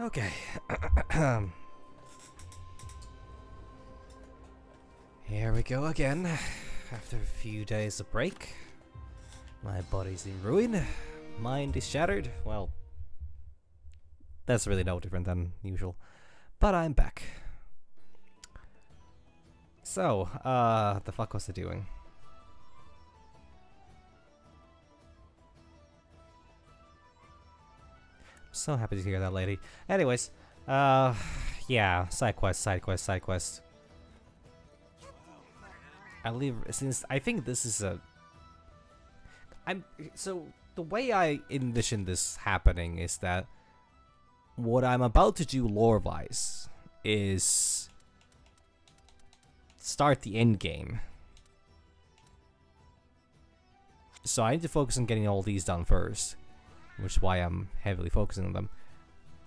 Okay. Here we go again. After a few days of break. My body's in ruin. Mind is shattered. Well, that's really no different than usual. But I'm back. So, the fuck was I doing? So happy to hear that, lady. Anyways, yeah, side quest. Since I think this is so the way I envision this happening is that what I'm about to do lore-wise is start the end game. So I need to focus on getting all these done first, which is why I'm heavily focusing on them.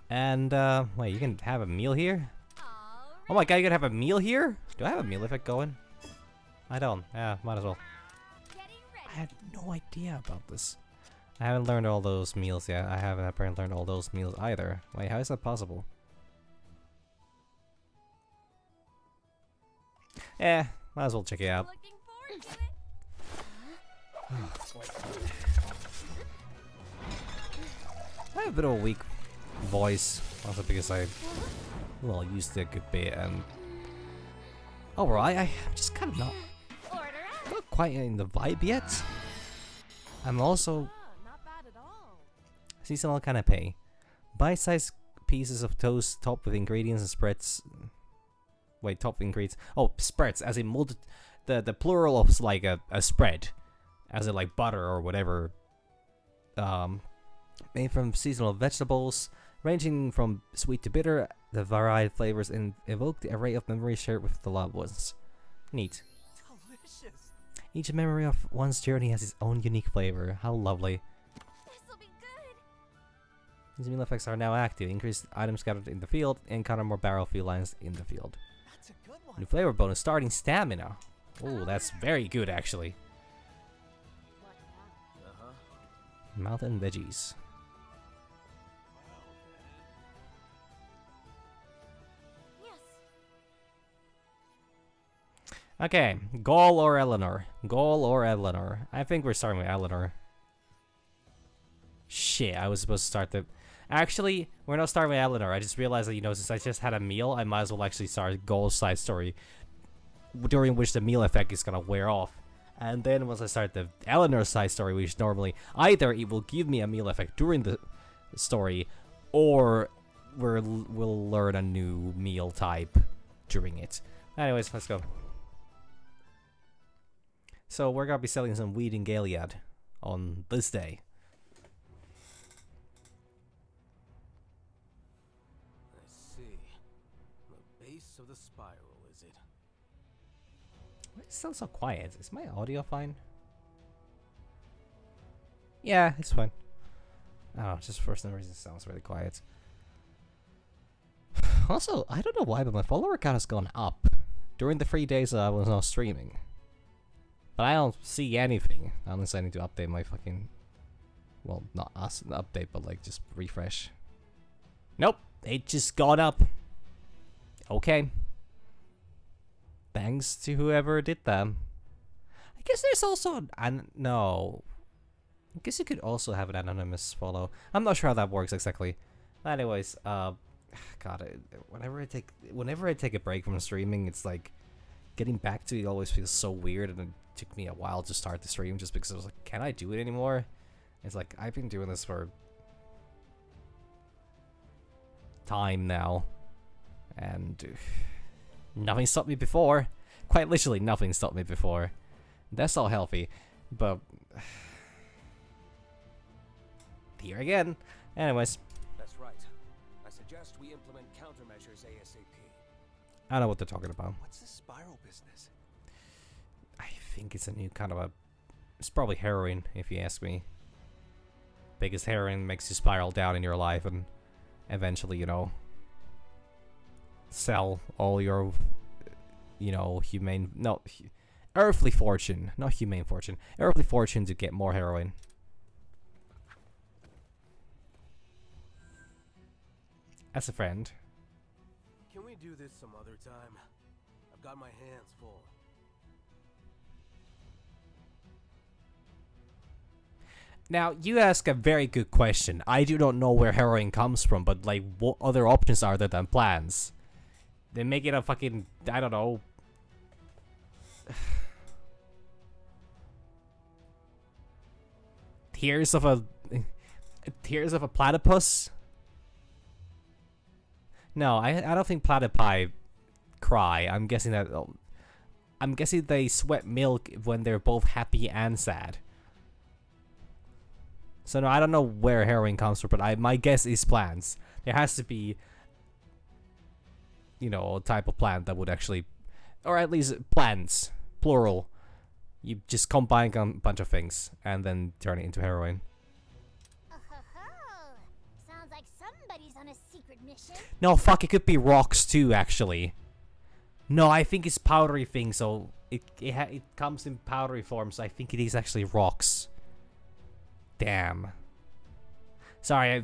And wait, you can have a meal here? Oh my god, you can have a meal here? Do I have a meal effect going? I don't. Yeah, might as well. I had no idea about this. I haven't learned all those meals yet. I haven't apparently learned all those meals either. Wait, how is that possible? Eh, might as well check it out. I have a bit of a weak voice, also because I, well, used it a good bit, and overall, I'm just kind of not quite in the vibe yet. I'm also seasonal canapé. Bite-sized pieces of toast topped with ingredients and spreads. Wait, topped with ingredients. Oh, spreads, as in the plural of like a spread, as in like butter or whatever. Made from seasonal vegetables, ranging from sweet to bitter. The varied flavors evoke the array of memories shared with the loved ones. Neat. Delicious. Each memory of one's journey has its own unique flavor. How lovely. This'll be good. These meal effects are now active. Increase items scattered in the field. Encounter more barrel felines in the field. That's a good one. New flavor bonus. Starting stamina. Oh, that's very good actually. Mouth and veggies. Yes. Okay, Gaul or Eleanor? Gaul or Eleanor? I think we're starting with Eleanor. Shit, I was supposed to start the... Actually, we're not starting with Eleanor. I just realized that, you know, since I just had a meal, I might as well actually start Gaul's side story, during which the meal effect is gonna wear off. And then once I start the Eleanor side story, which normally either it will give me a meal effect during the story, or we'll learn a new meal type during it. Anyways, let's go. So we're gonna be selling some weed in Gilead on this day. I see. The base of the spiral, is it? Why does it sound so quiet? Is my audio fine? Yeah, it's fine. Oh, just for some reason it sounds really quiet. Also, I don't know why, but my follower count has gone up during the 3 days that I was not streaming. But I don't see anything unless I need to update my fucking... Well, not us, update, but like just refresh. Nope, it just gone up. Okay. Thanks to whoever did that. I guess there's also no. I guess you could also have an anonymous follow. I'm not sure how that works exactly. Anyways, God, whenever I take a break from streaming, it's like getting back to it always feels so weird, and it took me a while to start the stream just because I was like, can I do it anymore? It's like I've been doing this for time now, and nothing stopped me before. Quite literally, nothing stopped me before. That's all healthy, but here again. Anyways, That's right. I suggest we implement countermeasures ASAP. I don't know what they're talking about. What's this spiral business? I think it's a new kind of a... It's probably heroin, if you ask me. Because heroin makes you spiral down in your life and eventually, you know, sell all your, you know, earthly fortune, not humane fortune, earthly fortune to get more heroin. as a friend. Can we do this some other time? I've got my hands full. Now, you ask a very good question. I do not know where heroin comes from, but like, what other options are there than plants? They make it a fucking, I don't know. Tears of a platypus? No, I don't think platypi cry. I'm guessing they sweat milk when they're both happy and sad. So no, I don't know where heroin comes from, but my guess is plants. There has to be, you know, a type of plant that would actually, or at least plants, plural. You just combine a bunch of things and then turn it into heroin. Oh, sounds like somebody's on a secret mission. No, fuck, it could be rocks too, actually. No, I think it's powdery thing, so it comes in powdery form, so I think it is actually rocks. Damn. Sorry,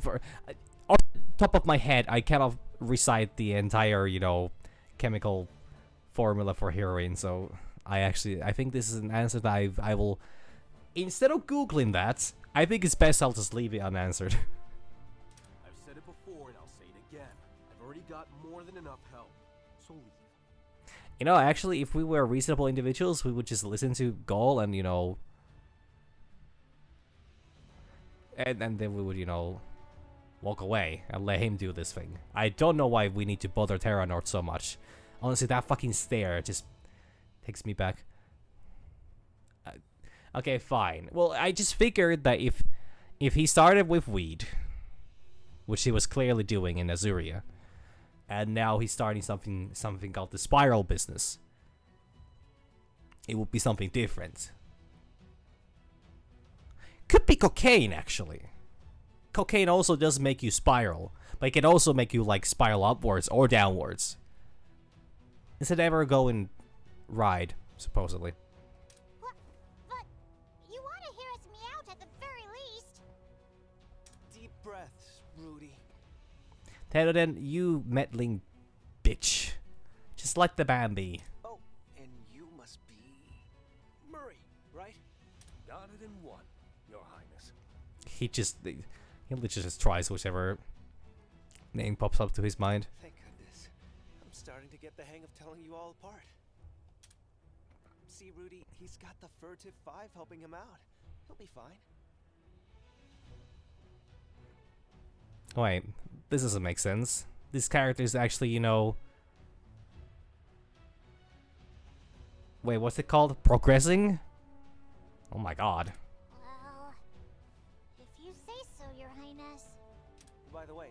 off the top of my head, I cannot recite the entire, you know, chemical formula for heroin, so I think this is an answer that I will, instead of Googling that, I think it's best I'll just leave it unanswered. I've said it before and I'll say it again. I've already got more than enough help, so leave. You know, actually, if we were reasonable individuals, we would just listen to Gol and, you know, and then we would, you know, walk away and let him do this thing. I don't know why we need to bother Terranort so much. Honestly, that fucking stare just takes me back. Okay, fine. Well, I just figured that if he started with weed, which he was clearly doing in Azuria, and now he's starting something called the Spiral business, it would be something different. Could be cocaine, actually. Cocaine also does make you spiral, but it can also make you like spiral upwards or downwards. Instead of ever go and ride, supposedly. What? But you want to hear us meow at the very least. Deep breaths, Rudy. Teroden, you meddling bitch. Just let the man be. Oh, and you must be Murray, right? Got it in one, Your Highness. He literally just tries whichever name pops up to his mind. Thank goodness. I'm starting to get the hang of telling you all apart. See, Rudy, he's got the Furtive 5 helping him out. He'll be fine. Wait, this doesn't make sense. This character is actually, you know... Wait, what's it called? Progressing? Oh my god. Well, if you say so, Your Highness. By the way,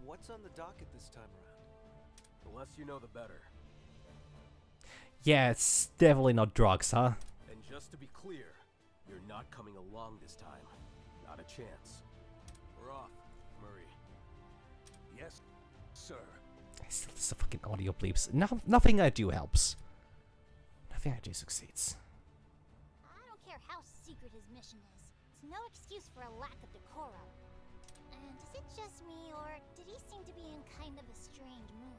what's on the docket this time around? The less you know, the better. Yeah, it's definitely not drugs, huh? And just to be clear, you're not coming along this time. Not a chance. We're off, Murray. Yes, sir. Still, it's the fucking audio bleeps. Nothing I do helps. Nothing I do succeeds. I don't care how secret his mission is. It's no excuse for a lack of decorum. And is it just me, or did he seem to be in kind of a strange mood?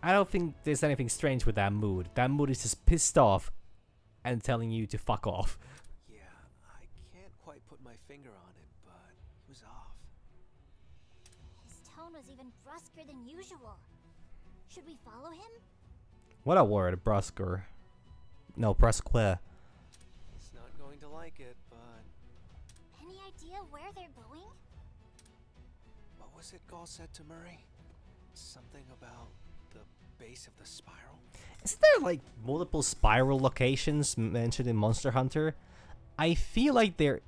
I don't think there's anything strange with that mood. That mood is just pissed off and telling you to fuck off. Yeah, I can't quite put my finger on it, but he was off. His tone was even brusquer than usual. Should we follow him? What a word, brusquer. No, brusque. He's not going to like it, but Any idea where they're going? what was it Gol said to Murray? Something about the base of the spiral? Isn't there like multiple spiral locations mentioned in Monster Hunter? I feel like they're...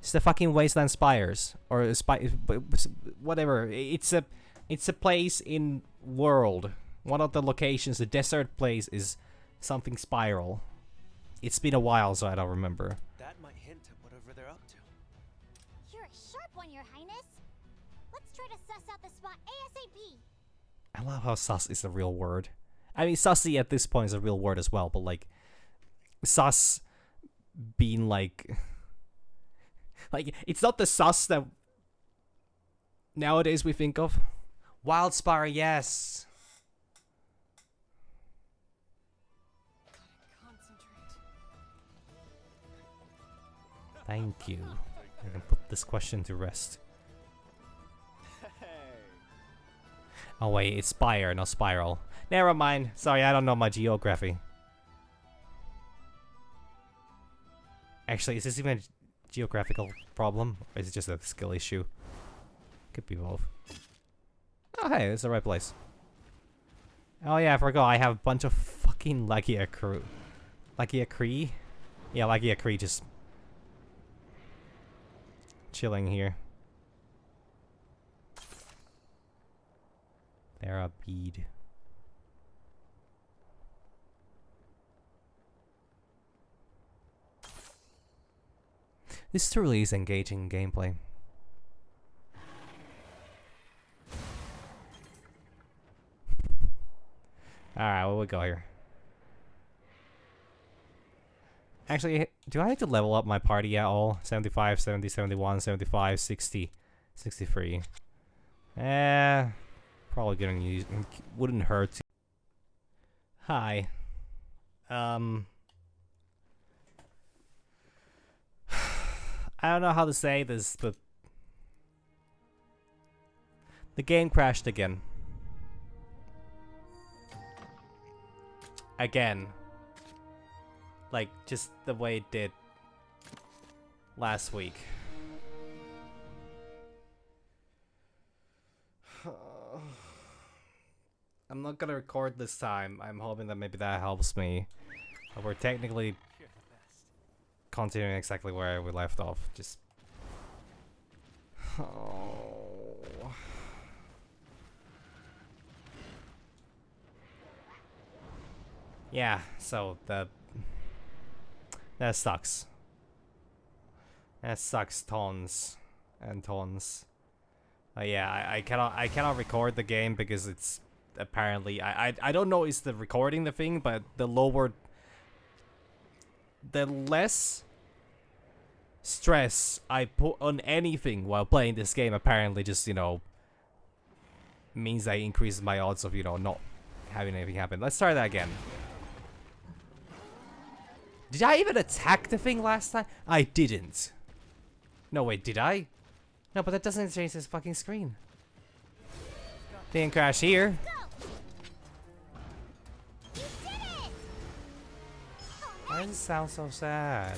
It's the fucking Wasteland Spires or whatever. It's a place in world. One of the locations, the desert place, is something spiral. It's been a while, so I don't remember. That might hint at whatever they're up to. You're a sharp one, Your Highness. Let's try to suss out the spot ASAP. I love how sus is a real word. I mean, sussy at this point is a real word as well, but like, sus being like, it's not the sus that nowadays we think of. Wildspire, yes. Thank you. I can put this question to rest. Oh wait, it's spire, not spiral. Never mind. Sorry, I don't know my geography. Actually, is this even a geographical problem? Or is it just a skill issue? Could be both. Oh hey, it's the right place. Oh yeah, I forgot. I have a bunch of fucking Lagia crew. Lagia Cree? Yeah, Lagia Cree just chilling here. They're a bead. This truly is engaging gameplay. Alright, what we go here? Actually, do I have to level up my party at all? 75, 70, 71, 75, 60, 63. Probably gonna use, wouldn't hurt to. Hi. I don't know how to say this, but the game crashed again. Again. Like, just the way it did last week. I'm not gonna record this time. I'm hoping that maybe that helps me. But we're technically continuing exactly where we left off. Just... Oh. Yeah, so that sucks. That sucks tons and tons. Yeah, I cannot record the game because it's apparently I don't know is the recording the thing, but the less stress I put on anything while playing this game apparently just, you know, means I increase my odds of, you know, not having anything happen. Let's try that again. Did I even attack the thing last time? I didn't. No, wait, did I? No, but that doesn't change this fucking screen. Didn't crash here. Why does it sound so sad?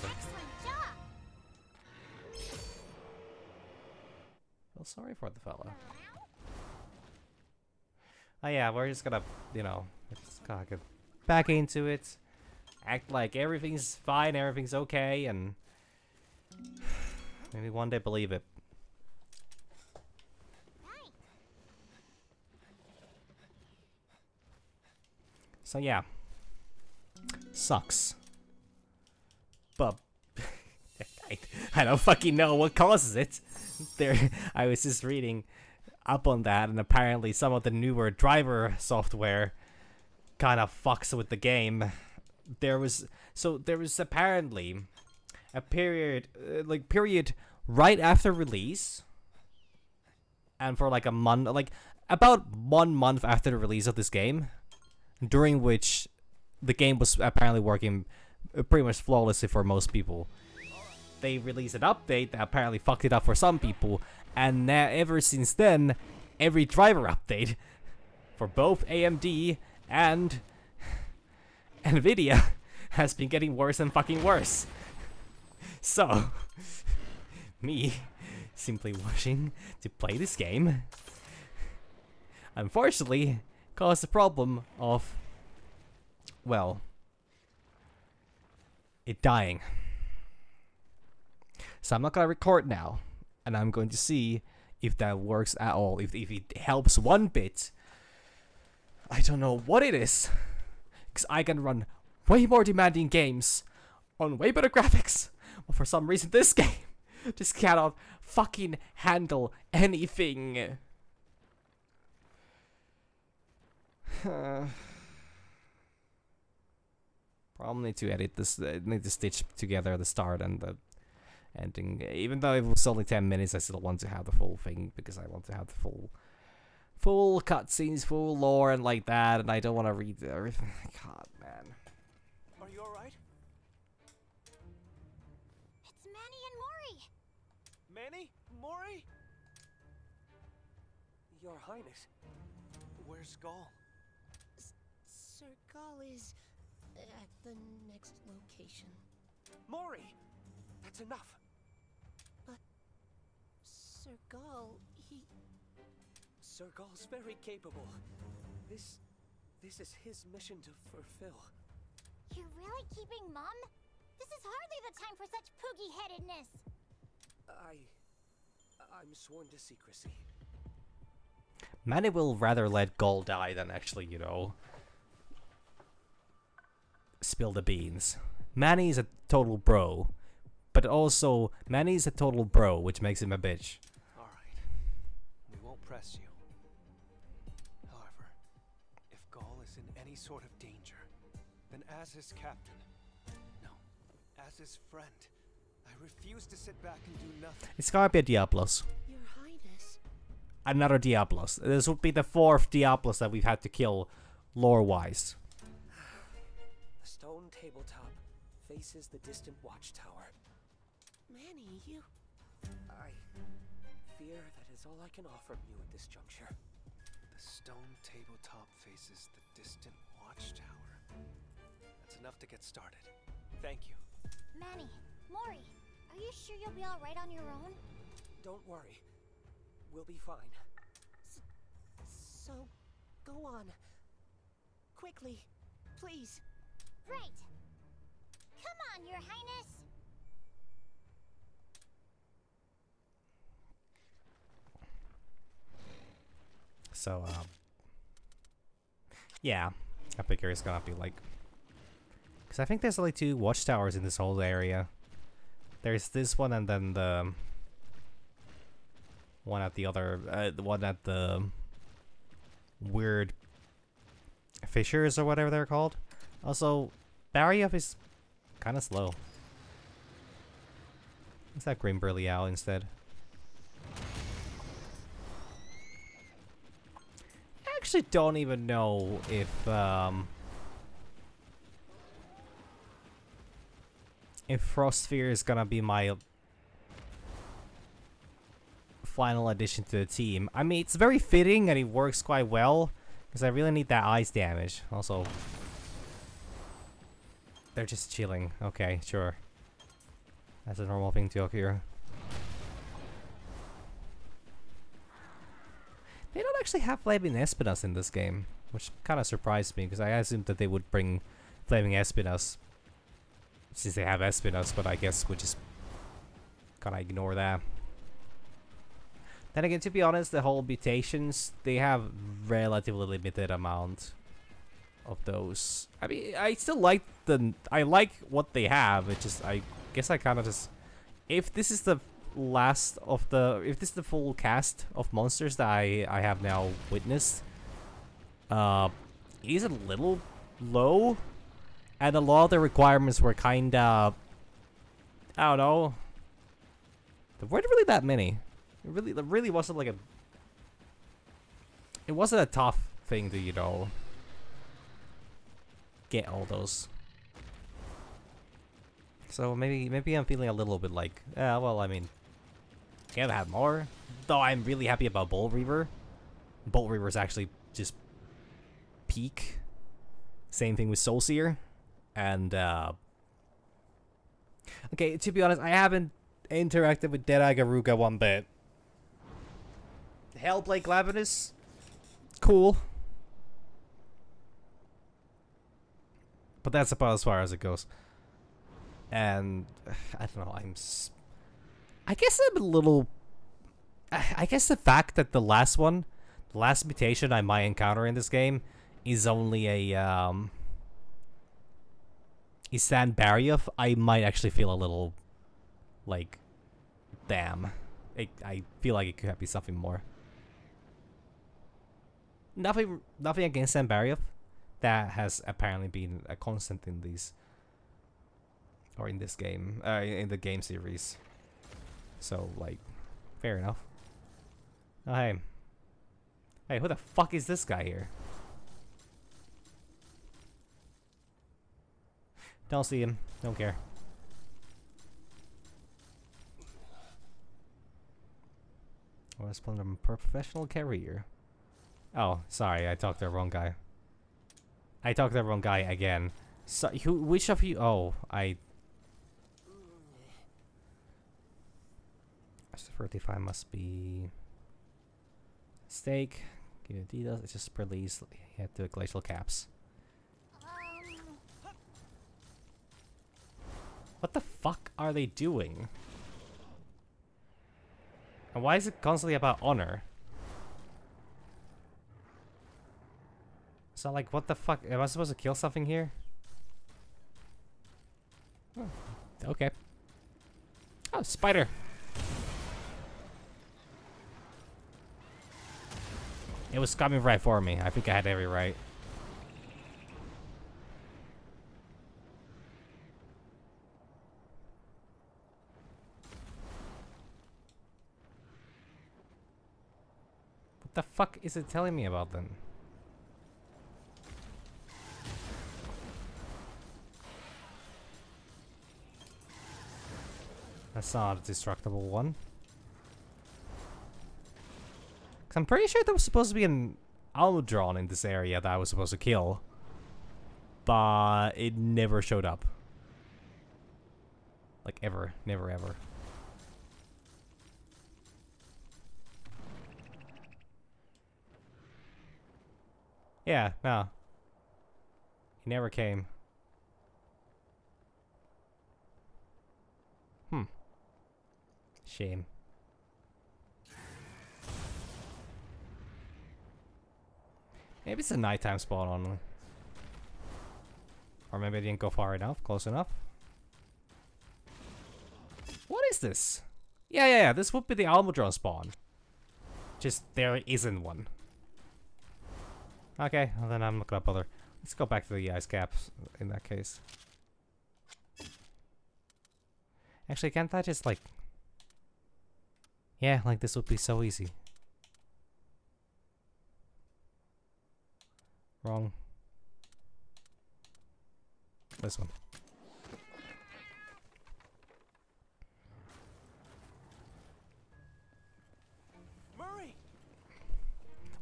Feel sorry for the fella. Oh yeah, we're just gonna, you know, just gotta get back into it. Act like everything's fine, everything's okay, and maybe one day believe it. So yeah, sucks. But I don't fucking know what causes it. I was just reading up on that, and apparently some of the newer driver software kind of fucks with the game. There was apparently a period right after release, and for like a month, like about 1 month after the release of this game, during which the game was apparently working pretty much flawlessly for most people. They released an update that apparently fucked it up for some people, and now ever since then, every driver update for both AMD and Nvidia has been getting worse and fucking worse. So, me simply wishing to play this game, unfortunately, caused the problem of, well, it dying. So I'm not gonna record now, and I'm going to see if that works at all, if it helps one bit. I don't know what it is, because I can run way more demanding games on way better graphics, but for some reason this game just cannot fucking handle anything. Probably need to edit this, need to stitch together the start and the ending. Even though it was only 10 minutes, I still want to have the full thing because I want to have the full cutscenes, full lore, and like that. And I don't want to read everything. God, man. Are you alright? It's Manny and Mori. Manny? Mori? Your Highness. Where's Gaul? Sir Gall is at the next location. Mori! That's enough. Sir Gall, he... Sir Gall's very capable. This is his mission to fulfill. You're really keeping mum? This is hardly the time for such poogie-headedness. I'm sworn to secrecy. Manny will rather let Gaul die than actually, you know, spill the beans. Manny's a total bro, but also Manny's a total bro, which makes him a bitch. Alright. We won't press you. However, if Gaul is in any sort of danger, then as his captain, no, as his friend, I refuse to sit back and do nothing. It's gotta be a Diablos. Your Highness. Another Diablos. This would be the 4th Diablos that we've had to kill, lore-wise. The stone tabletop faces the distant watchtower. Manny, you... I fear that is all I can offer you at this juncture. The stone tabletop faces the distant watchtower. That's enough to get started. Thank you. Manny, Mori, are you sure you'll be alright on your own? Don't worry. We'll be fine. So, go on. Quickly, please. Right. Come on, Your Highness. So, yeah, I figure it's gonna be like, because I think there's only 2 watchtowers in this whole area. There's this one and then the one at the other, the one at the weird fissures or whatever they're called. Also, Barrier is kind of slow. Let's have Grimburly out instead. I actually don't even know if Frostsphere is gonna be my final addition to the team. I mean, it's very fitting and it works quite well because I really need that ice damage. Also, they're just chilling. Okay, sure. That's a normal thing to occur. They don't actually have Flaming Espinas in this game, which kind of surprised me because I assumed that they would bring Flaming Espinas since they have Espinas, but I guess we just gotta ignore that. Then again, to be honest, the whole mutations, they have relatively limited amount of those. I mean, I still like I like what they have. It just, I guess I kind of just, if this is the last of if this is the full cast of monsters that I have now witnessed, it is a little low, and a lot of the requirements were kind of, I don't know, there weren't really that many. It really wasn't like it wasn't a tough thing to, you know, get all those. So maybe I'm feeling a little bit like, well, I mean, can't have more. Though I'm really happy about Bolt Reaver. Bolt Reaver is actually just peak. Same thing with Soulseer. And okay, to be honest, I haven't interacted with Deadeye Garuga one bit. Hellblade Glavenus, cool. But that's about as far as it goes. And I don't know, I guess I'm a little, I guess the fact that the last mutation I might encounter in this game is only a is San Barrier, I might actually feel a little like, damn, I feel like it could be something more. Nothing against San Barrier. That has apparently been a constant in these, or in this game, in the game series. So, like, fair enough. Oh, hey. Hey, who the fuck is this guy here? Don't see him. Don't care. I'm a professional career. Oh, sorry, I talked to the wrong guy. I talked to the wrong guy again. So, which of you? Oh, S35 must be steak. Give you the details. It's just release. You have to glacial caps. What the fuck are they doing? And why is it constantly about honor? So like, what the fuck? Am I supposed to kill something here? Oh, okay. Oh, spider. It was coming right for me. I think I had every right. What the fuck is it telling me about then? That's not a destructible one. 'Cause I'm pretty sure there was supposed to be an Almudron in this area that I was supposed to kill. But it never showed up. Like ever. Never ever. Yeah, no. He never came. Shame. Maybe it's a nighttime spawn only. Or maybe I didn't go far enough, close enough. What is this? Yeah, this would be the Almudron spawn. Just there isn't one. Okay, well then I'm not gonna bother. Let's go back to the ice caps in that case. Actually, can't I just like... Yeah, like this would be so easy. Wrong. This one. Murray!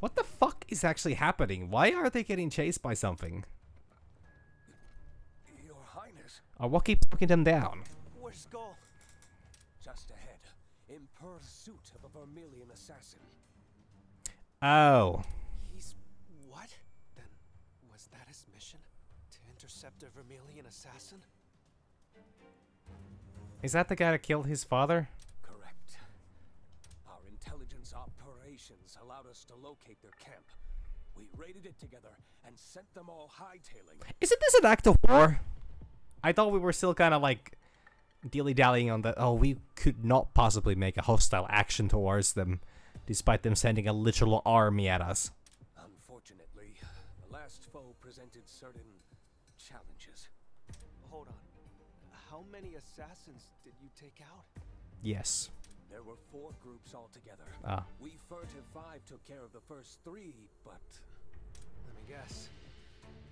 What the fuck is actually happening? Why are they getting chased by something? Your Highness, Or what keeps knocking them down? Where's Skull? just ahead, in pursuit of a Vermilion assassin. Oh. He's... what? Then, was that his mission? To intercept a Vermilion assassin? Is that the guy that killed his father? Correct. Our intelligence operations allowed us to locate their camp. We raided it together and sent them all hightailing. Isn't this an act of war? I thought we were still kind of like dilly-dallying on that. Oh, we could not possibly make a hostile action towards them, despite them sending a literal army at us. Unfortunately, the last foe presented certain challenges. Hold on. How many assassins did you take out? Yes. There were 4 groups altogether. Ah. We Furtive 5 took care of the first 3, but Let me guess.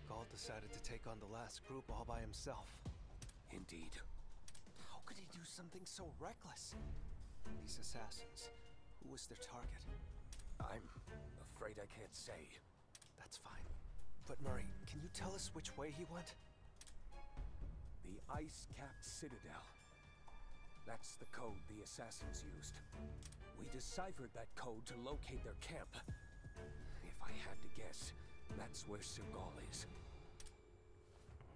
Gaul decided to take on the last group all by himself. indeed. How could he do something so reckless? These assassins, who was their target? I'm afraid I can't say. That's fine. But Murray, can you tell us which way he went? The ice-capped citadel. That's the code the assassins used. We deciphered that code to locate their camp. If I had to guess, that's where Sergal is.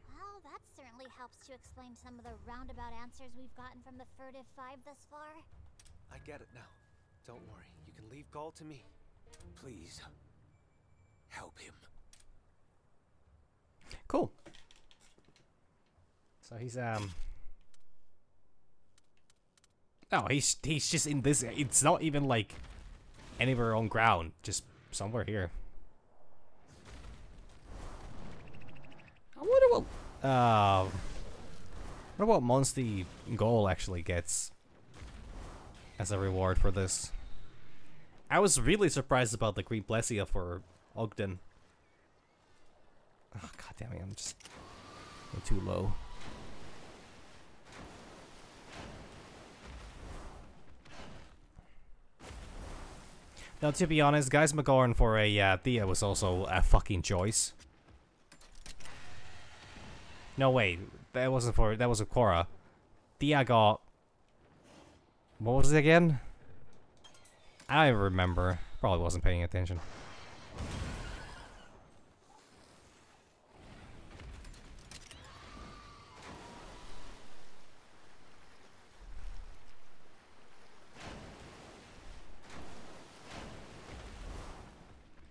Well, that certainly helps to explain some of the roundabout answers we've gotten from the Furtive 5 thus far. I get it now. Don't worry, you can leave Gaul to me. Please, help him. Cool. So he's Oh, he's just in this. It's not even like anywhere on ground. Just somewhere here. I wonder what Monsty Goal actually gets. as a reward for this. I was really surprised about the Green Blessia for Ogden. Oh, god damn it, I'm just too low. Now, to be honest, Guys McGorn for a Thea was also a fucking choice. No, wait, that wasn't for, that was a Korra. Thea got, what was it again? I don't remember. Probably wasn't paying attention.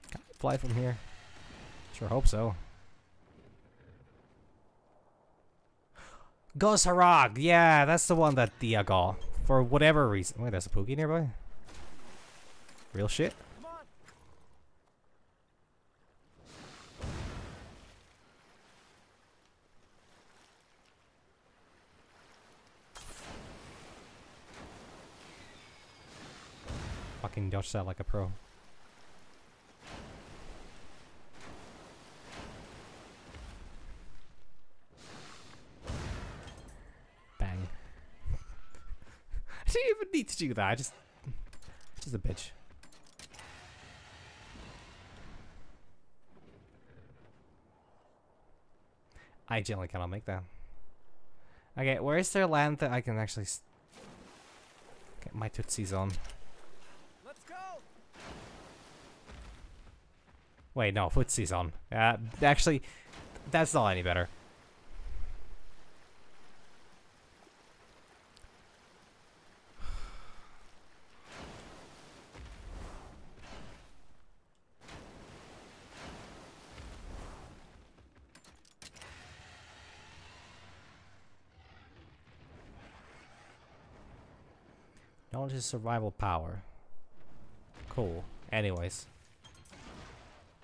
Can I fly from here? Sure hope so. Gosarag! Yeah, that's the one that Thea got. For whatever reason. Wait, there's a Pookie nearby? Real shit? Come on. Fucking dodged that like a pro. Bang. I didn't even need to do that, I just a bitch. I generally cannot make that. Okay, where is there land that I can actually get my tootsies on? Let's go. Wait, no, footsies on. Actually, that's not any better. Knowledge is survival power. Cool. Anyways.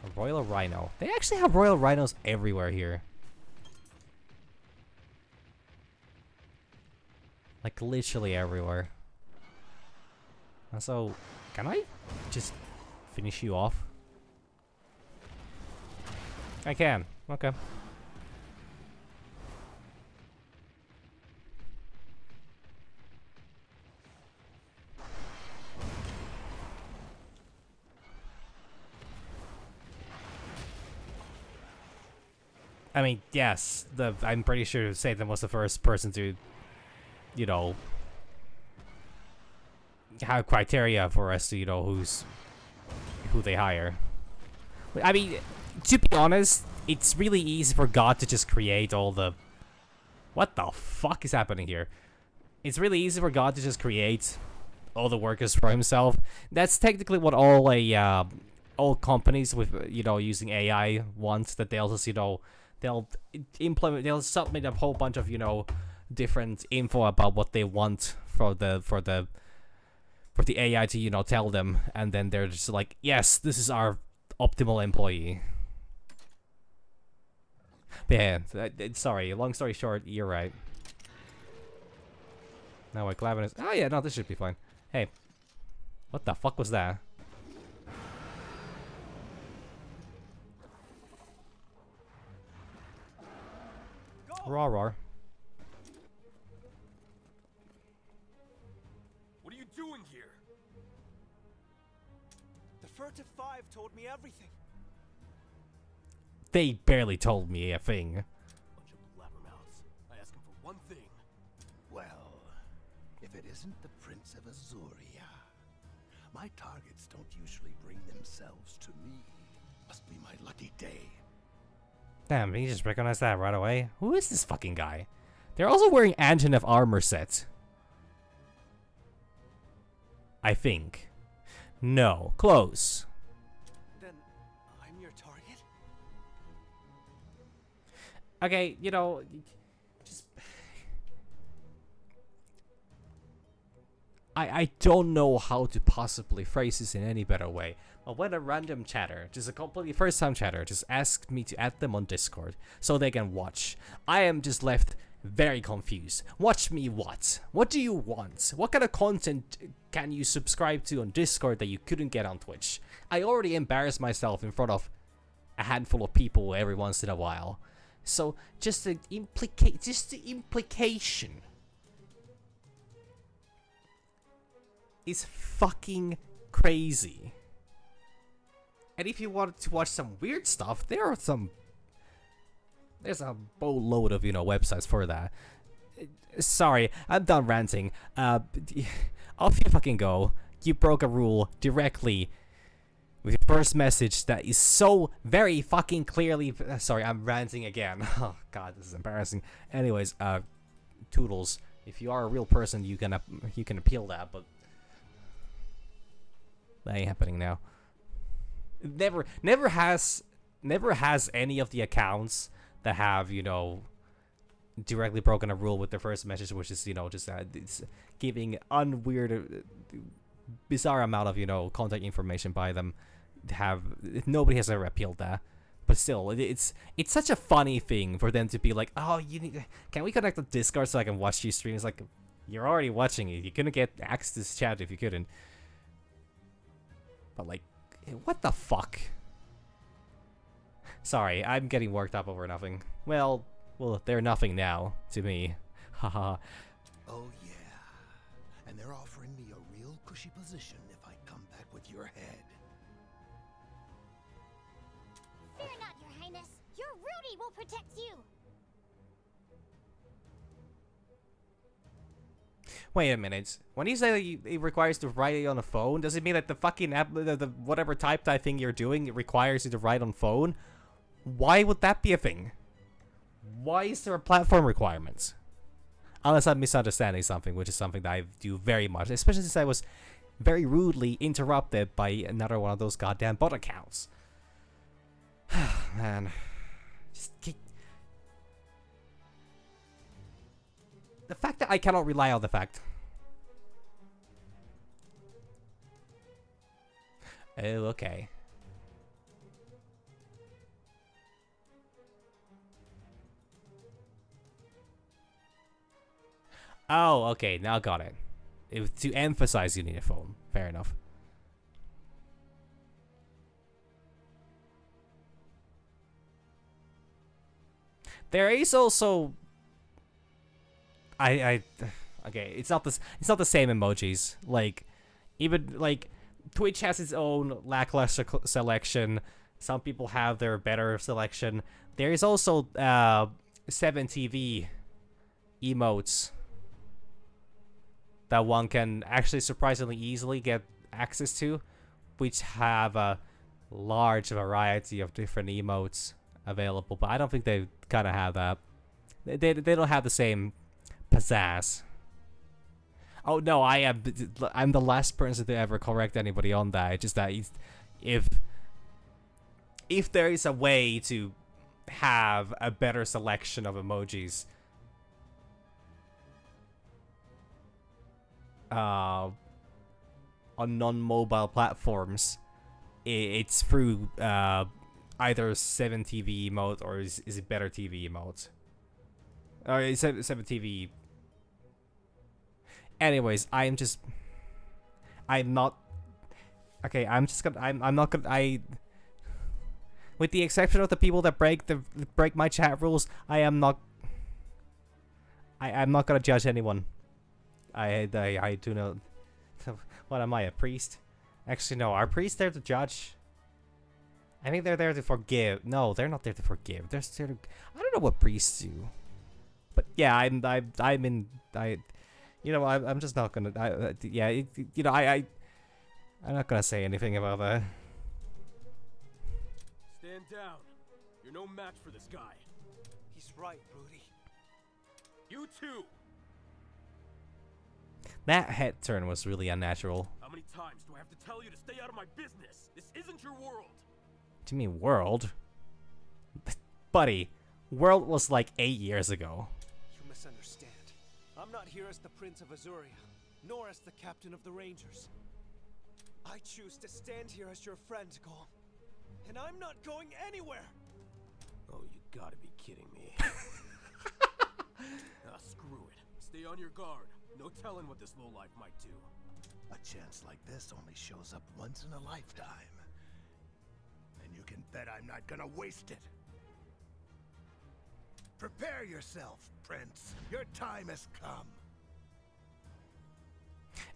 A Royal Rhino. They actually have Royal Rhinos everywhere here. Like literally everywhere. And so, can I just finish you off? I can. Okay. I mean, yes, I'm pretty sure Satan was the first person to, you know, have criteria for us to, you know, who they hire. I mean, to be honest, it's really easy for God to just create all the... What the fuck is happening here? It's really easy for God to just create all the workers for himself. That's technically what all companies with, you know, using AI want, that they'll just, you know, they'll submit a whole bunch of, you know, different info about what they want for the AI to, you know, tell them, and then they're just like, yes, this is our optimal employee. But yeah, sorry, long story short, you're right. Now what, Glavin is... Oh yeah, no, this should be fine. Hey, what the fuck was that? Roar, roar. What are you doing here? The Furtive Five told me everything. They barely told me a thing. Bunch of blabbermouths. I asked him for one thing. Well, if it isn't the Prince of Azuria. My targets don't usually bring themselves to me. Must be my lucky day. Damn, he just recognized that right away. Who is this fucking guy? They're also wearing Antonev armor set. I think. No, close. Then I'm your target? Okay, you know, just... I don't know how to possibly phrase this in any better way. But when a random chatter, just a completely first time chatter, just asked me to add them on Discord so they can watch, I am just left very confused. Watch me what? What do you want? What kind of content can you subscribe to on Discord that you couldn't get on Twitch? I already embarrass myself in front of a handful of people every once in a while. So just the implication is fucking crazy. And if you want to watch some weird stuff, there's a boatload of, websites for that. Sorry, I'm done ranting. Off you fucking go. You broke a rule directly with your first message that is so very fucking clearly. Sorry, I'm ranting again. Oh god, this is embarrassing. Anyways, Toodles, if you are a real person, you can appeal that, but that ain't happening now. Never has any of the accounts that have, directly broken a rule with their first message, which is, just it's giving unweird, bizarre amount of, contact information by them. Nobody has ever appealed that. But still, it's such a funny thing for them to be like, oh, can we connect to Discord so I can watch you stream? It's like, you're already watching it. You couldn't get access to this chat if you couldn't. But like, what the fuck? Sorry, I'm getting worked up over nothing. Well, they're nothing now to me. Haha. Oh yeah, and they're offering me a real cushy position if I come back with your head. Fear not, Your Highness. Your Rudy will protect you. Wait a minute. When you say that it requires to write it on a phone, does it mean that the fucking app, the whatever type thing you're doing, it requires you to write on phone? Why would that be a thing? Why is there a platform requirement? Unless I'm misunderstanding something, which is something that I do very much, especially since I was very rudely interrupted by another one of those goddamn bot accounts. Man. Just keep... The fact that I cannot rely on the fact. Oh, okay. Oh, okay, now got it. To emphasize you need a phone. Fair enough. There is also... okay, it's not the same emojis. Like, even, like, Twitch has its own lackluster selection. Some people have their better selection. There is also 7TV emotes that one can actually surprisingly easily get access to, which have a large variety of different emotes available. But I don't think they kind of have that. They don't have the same pizzazz. Oh no, I'm the last person to ever correct anybody on that. It's just that if there is a way to have a better selection of emojis on non-mobile platforms, it's through either 7TV emote or is it Better TV emote? Or is 7TV? Anyways, I'm not gonna. With the exception of the people that break my chat rules, I'm not gonna judge anyone. I do not. What am I, a priest? Actually, no. Are priests there to judge? I think they're there to forgive. No, they're not there to forgive. They're there to. I don't know what priests do. But yeah, I'm just not gonna. I'm not gonna say anything about that. Stand down. You're no match for this guy. He's right, Rudy. You too. That head turn was really unnatural. How many times do I have to tell you to stay out of my business? This isn't your world. Do you mean world? Buddy, world was like 8 years ago. You misunderstand. I'm not here as the Prince of Azuria, nor as the Captain of the Rangers. I choose to stand here as your friend, Gol. And I'm not going anywhere! Oh, you gotta be kidding me. screw it. Stay on your guard. No telling what this lowlife might do. A chance like this only shows up once in a lifetime. And you can bet I'm not gonna waste it. Prepare yourself, Prince. Your time has come.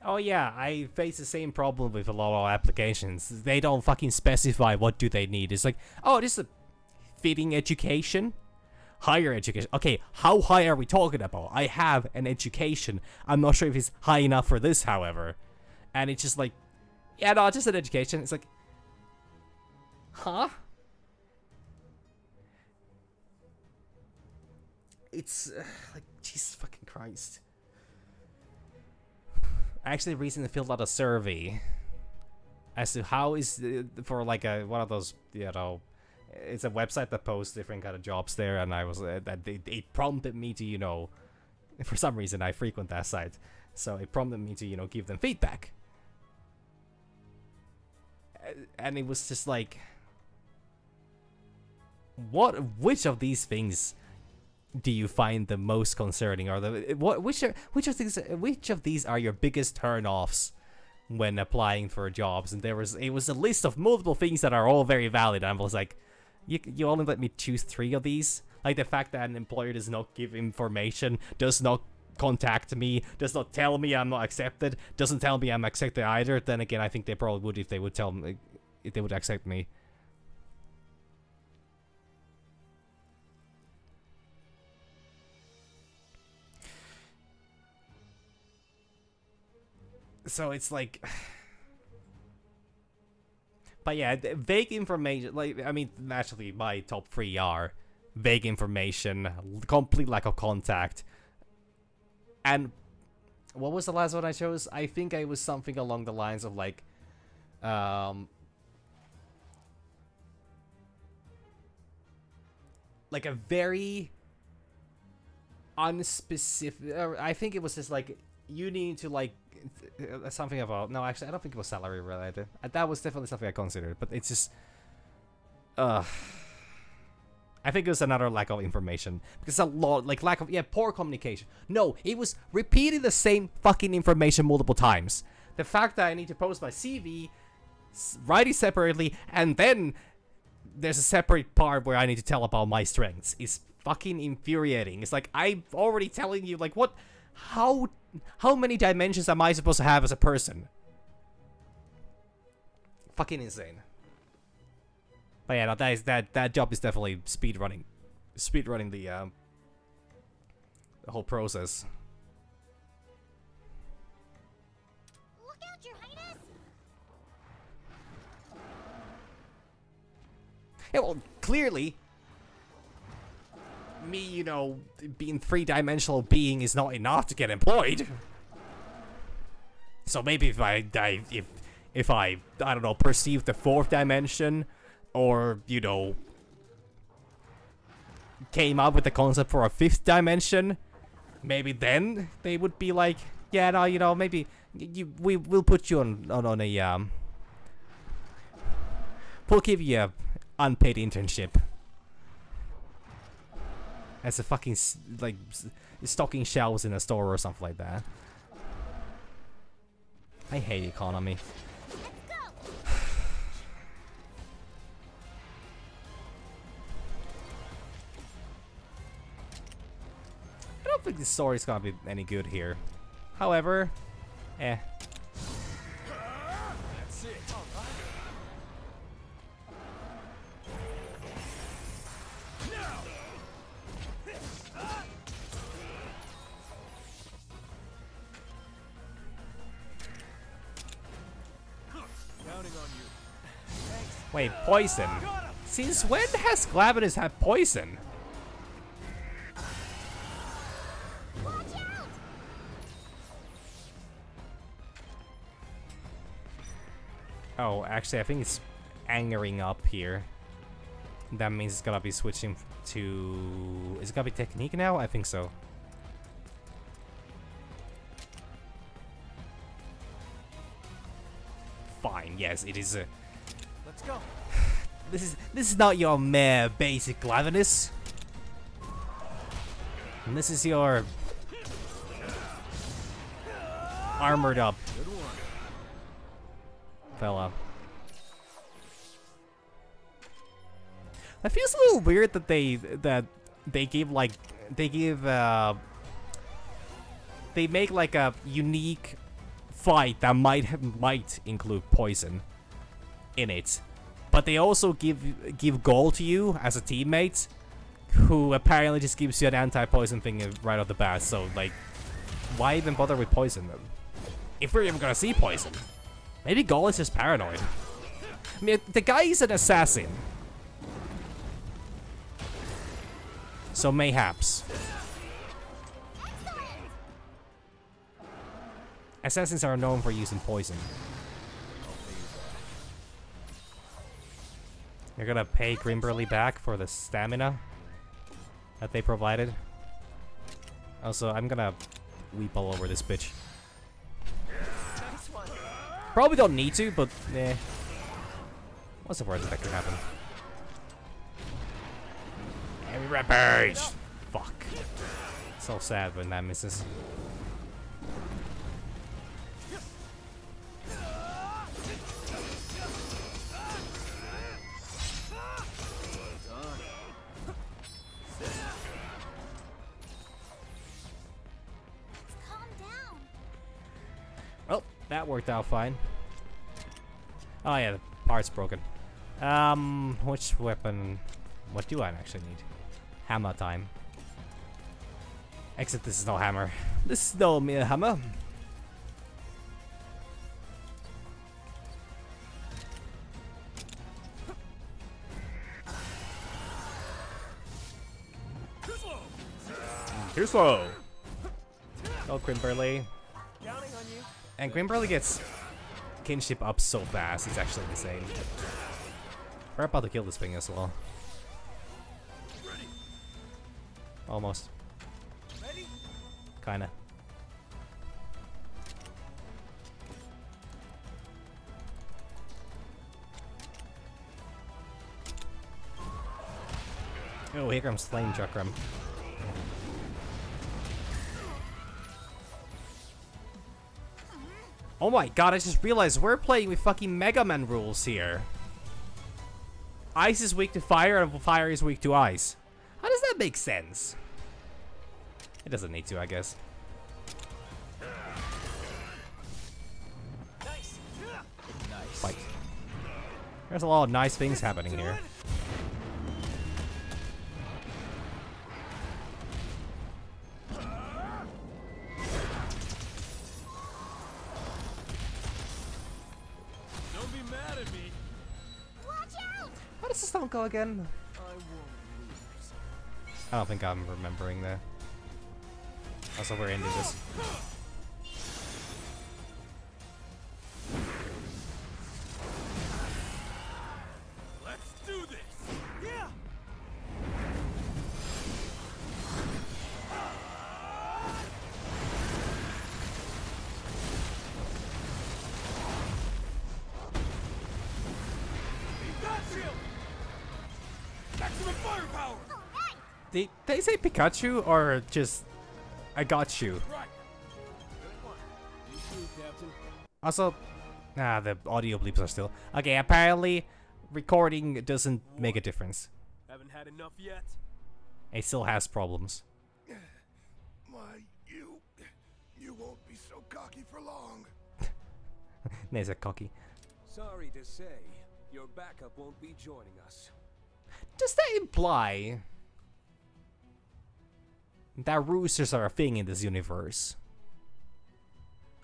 Oh yeah, I face the same problem with a lot of applications. They don't fucking specify what do they need. It's like, oh, this is a fitting education? Higher education. Okay, how high are we talking about? I have an education. I'm not sure if it's high enough for this, however. And it's just like, yeah, no, just an education. It's like, huh? It's like, Jesus fucking Christ. I actually recently filled out a survey as to how is for like a one of those, you know, it's a website that posts different kind of jobs there, and I was that it prompted me to, you know, for some reason I frequent that site, so it prompted me to, you know, give them feedback, and it was just like, which of these things do you find the most concerning, or which of these are your biggest turn-offs when applying for jobs? And it was a list of multiple things that are all very valid, and I was like, you only let me choose 3 of these? Like the fact that an employer does not give information, does not contact me, does not tell me I'm not accepted, doesn't tell me I'm accepted either. Then again, I think they probably would if they would tell me, if they would accept me. So it's like, but yeah, vague information, like, I mean, naturally my top 3 are vague information, complete lack of contact, and what was the last one I chose? I think it was something along the lines of like, like a very unspecific, I think it was just like, you need to like, something about, no, actually I don't think it was salary related. That was definitely something I considered, but it's just I think it was another lack of information, because a lot, like, lack of, yeah, poor communication. No, it was repeating the same fucking information multiple times. The fact that I need to post my CV, write it separately, and then there's a separate part where I need to tell about my strengths is fucking infuriating. It's like, I'm already telling you, like, what, how many dimensions am I supposed to have as a person? Fucking insane. But yeah, no, that job is definitely speedrunning the whole process. Look out, Your Highness! Yeah, well, clearly, me, you know, being 3-dimensional being is not enough to get employed. So maybe if I don't know, perceive the 4th dimension, or, you know, came up with the concept for a 5th dimension, maybe then they would be like, yeah, no, you know, maybe we'll put you on a we'll give you a unpaid internship as a fucking, like, stocking shelves in a store or something like that. I hate economy. I don't think this story is gonna be any good here. However, That's it. Counting on you. wait, poison. Since when has Glavenus had poison? Watch out! Oh, actually, I think it's angering up here. That means it's gonna be switching to... Is it gonna be technique now? I think so. Fine, yes, it is. Let's go. This is not your mere basic Glavenus. And this is your armored up fella. That feels a little weird that they make like a unique fight that might include poison in it, but they also give gold to you as a teammate, who apparently just gives you an anti-poison thing right off the bat. So like, why even bother with poison then? If we're even gonna see poison, maybe Gol is just paranoid. I mean, the guy is an assassin, so mayhaps. Assassins are known for using poison. You're gonna pay Grimberly back for the stamina that they provided. Also, I'm gonna weep all over this bitch. Probably don't need to, but eh. What's the worst that could happen? Heavy rampage! Fuck. So sad when that misses. Well, that worked out fine. Oh yeah, the part's broken. Which weapon? What do I actually need? Hammer time. Except this is no hammer. This is no mere hammer. Too slow. Go Grimberly. And Grimberly gets kinship up so fast, it's actually insane. We're about to kill this thing as well. Almost. Kinda. Oh, here comes Flame Chakram. Oh my god, I just realized we're playing with fucking Mega Man rules here. Ice is weak to fire and fire is weak to ice. How does that make sense? It doesn't need to, I guess. Nice. Fight. There's a lot of nice things happening here. How does this not go again? I don't think I'm remembering that. Also, we're into this. Let's do this. Yeah. Maximum firepower. Did they say Pikachu or just I got you? Right. You too, Captain. Also, the audio bleeps are still okay. Apparently, recording doesn't make a difference. Haven't had enough yet. It still has problems. Why, you won't be so cocky for long. There's a cocky. Sorry to say, your backup won't be joining us. Does that imply that roosters are a thing in this universe?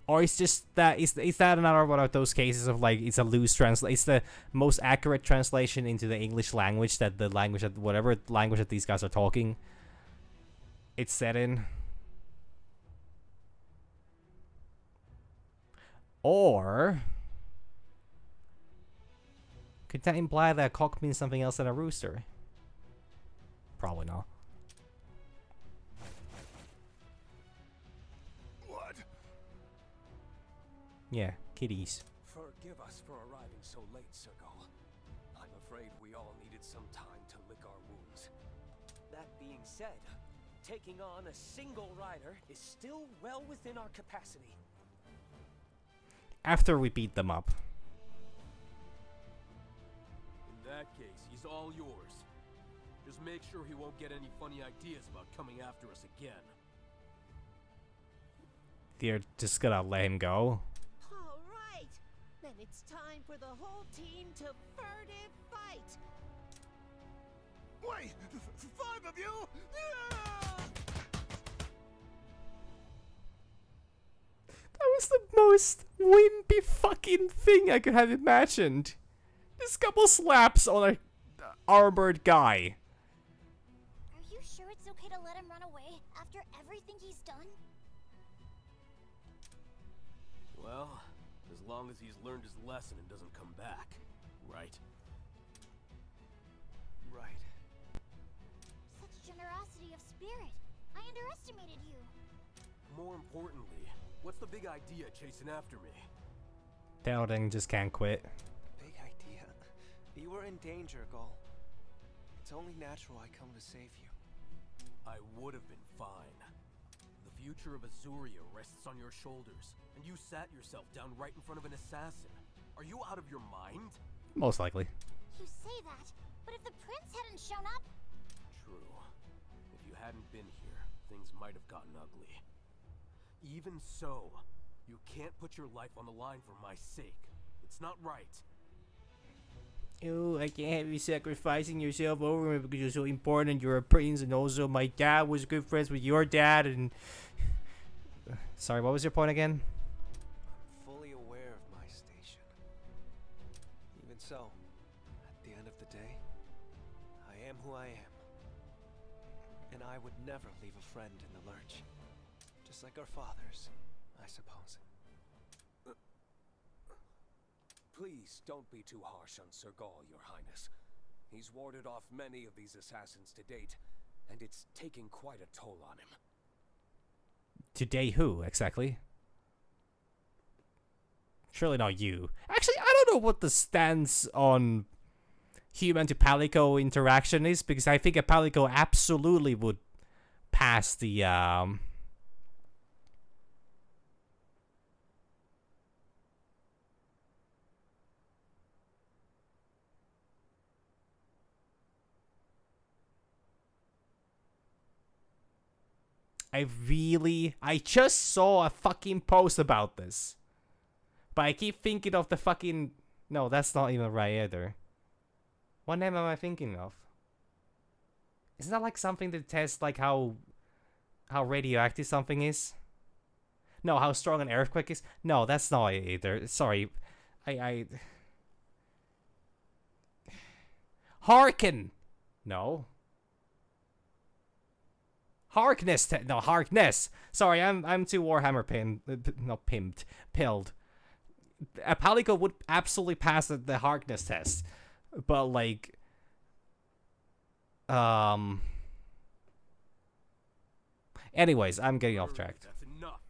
Or is just that is that another one of those cases of like it's a loose translation? It's the most accurate translation into the English language that the language that whatever language that these guys are talking, it's set in. Or could that imply that a cock means something else than a rooster? Probably not. What? Yeah, kitties. Forgive us for arriving so late, Sergal. I'm afraid we all needed some time to lick our wounds. That being said, taking on a single rider is still well within our capacity. After we beat them up. In that case, he's all yours. Just make sure he won't get any funny ideas about coming after us again. They're just gonna let him go. All right. Then it's time for the whole team to furtive fight. Wait, 5 of you? Yeah! That was the most wimpy fucking thing I could have imagined. Just couple slaps on a armored guy. Are you sure it's okay to let him run away after everything he's done? Well, as long as he's learned his lesson and doesn't come back, right? Right. Such generosity of spirit. I underestimated you. More importantly, what's the big idea chasing after me? Theoden just can't quit. Big idea. You were in danger, Gull. It's only natural I come to save you. I would have been fine. The future of Azuria rests on your shoulders, and you sat yourself down right in front of an assassin. Are you out of your mind? Most likely. You say that, but if the prince hadn't shown up... True. If you hadn't been here, things might have gotten ugly. Even so, you can't put your life on the line for my sake. It's not right. Oh, I can't have you sacrificing yourself over me because you're so important. You're a prince, and also my dad was good friends with your dad, and... Sorry, what was your point again? I'm fully aware of my station. Even so, at the end of the day, I am who I am. And I would never leave a friend in the lurch. Just like our fathers, I suppose. Please don't be too harsh on Sir Gaul, Your Highness. He's warded off many of these assassins to date, and it's taking quite a toll on him. Today who, exactly? Surely not you. Actually, I don't know what the stance on human to Palico interaction is, because I think a Palico absolutely would pass the, I just saw a fucking post about this. But I keep thinking of the fucking... No, that's not even right either. What name am I thinking of? Isn't that like something to test like how radioactive something is? No, how strong an earthquake is? No, that's not it either. Sorry. I... Harken! No. Harkness, no, Harkness. Sorry, I'm too Warhammer pilled. A Palico would absolutely pass the Harkness test, but like, anyways, I'm getting off track. That's enough.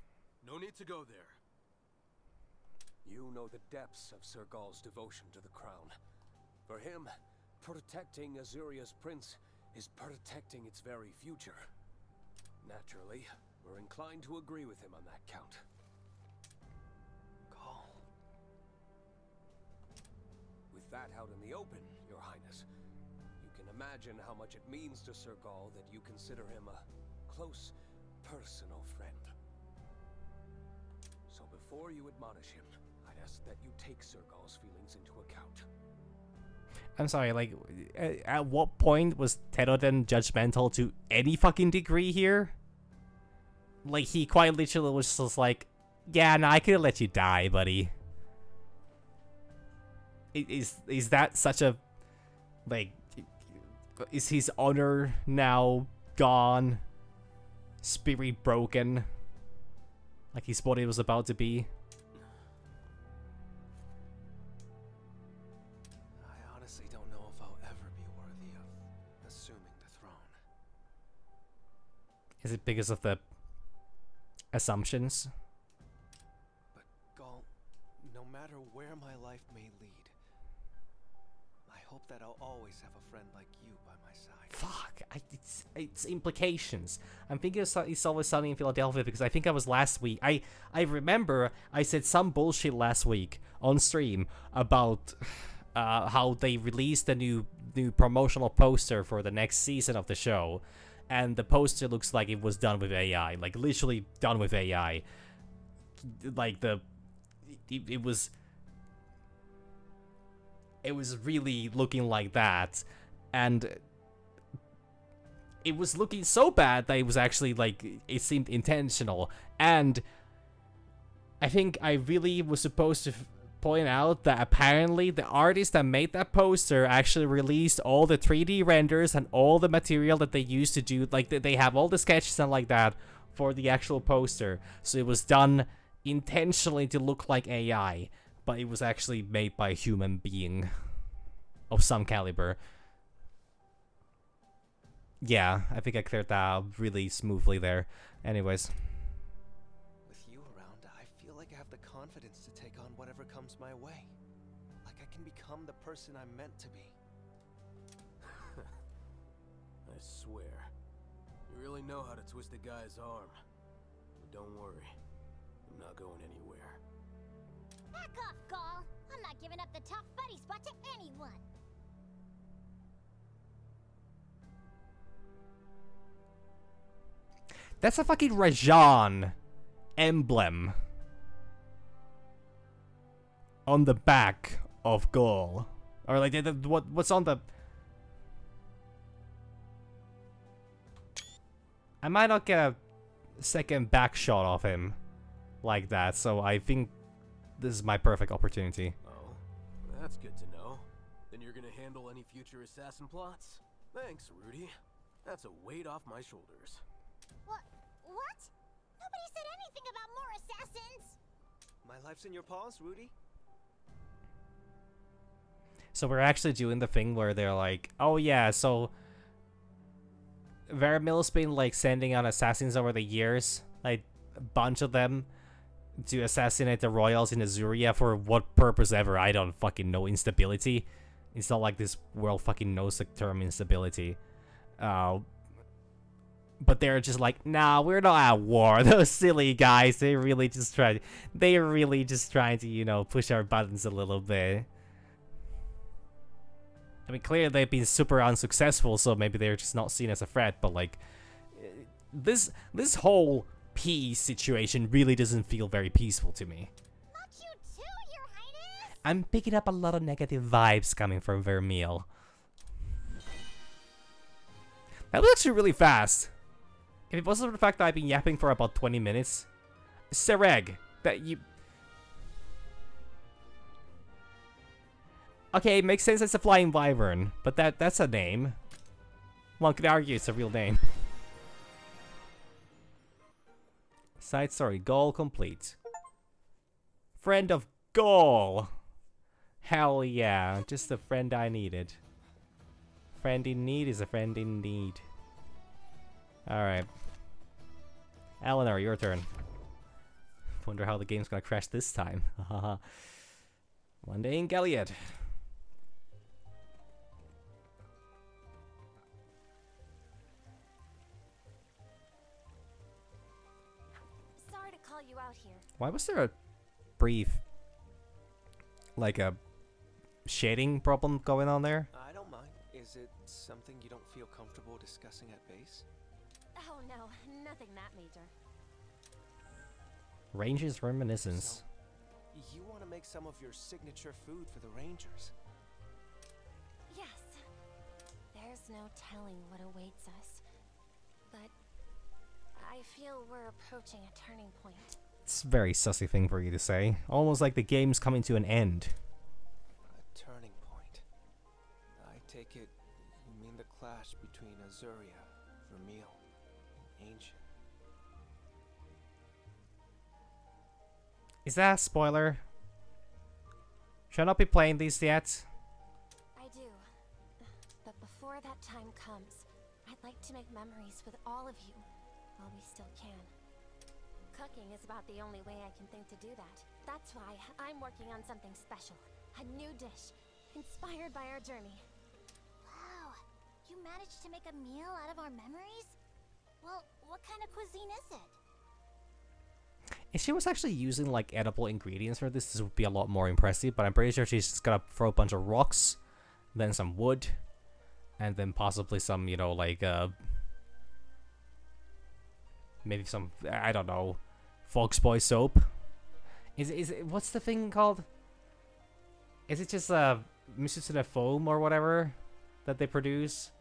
No need to go there. You know the depths of Sir Gaul's devotion to the crown. For him, protecting Azuria's prince is protecting its very future. Naturally, we're inclined to agree with him on that count. Gull. With that out in the open, Your Highness, you can imagine how much it means to Sir Gaul that you consider him a close, personal friend. So before you admonish him, I'd ask that you take Sir Gaul's feelings into account. I'm sorry, like, at what point was Theoden judgmental to any fucking degree here? Like, he quite literally was just like, yeah, no, I could've let you die, buddy. Is that such a, like, is his honor now gone? Spirit broken? Like his body was about to be? I honestly don't know if I'll ever be worthy of assuming the throne. Is it because of the assumptions? But Gull, no matter where my life may lead, I hope that I'll always have a friend like you by my side. Fuck, it's implications. I'm thinking of It's Always Sunny in Philadelphia because I think I was last week. I remember I said some bullshit last week on stream about how they released a new promotional poster for the next season of the show, and the poster looks like it was done with AI, like literally done with AI. Like it was really looking like that, and it was looking so bad that it was actually like it seemed intentional. And I think I really was supposed to point out that apparently the artist that made that poster actually released all the 3D renders and all the material that they used to do, like they have all the sketches and like that for the actual poster. So it was done intentionally to look like AI, but it was actually made by a human being of some caliber. Yeah, I think I cleared that out really smoothly there. Anyways. With you around, I feel like I have the confidence to take on whatever comes my way. Like I can become the person I'm meant to be. I swear. You really know how to twist a guy's arm. But don't worry. I'm not going anywhere. Back off, Gaul. I'm not giving up the top buddy spot to anyone. That's a fucking Rajan emblem on the back of Gaul. Or like what's on the... I might not get a second back shot of him like that, so I think this is my perfect opportunity. Oh, that's good to know. Then you're gonna handle any future assassin plots? Thanks, Rudy. That's a weight off my shoulders. What? Nobody said anything about more assassins! My life's in your paws, Rudy. So we're actually doing the thing where they're like, oh yeah, so Veramil's been like sending out assassins over the years, like a bunch of them, to assassinate the royals in Azuria for what purpose ever. I don't fucking know. Instability. It's not like this world fucking knows the term instability. But they're just like, nah, we're not at war. Those silly guys, they're really just trying to, you know, push our buttons a little bit. I mean, clearly they've been super unsuccessful, so maybe they're just not seen as a threat, but like, this whole peace situation really doesn't feel very peaceful to me. Not you too, Your Highness! I'm picking up a lot of negative vibes coming from Vermeil. That was actually really fast. If it wasn't for the fact that I've been yapping for about 20 minutes. Sereg, that you... Okay, it makes sense it's a flying wyvern, but that's a name. One could argue it's a real name. Side story, goal complete. Friend of Gaul! Hell yeah, just the friend I needed. Friend in need is a friend in need. Alright. Eleanor, your turn. Wonder how the game's gonna crash this time. One day in Gilead. Sorry to call you out here. Why was there a brief, like a shading problem going on there? I don't mind. Is it something you don't feel comfortable discussing at base? Oh no, nothing that major. Rangers Reminiscence. So, you want to make some of your signature food for the Rangers? Yes. There's no telling what awaits us. But I feel we're approaching a turning point. It's a very sussy thing for you to say. Almost like the game's coming to an end. A turning point. I take it you mean the clash between Azuria, Vermeil, Ancient. Is that a spoiler? Should I not be playing these yet? I do. But before that time comes, I'd like to make memories with all of you while we still can. Cooking is about the only way I can think to do that. That's why I'm working on something special. A new dish, inspired by our journey. You managed to make a meal out of our memories? Well, what kind of cuisine is it? If she was actually using like edible ingredients for this would be a lot more impressive, but I'm pretty sure she's just gonna throw a bunch of rocks, then some wood, and then possibly some, you know, like maybe some, I don't know, Foxboy soap. Is it, what's the thing called? Is it just Mississippi foam or whatever that they produce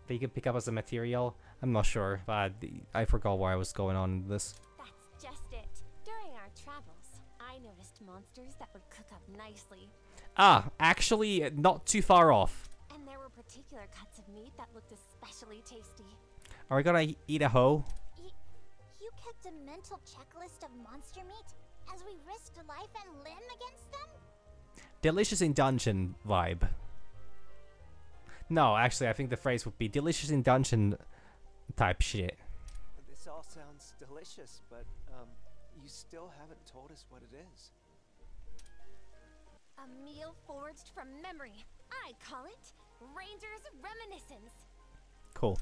that you can pick up as a material? I'm not sure, but I forgot where I was going on this. That's just it. During our travels, I noticed monsters that would cook up nicely. Ah, actually, not too far off. And there were particular cuts of meat that looked especially tasty. Are we gonna eat a hoe? You kept a mental checklist of monster meat as we risked life and limb against them? Delicious in dungeon vibe. No, actually, I think the phrase would be delicious in dungeon type shit. This all sounds delicious, but you still haven't told us what it is. A meal forged from memory. I call it Ranger's Reminiscence. Cool.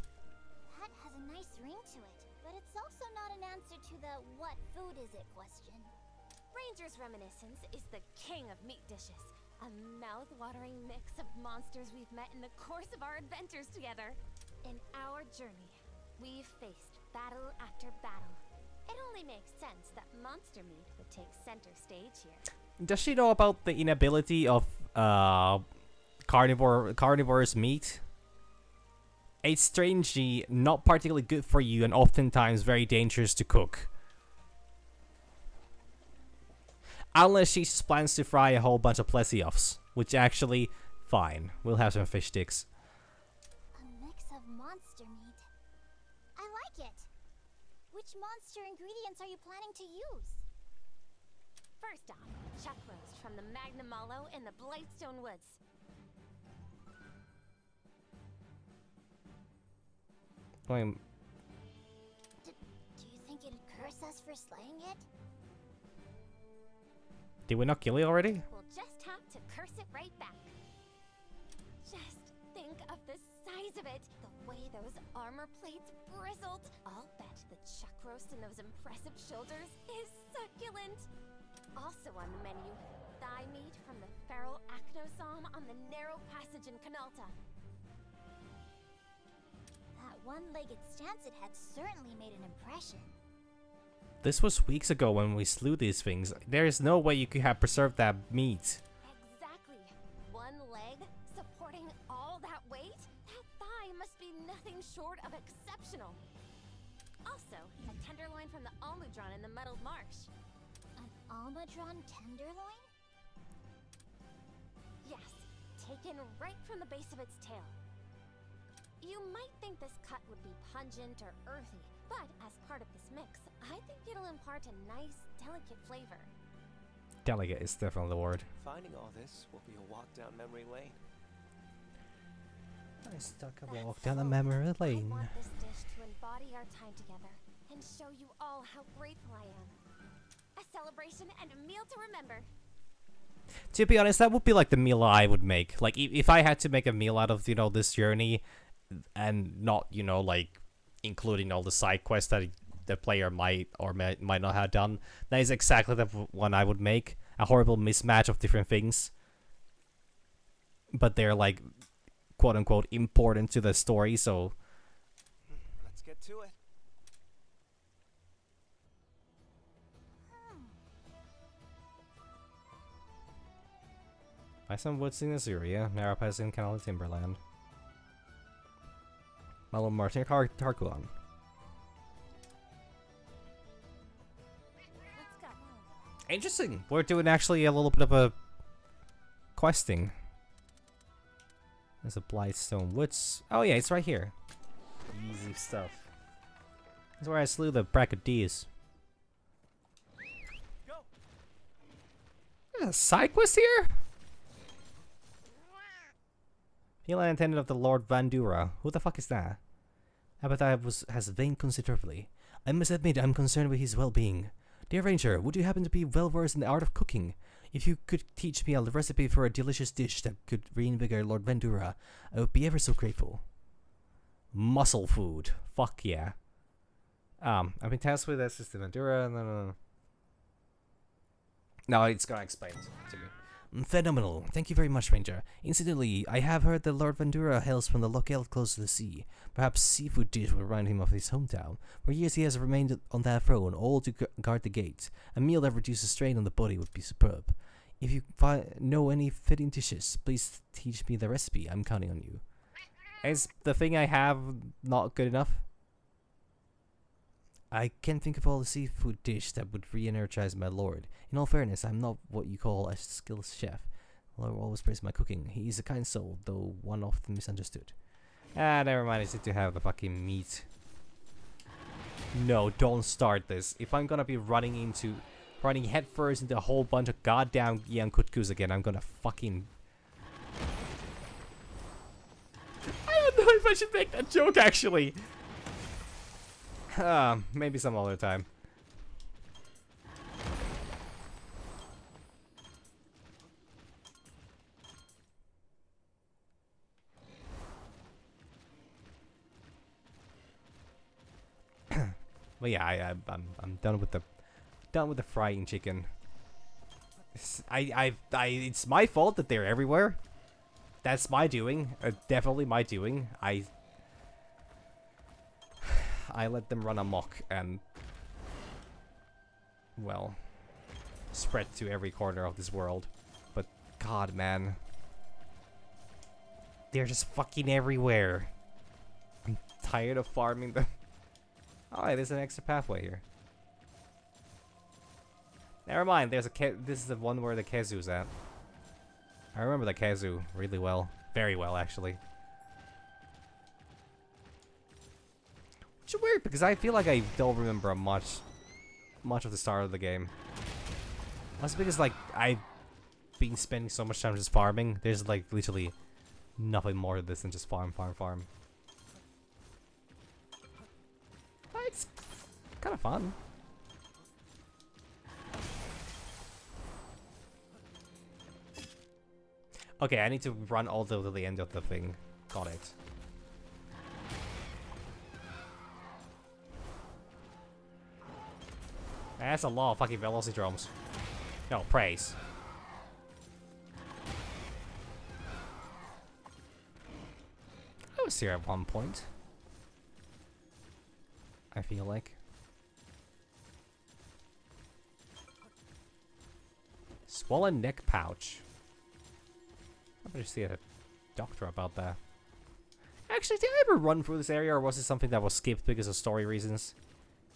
That has a nice ring to it, but it's also not an answer to the what food is it question. Ranger's Reminiscence is the king of meat dishes. A mouth-watering mix of monsters we've met in the course of our adventures together. In our journey, we've faced battle after battle. It only makes sense that monster meat would take center stage here. Does she know about the inability of carnivorous meat? It's strangely not particularly good for you and oftentimes very dangerous to cook. Unless she just plans to fry a whole bunch of Plesioffs, which actually, fine. We'll have some fish sticks. A mix of monster meat. I like it. Which monster ingredients are you planning to use? First off, chuck roast from the Magnum Mallow in the Blightstone Woods. Wait, Do you think it'd curse us for slaying it? did we not kill it already? We'll just have to curse it right back. Just think of the size of it. The way those armor plates bristled. I'll bet the chuck roast in those impressive shoulders is succulent. Also on the menu, thigh meat from the feral Acnosom on the narrow passage in Canalta. That one-legged stance it had certainly made an impression. This was weeks ago when we slew these things. There is no way you could have preserved that meat. Exactly. One leg supporting all that weight? That thigh must be nothing short of exceptional. Also, a tenderloin from the Almudron in the Muddled Marsh. An Almudron tenderloin? Yes, taken right from the base of its tail. You might think this cut would be pungent or earthy, but as part of this mix, I think it'll impart a nice, delicate flavor. Delicate is definitely the word. Finding all this will be a walk down memory lane. I stuck a That's walk down the so. memory I lane. want this dish to embody our time together and show you all how grateful I am. A celebration and a meal to remember. To be honest, that would be like the meal I would make. Like if I had to make a meal out of, you know, this journey and not, you know, like including all the side quests that the player might or might not have done, that is exactly the one I would make. A horrible mismatch of different things. But they're like quote unquote important to the story, so Let's get to it. buy some woods in Azuria, Narapaz in Canal Timberland. Malum Martin Tarkulon. Let's go. Interesting. We're doing actually a little bit of a questing. There's a Blightstone Woods. Oh yeah, it's right here. Easy stuff. That's where I slew the Brachydias. Go. There's a side quest here? Feline attendant of the Lord Vandura. Who the fuck is that? Appetite has waned considerably. I must admit I'm concerned with his well-being. Dear Ranger, would you happen to be well-versed in the art of cooking? If you could teach me a recipe for a delicious dish that could reinvigorate Lord Vendura, I would be ever so grateful. Muscle food. Fuck yeah. I've been tasked with Assistant Vendura. No, it's gonna explain to me. Phenomenal. Thank you very much, Ranger. Incidentally, I have heard that Lord Vendura hails from the locale close to the sea. Perhaps seafood dish will remind him of his hometown. For years he has remained on that throne, all to guard the gates. A meal that reduces strain on the body would be superb. If you know any fitting dishes, please teach me the recipe. I'm counting on you. Is the thing I have not good enough? I can't think of all the seafood dish that would re-energize my lord. In all fairness, I'm not what you call a skilled chef. I'll always praise my cooking. He is a kind soul, though one often misunderstood. Ah, never mind. I just need to have the fucking meat. No, don't start this. If I'm gonna be running headfirst into a whole bunch of goddamn Yankutkus again, I'm gonna fucking... I don't know if I should make that joke, actually. Maybe some other time. But yeah, I'm done with the frying chicken. It's my fault that they're everywhere. That's my doing. Definitely my doing. I let them run amok and, well, spread to every corner of this world. But god, man, they're just fucking everywhere. I'm tired of farming them. Oh, hey, there's an extra pathway here. Never mind, there's this is the one where the Kezu's at. I remember the Kezu really well. Very well, actually. Which is weird, because I feel like I don't remember much of the start of the game. That's because, like, I've been spending so much time just farming. There's, like, literally nothing more to this than just farm. It's kind of fun. Okay, I need to run all the way to the end of the thing. Got it. That's a lot of fucking Velocidromes. No, praise. I was here at one point. I feel like. Swollen neck pouch. I better see a doctor about that. Actually, did I ever run through this area, or was it something that was skipped because of story reasons?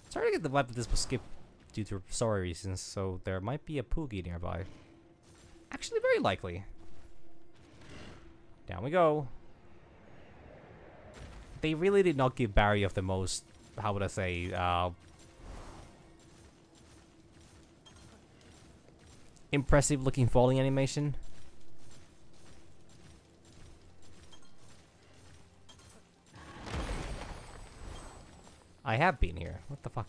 Sorry to get the vibe that this was skipped due to story reasons, so there might be a Poogie nearby. Actually, very likely. Down we go. They really did not give Barry of the most, how would I say, impressive looking falling animation. I have been here. What the fuck?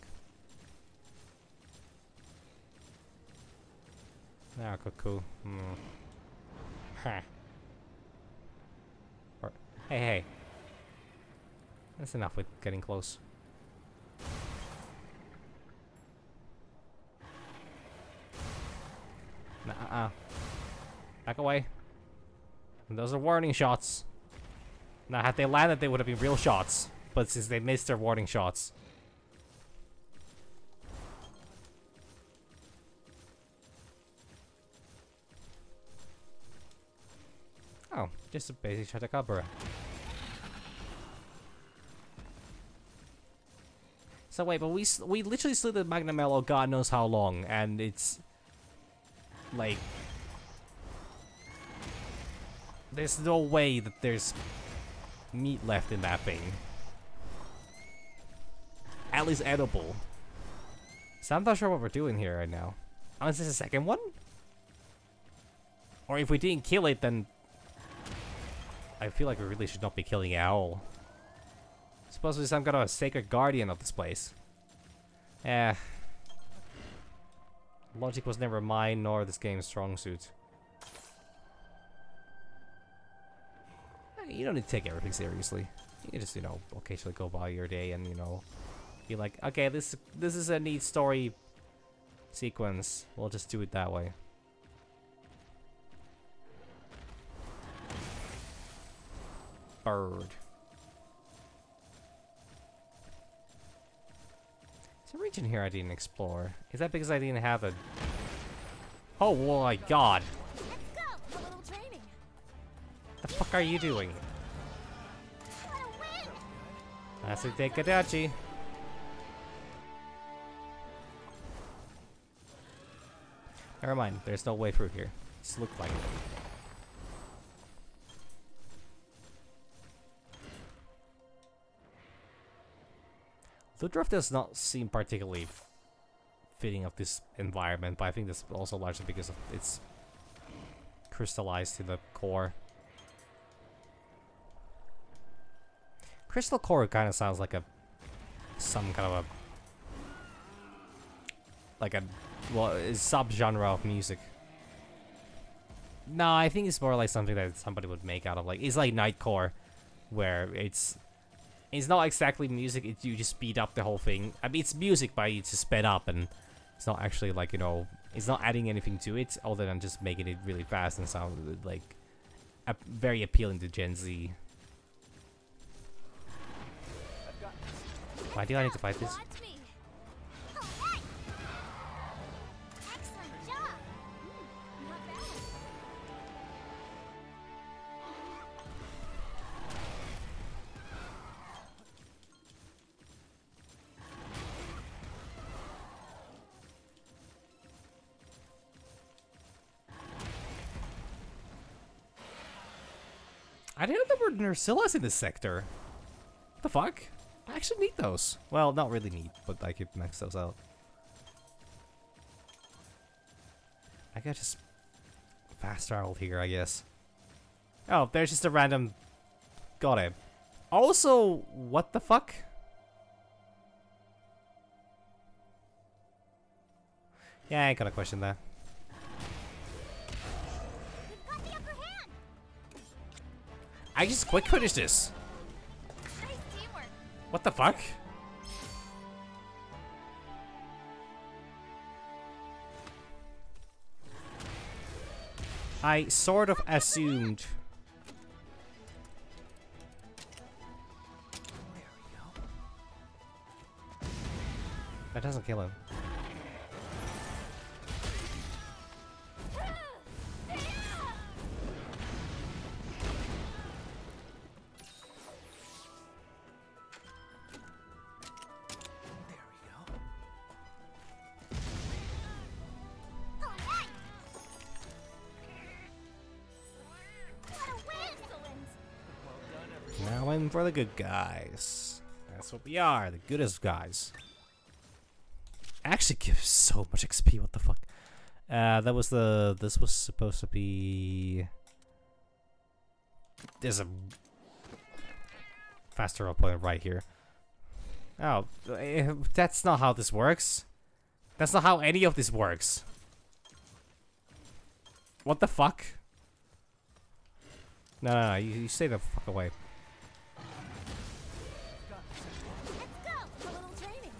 Ah, cuckoo. Huh. Hey. That's enough with getting close. Nah, back away. Those are warning shots. Now, had they landed, they would have been real shots. But since they missed their warning shots. Oh, just a basic Chatakabura. So wait, but we literally slid the Magnamello God knows how long, and it's like there's no way that there's meat left in that thing. At least edible. So I'm not sure what we're doing here right now. Oh, is this a second one? Or if we didn't kill it, then I feel like we really should not be killing it at all. Supposedly some kind of a sacred guardian of this place. Logic was never mine, nor this game's strong suit. You don't need to take everything seriously. You can just, you know, occasionally go by your day and, you know, be like, okay, this is a neat story sequence. We'll just do it that way. Bird. There's a region here I didn't explore. Is that because I didn't have a... Oh my god! Let's go! A little training. The fuck are you doing? What a win! Asute Kadachi. Never mind, there's no way through here. Just looked like it. Ludroth does not seem particularly fitting of this environment, but I think that's also largely because of it's crystallized to the core. Crystal core kind of sounds like some kind of a sub-genre of music. No, I think it's more like something that somebody would make out of, like, it's like Nightcore, where it's not exactly music, you just speed up the whole thing. I mean, it's music, but it's just sped up, and it's not actually, like, you know, it's not adding anything to it, other than just making it really fast and sound, like, very appealing to Gen Z. Why do I need to fight this? Watch me. Alright. Excellent job. Not bad. I didn't know there were Nersillas in this sector. What the fuck? I actually need those. Well, not really need, but I could max those out. I could just fast travel here, I guess. Oh, there's just a random... Got it. Also, what the fuck? Yeah, I ain't gonna question that. We've got the upper hand. I just quick finish this. Nice teamwork. What the fuck? I sort of assumed. That doesn't kill him. Now in for the good guys. That's what we are, the goodest guys. Actually gives so much XP, what the fuck? This was supposed to be... There's a faster point right here. Oh, that's not how this works. That's not how any of this works. What the fuck? No, you stay the fuck away. Let's go. A little training.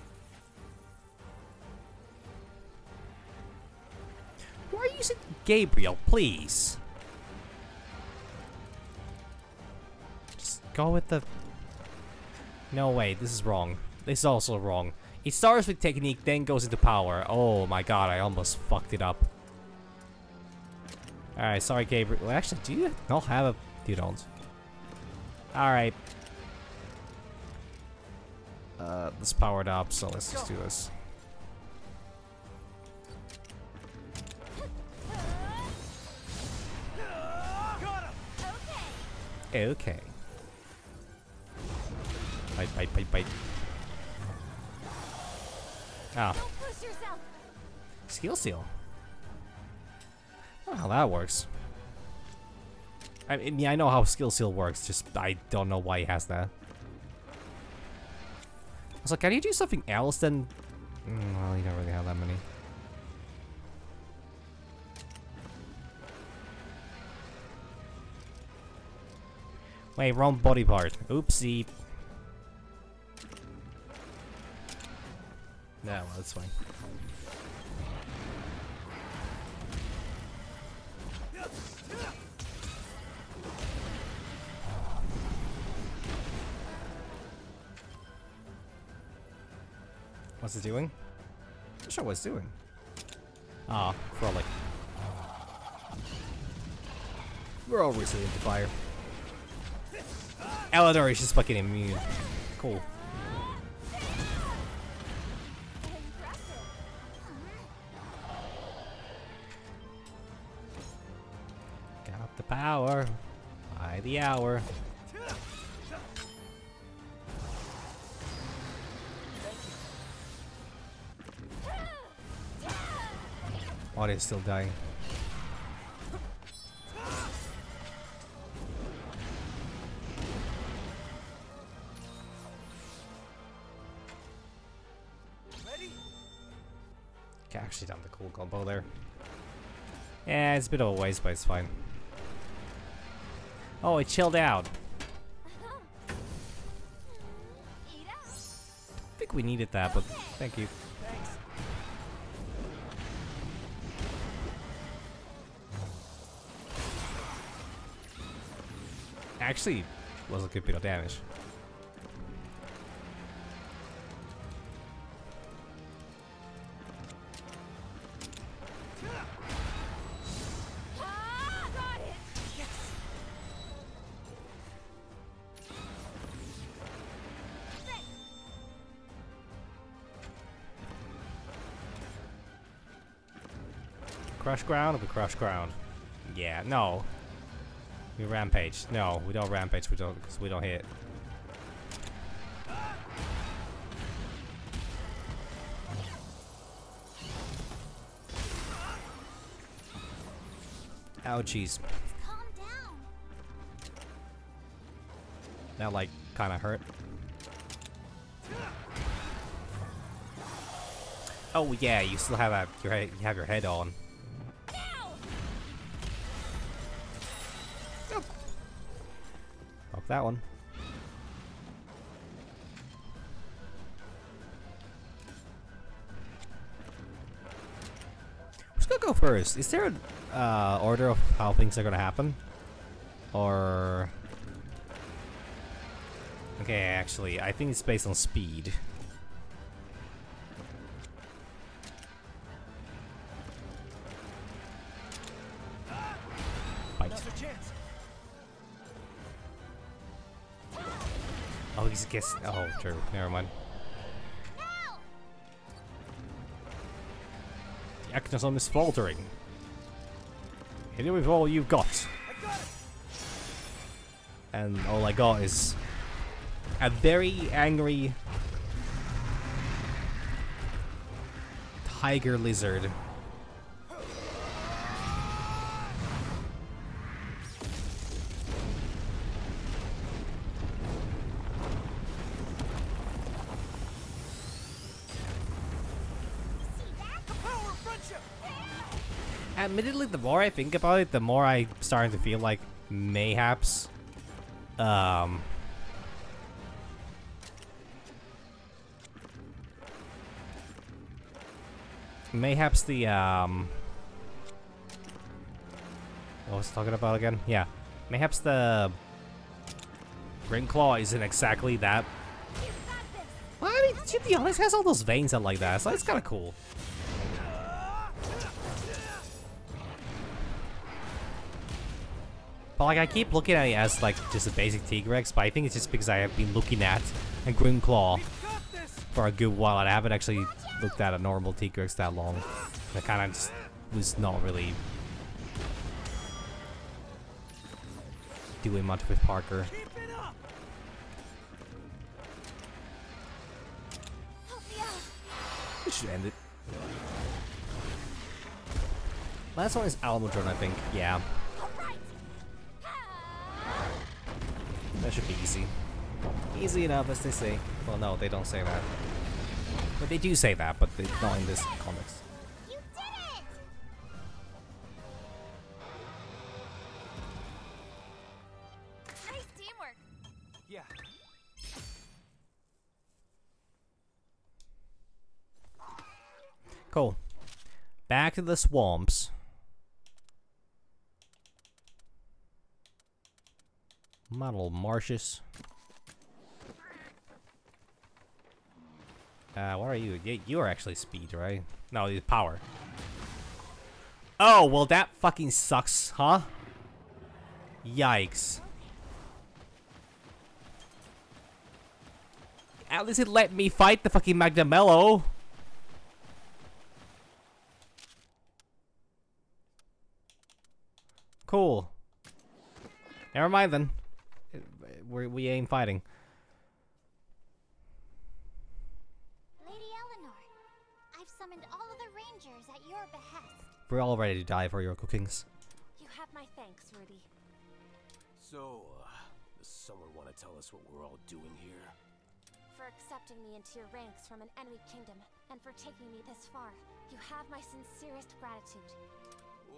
Why are you using Gabriel, please? Just go with the... No, wait, this is wrong. This is also wrong. It starts with technique, then goes into power. Oh my god, I almost fucked it up. Alright, sorry, Gabriel. Well, actually, do you not have a... You don't. Alright. This powered up, so let's just do this. Okay. Bite. Ah. Don't push yourself. Skill seal. I don't know how that works. I mean, I know how skill seal works, just I don't know why he has that. I was like, can you do something else then? Well, you don't really have that many. Wait, wrong body part. Oopsie. No, well, that's fine. What's it doing? Not sure what it's doing. Ah, frolic. We're all resilient to fire. Eleanor is just fucking immune. Cool. Got the power by the hour. Oh, they're still dying. Okay, actually done the cool combo there. Yeah, it's a bit of a waste, but it's fine. Oh, it chilled out. I think we needed that, but thank you. Actually, was a good bit of damage. Crush ground or we crush ground? Yeah, no. We rampage. No, we don't rampage. We don't, because we don't hit. Ouchies. Calm down. That like kind of hurt. Oh yeah, you still have your head. You have your head on. Fuck that one. Who's gonna go first? Is there an order of how things are gonna happen, or? Okay, actually, I think it's based on speed. Bite. Oh, he's guessing. Oh, true. Never mind. The Actinism is faltering. Hit it with all you've got. And all I got is a very angry tiger lizard. Admittedly, the more I think about it, the more I'm starting to feel like mayhaps mayhaps the what was I talking about again? Yeah, mayhaps the Grimclaw isn't exactly that. Well, I mean, to be honest, it has all those veins and like that, so it's kind of cool. But like, I keep looking at it as like just a basic Tigrex, but I think it's just because I have been looking at a Grimclaw for a good while, and I haven't actually looked at a normal Tigrex that long. I kind of just was not really doing much with Parker. We should end it. Last one is Almudron, I think. Yeah. That should be easy. Easy enough, as they say. Well, no, they don't say that. But they do say that, but not in this context. You did it! Nice teamwork. Cool. Back to the swamps. My little marshes. What are you? You are actually speed, right? No, it's power. Oh, well that fucking sucks, huh? Yikes. At least it let me fight the fucking Magnamello. Cool. Never mind then. We ain't fighting. Lady Eleanor, I've summoned all of the rangers at your behest. We're all ready to die for your cookings. You have my thanks, Rudy. So, does someone want to tell us what we're all doing here? For accepting me into your ranks from an enemy kingdom, and for taking me this far. You have my sincerest gratitude.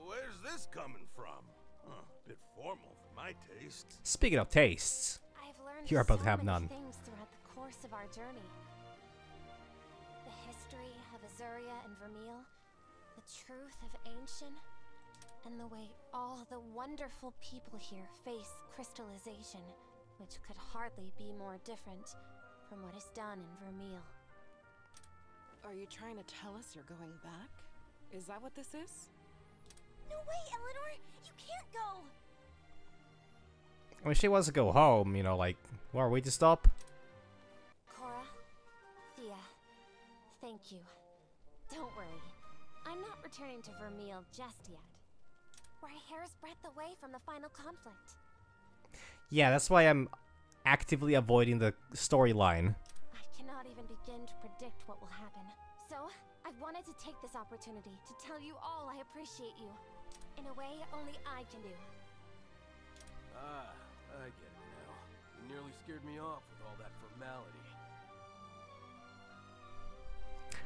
Where's this coming from? Huh, bit formal for my tastes. Speaking of tastes, I've learned you're about so to have many none. things throughout the course of our journey. The history of Azuria and Vermeil, the truth of Ancient, and the way all the wonderful people here face crystallization, which could hardly be more different from what is done in Vermeil. Are you trying to tell us you're going back? Is that what this is? No way, Eleanor! You can't go! I mean, she wants to go home, you know, like, what, are we to stop? Cora, Thea, thank you. Don't worry, I'm not returning to Vermeil just yet. We're a hair's breadth away from the final conflict. Yeah, that's why I'm actively avoiding the storyline. I cannot even begin to predict what will happen. So, I wanted to take this opportunity to tell you all I appreciate you. In a way only I can do. Ah, I get it now. You nearly scared me off with all that formality.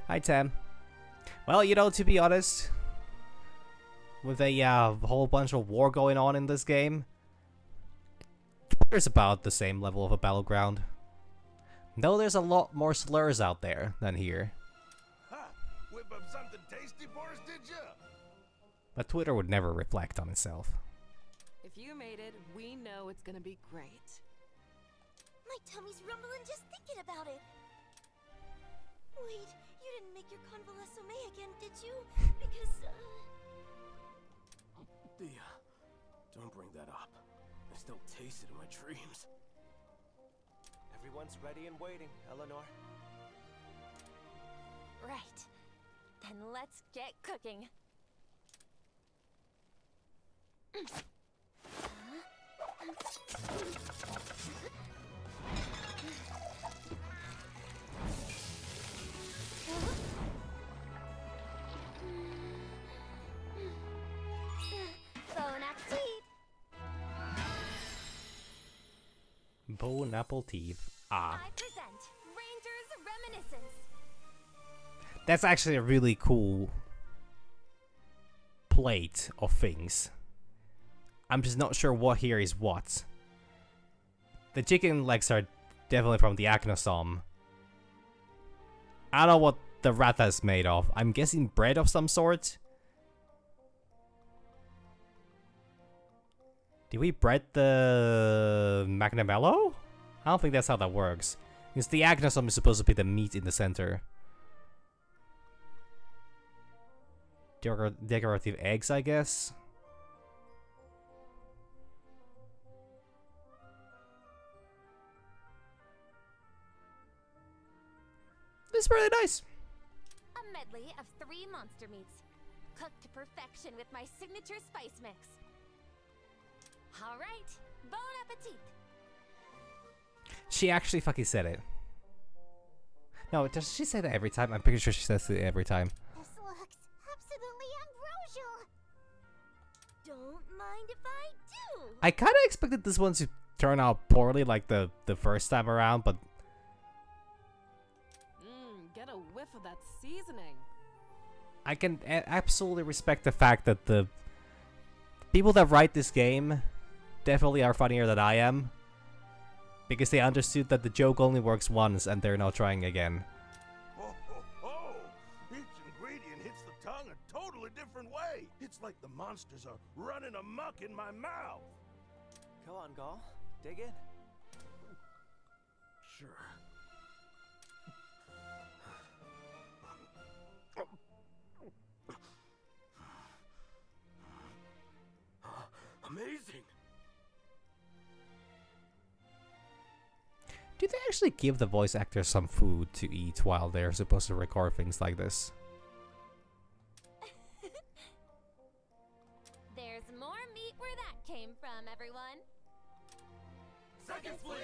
Hi, Tam. Well, you know, to be honest, with a whole bunch of war going on in this game, Twitter's about the same level of a battleground. Though there's a lot more slurs out there than here. Ha! Whip up something tasty for us, did ya? But Twitter would never reflect on itself. If you made it, we know it's gonna be great. My tummy's rumbling just thinking about it. Wait, you didn't make your convalescent again, did you? Because, Thea, don't bring that up. I still taste it in my dreams. Everyone's ready and waiting, Eleanor. Right. Then let's get cooking. Bon appetit! Bon appetit. Ah. I present Ranger's Reminiscence. That's actually a really cool plate of things. I'm just not sure what here is what. The chicken legs are definitely from the Agnosom. I don't know what the rata is made of. I'm guessing bread of some sort. Did we bread the Magnamello? I don't think that's how that works. Because the Agnosom is supposed to be the meat in the center. Decorative eggs, I guess. This is really nice. A medley of 3 monster meats, cooked to perfection with my signature spice mix. All right, bon appetit. She actually fucking said it. No, does she say that every time? I'm pretty sure she says it every time. This looks absolutely ambrosial. Don't mind if I do. I kind of expected this one to turn out poorly like the first time around, but Get a whiff of that seasoning. I can absolutely respect the fact that the people that write this game definitely are funnier than I am. Because they understood that the joke only works once and they're not trying again. Ho, ho, ho! Each ingredient hits It's like the monsters are running amok in my mouth. Go on, Gall. Dig in. Sure. Amazing! Do they actually give the voice actors some food to eat while they're supposed to record things like this? There's more meat where that came from, everyone. Seconds, please!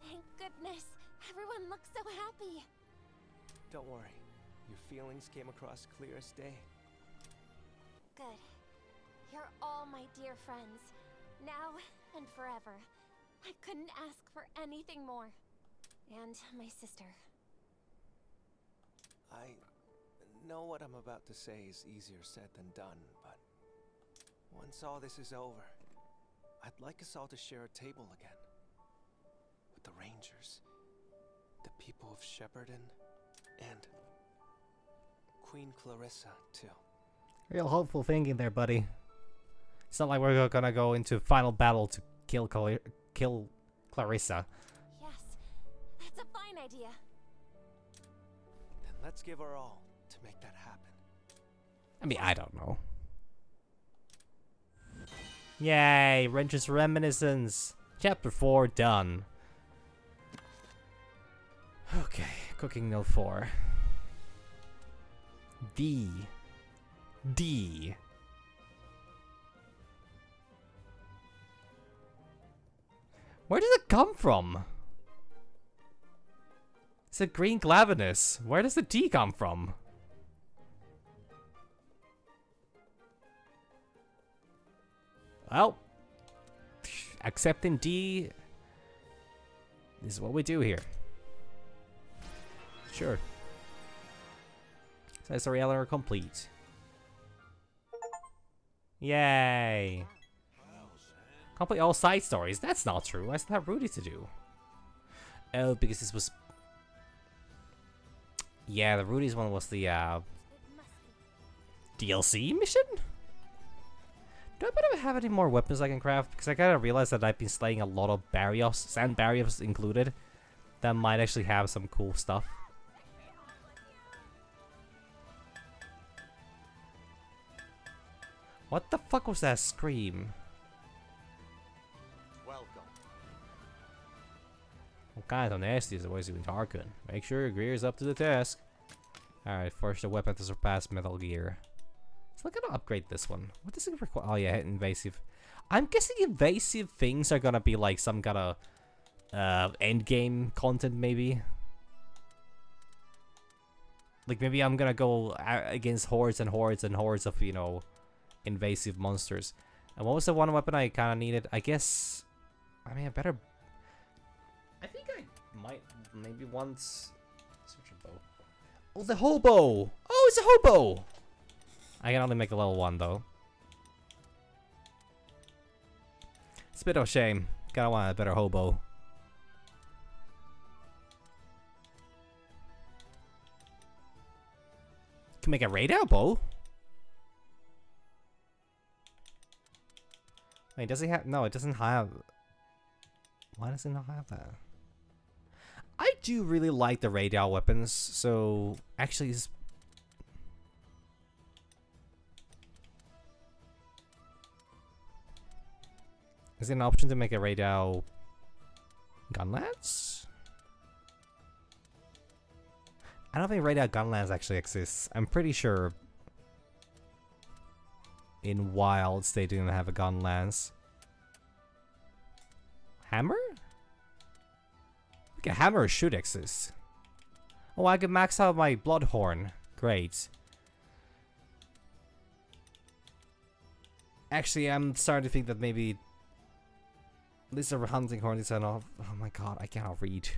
Thank goodness. Everyone looks so happy. Don't worry. Your feelings came across clear as day. Good. You're all my dear friends. Now and forever. I couldn't ask for anything more. And my sister. I know what I'm about to say is easier said than done, but once all this is over, I'd like us all to share a table again. With the Rangers, the people of Shepperton, and Queen Clarissa, too. Real hopeful thinking there, buddy. It's not like we're gonna go into final battle to kill Clarissa. Yes, that's a fine idea. Then let's give our all to make that happen. I mean, I don't know. Yay, Ranger's Reminiscence. Chapter 4 done. Okay, cooking note 4. D. Where does it come from? It's a green glavenus. Where does the D come from? Well, accepting D. This is what we do here. Sure. Sensory Eleanor complete. Yay! Complete all side stories. That's not true. I still have Rudy to do. Oh, because this was... Yeah, the Rudy's one was the DLC mission? Do I have any more weapons I can craft? Because I kind of realized that I've been slaying a lot of Barrios, Sand Barrios included, that might actually have some cool stuff. What the fuck was that scream? Welcome. What kind of nasty is the voice of Tarkin? Make sure your gear is up to the task. Alright, force the weapon to surpass Metal Gear. So I'm gonna upgrade this one. What does it require? Oh yeah, invasive. I'm guessing invasive things are gonna be like some kind of end game content maybe. Like maybe I'm gonna go against hordes and hordes and hordes of, you know, invasive monsters. And what was the one weapon I kind of needed? I guess, I mean, I think I might maybe once search a bow. Oh, the hobo! Oh, it's a hobo! I can only make a level 1 though. It's a bit of a shame. Kinda want a better hobo. Can make a radar bow? Wait, does he have... No, it doesn't have... Why does it not have that? I do really like the radial weapons, so... Actually, is there an option to make a radial... gun lance? I don't think radial gun lance actually exists. I'm pretty sure... in Wilds, they didn't have a gun lance. Hammer? Okay, hammer should exist. Oh, I can max out my Bloodhorn. Great. Actually, I'm starting to think that maybe... These are hunting horn is enough. Oh my god, I cannot read.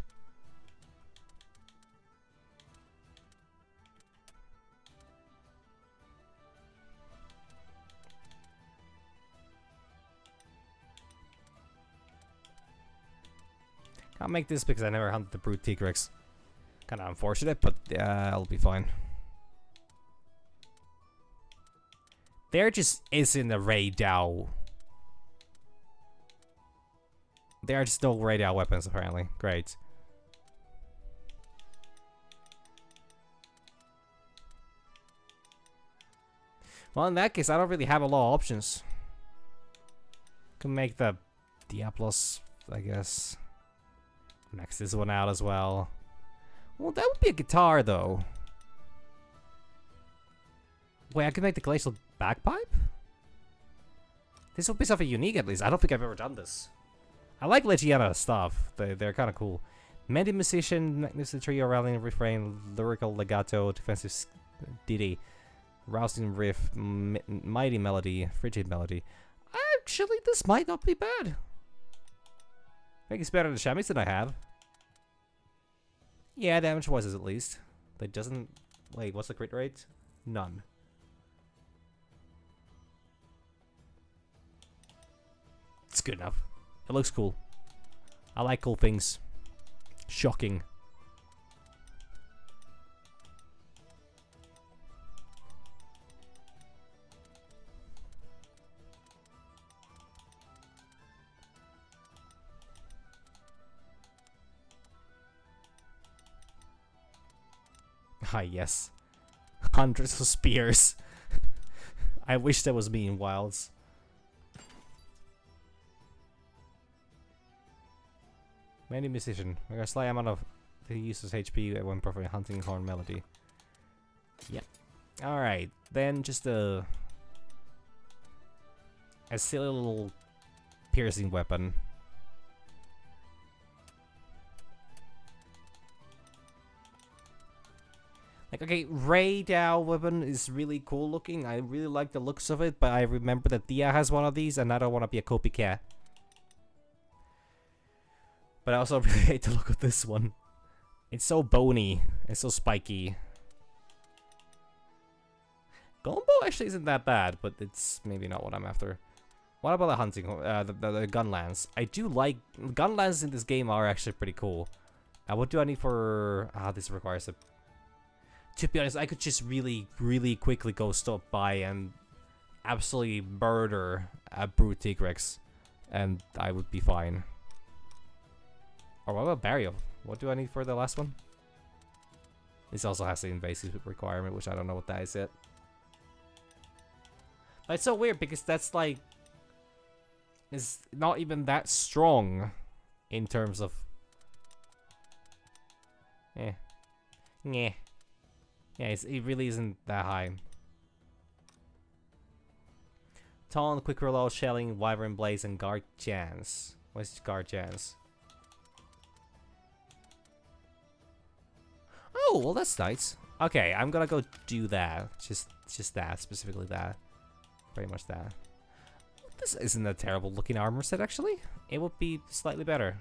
I'll make this because I never hunted the Brute Tigrex. Kinda unfortunate, but I'll be fine. There just isn't a Raidao. There are just no Raidao weapons, apparently. Great. Well, in that case, I don't really have a lot of options. Can make the Diablos, I guess. Max this one out as well. Well, that would be a guitar, though. Wait, I could make the glacial bagpipe? This would be something unique, at least. I don't think I've ever done this. I like Legiana stuff. They're kind of cool. Medi Musician, Magnificent Trio, Rallying Refrain, Lyrical Legato, Defensive Ditty, Rousing Riff, Mighty Melody, Frigid Melody. Actually, this might not be bad. I think it's better than the Chamois that I have. Yeah, damage-wise at least. That doesn't... Wait, what's the crit rate? None. It's good enough. It looks cool. I like cool things. Shocking. Ah, yes. Hundreds of spears. I wish that was me in Wilds. Many Musician. I got a slight amount of the user's HP when performing Hunting Horn Melody. Yep. Alright, then just a silly little piercing weapon. Like, okay, Raidao weapon is really cool looking. I really like the looks of it, but I remember that Dia has one of these, and I don't want to be a copycat. But I also really hate the look of this one. It's so bony. It's so spiky. Golden Bow actually isn't that bad, but it's maybe not what I'm after. What about the hunting, the gun lance? I do like gun lances in this game are actually pretty cool. Now, what do I need for? This requires a. To be honest, I could just really, really quickly go stop by and absolutely murder a Brute Tigrex, and I would be fine. Or what about Burial? What do I need for the last one? This also has the invasive requirement, which I don't know what that is yet. But it's so weird because that's like... It's not even that strong in terms of... Yeah, it really isn't that high. Taunt, Quick Reload, Shelling, Wyvern Blaze, and Guard Chance. What's Guard Chance? Oh, well that's nice. Okay, I'm gonna go do that. Just that, specifically that. Pretty much that. This isn't a terrible looking armor set, actually. It would be slightly better.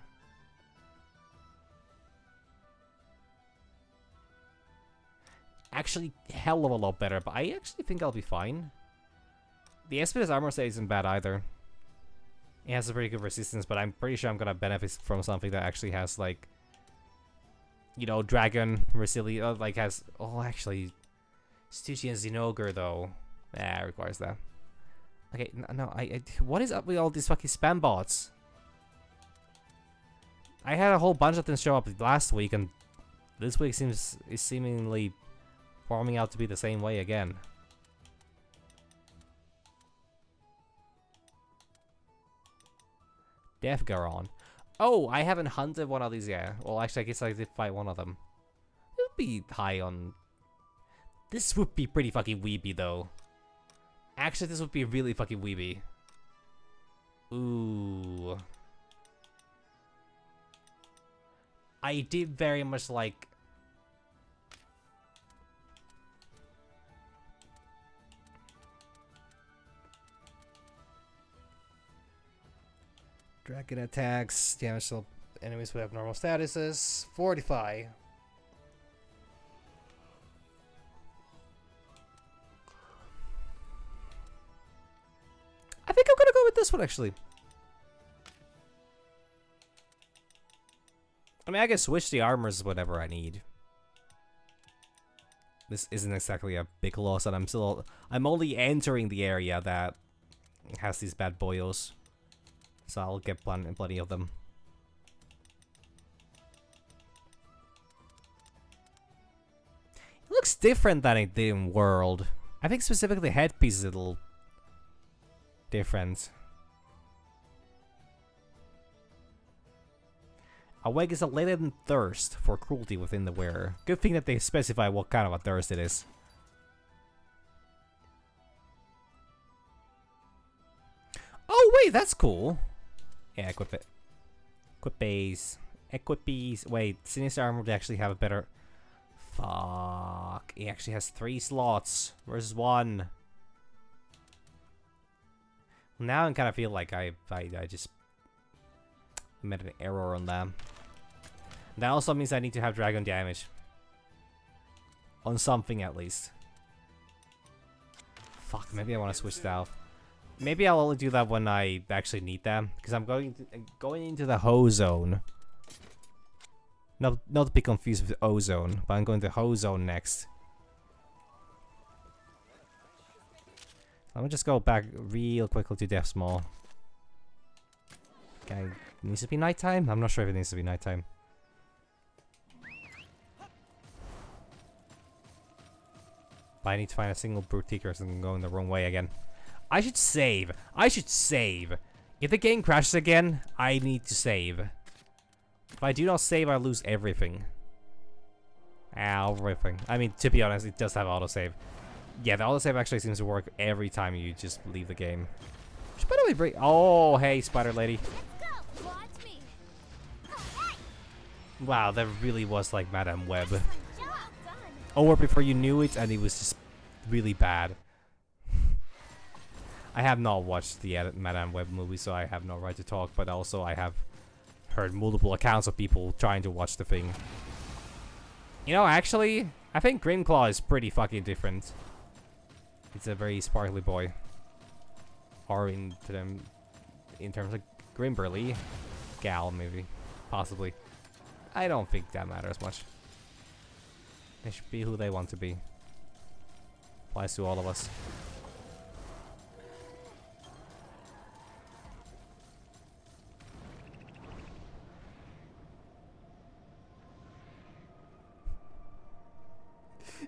Actually, hell of a lot better, but I actually think I'll be fine. The Espedas armor set isn't bad either. It has a pretty good resistance, but I'm pretty sure I'm gonna benefit from something that actually has, like, you know, Dragon, Resilient, like has... Oh, actually, Stygian Zinogre, though. It requires that. Okay, no, what is up with all these fucking spam bots? I had a whole bunch of them show up last week, and this week is seemingly forming out to be the same way again. Death Garon. Oh, I haven't hunted one of these yet. Well, actually, I guess I did fight one of them. It would be high on... This would be pretty fucking weeby, though. Actually, this would be really fucking weeby. Ooh. I did very much like... Dragon attacks, damage to enemies who have normal statuses, Fortify. I think I'm gonna go with this one actually. I mean, I can switch the armors whenever I need. This isn't exactly a big loss, and I'm only entering the area that has these bad boyos. So I'll get plenty of them. It looks different than it did in World. I think specifically the headpiece is a little different. Awake is a latent thirst for cruelty within the wearer. Good thing that they specify what kind of a thirst it is. Oh wait, that's cool. Yeah, equip it. Equipies. Equipies. Wait, Sinister Armor would actually have a better... Fuck. He actually has 3 slots versus 1. Now I kind of feel like I just made an error on them. That also means I need to have dragon damage. On something at least. Fuck, maybe I want to switch that off. Maybe I'll only do that when I actually need them, because I'm going into the Ho Zone. Not to be confused with Ozone, but I'm going to Ho Zone next. Let me just go back real quickly to Death's Maw. Okay, needs to be nighttime? I'm not sure if it needs to be nighttime. But I need to find a single Brute Ticker so I'm going the wrong way again. I should save. I should save. If the game crashes again, I need to save. If I do not save, I lose everything. Everything. I mean, to be honest, it does have autosave. Yeah, the autosave actually seems to work every time you just leave the game. Which, by the way, oh, hey, Spider Lady. Let's go. Watch me. Wow, that really was like Madame Web. Job done. Or before you knew it, and it was just really bad. I have not watched the Madame Web movie, so I have no right to talk, but also I have heard multiple accounts of people trying to watch the thing. You know, actually, I think Grimclaw is pretty fucking different. It's a very sparkly boy. Or in terms of Grimberly, gal maybe, possibly. I don't think that matters much. They should be who they want to be. Applies to all of us.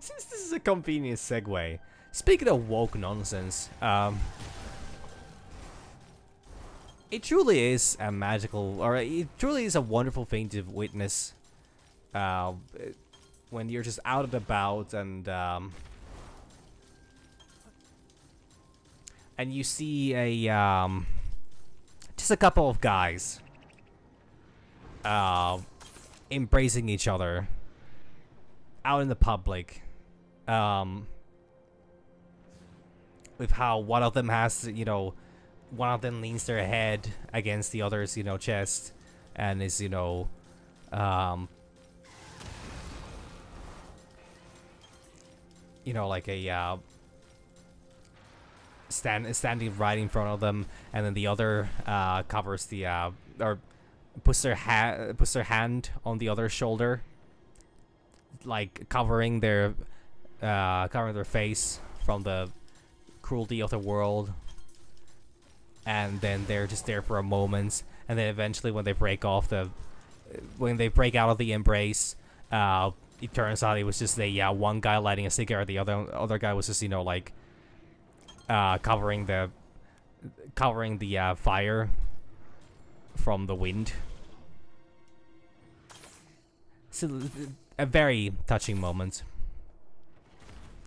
Since this is a convenient segue, speaking of woke nonsense, it truly is a magical, or it truly is a wonderful thing to witness when you're just out and about and you see a just a couple of guys embracing each other out in the public. With how one of them has, you know, one of them leans their head against the other's, you know, chest, and is, you know, like a standing right in front of them, and then the other covers the or puts their hand on the other's shoulder, like covering their face from the cruelty of the world. And then they're just there for a moment, and then eventually when they break out of the embrace, it turns out it was just a one guy lighting a cigarette, the other guy was just, you know, like covering the fire from the wind. So a very touching moment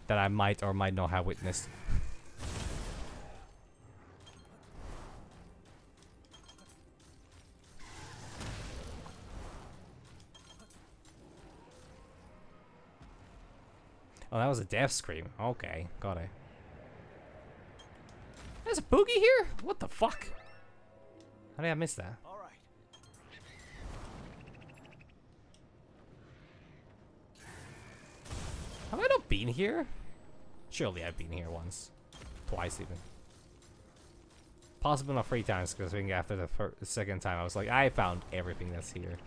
that I might or might not have witnessed. Oh, that was a death scream. Okay, got it. There's a boogie here? What the fuck? How did I miss that? All right. Have I not been here? Surely I've been here once. Twice even. Possibly not 3 times, because I think after the second time I was like, I found everything that's here.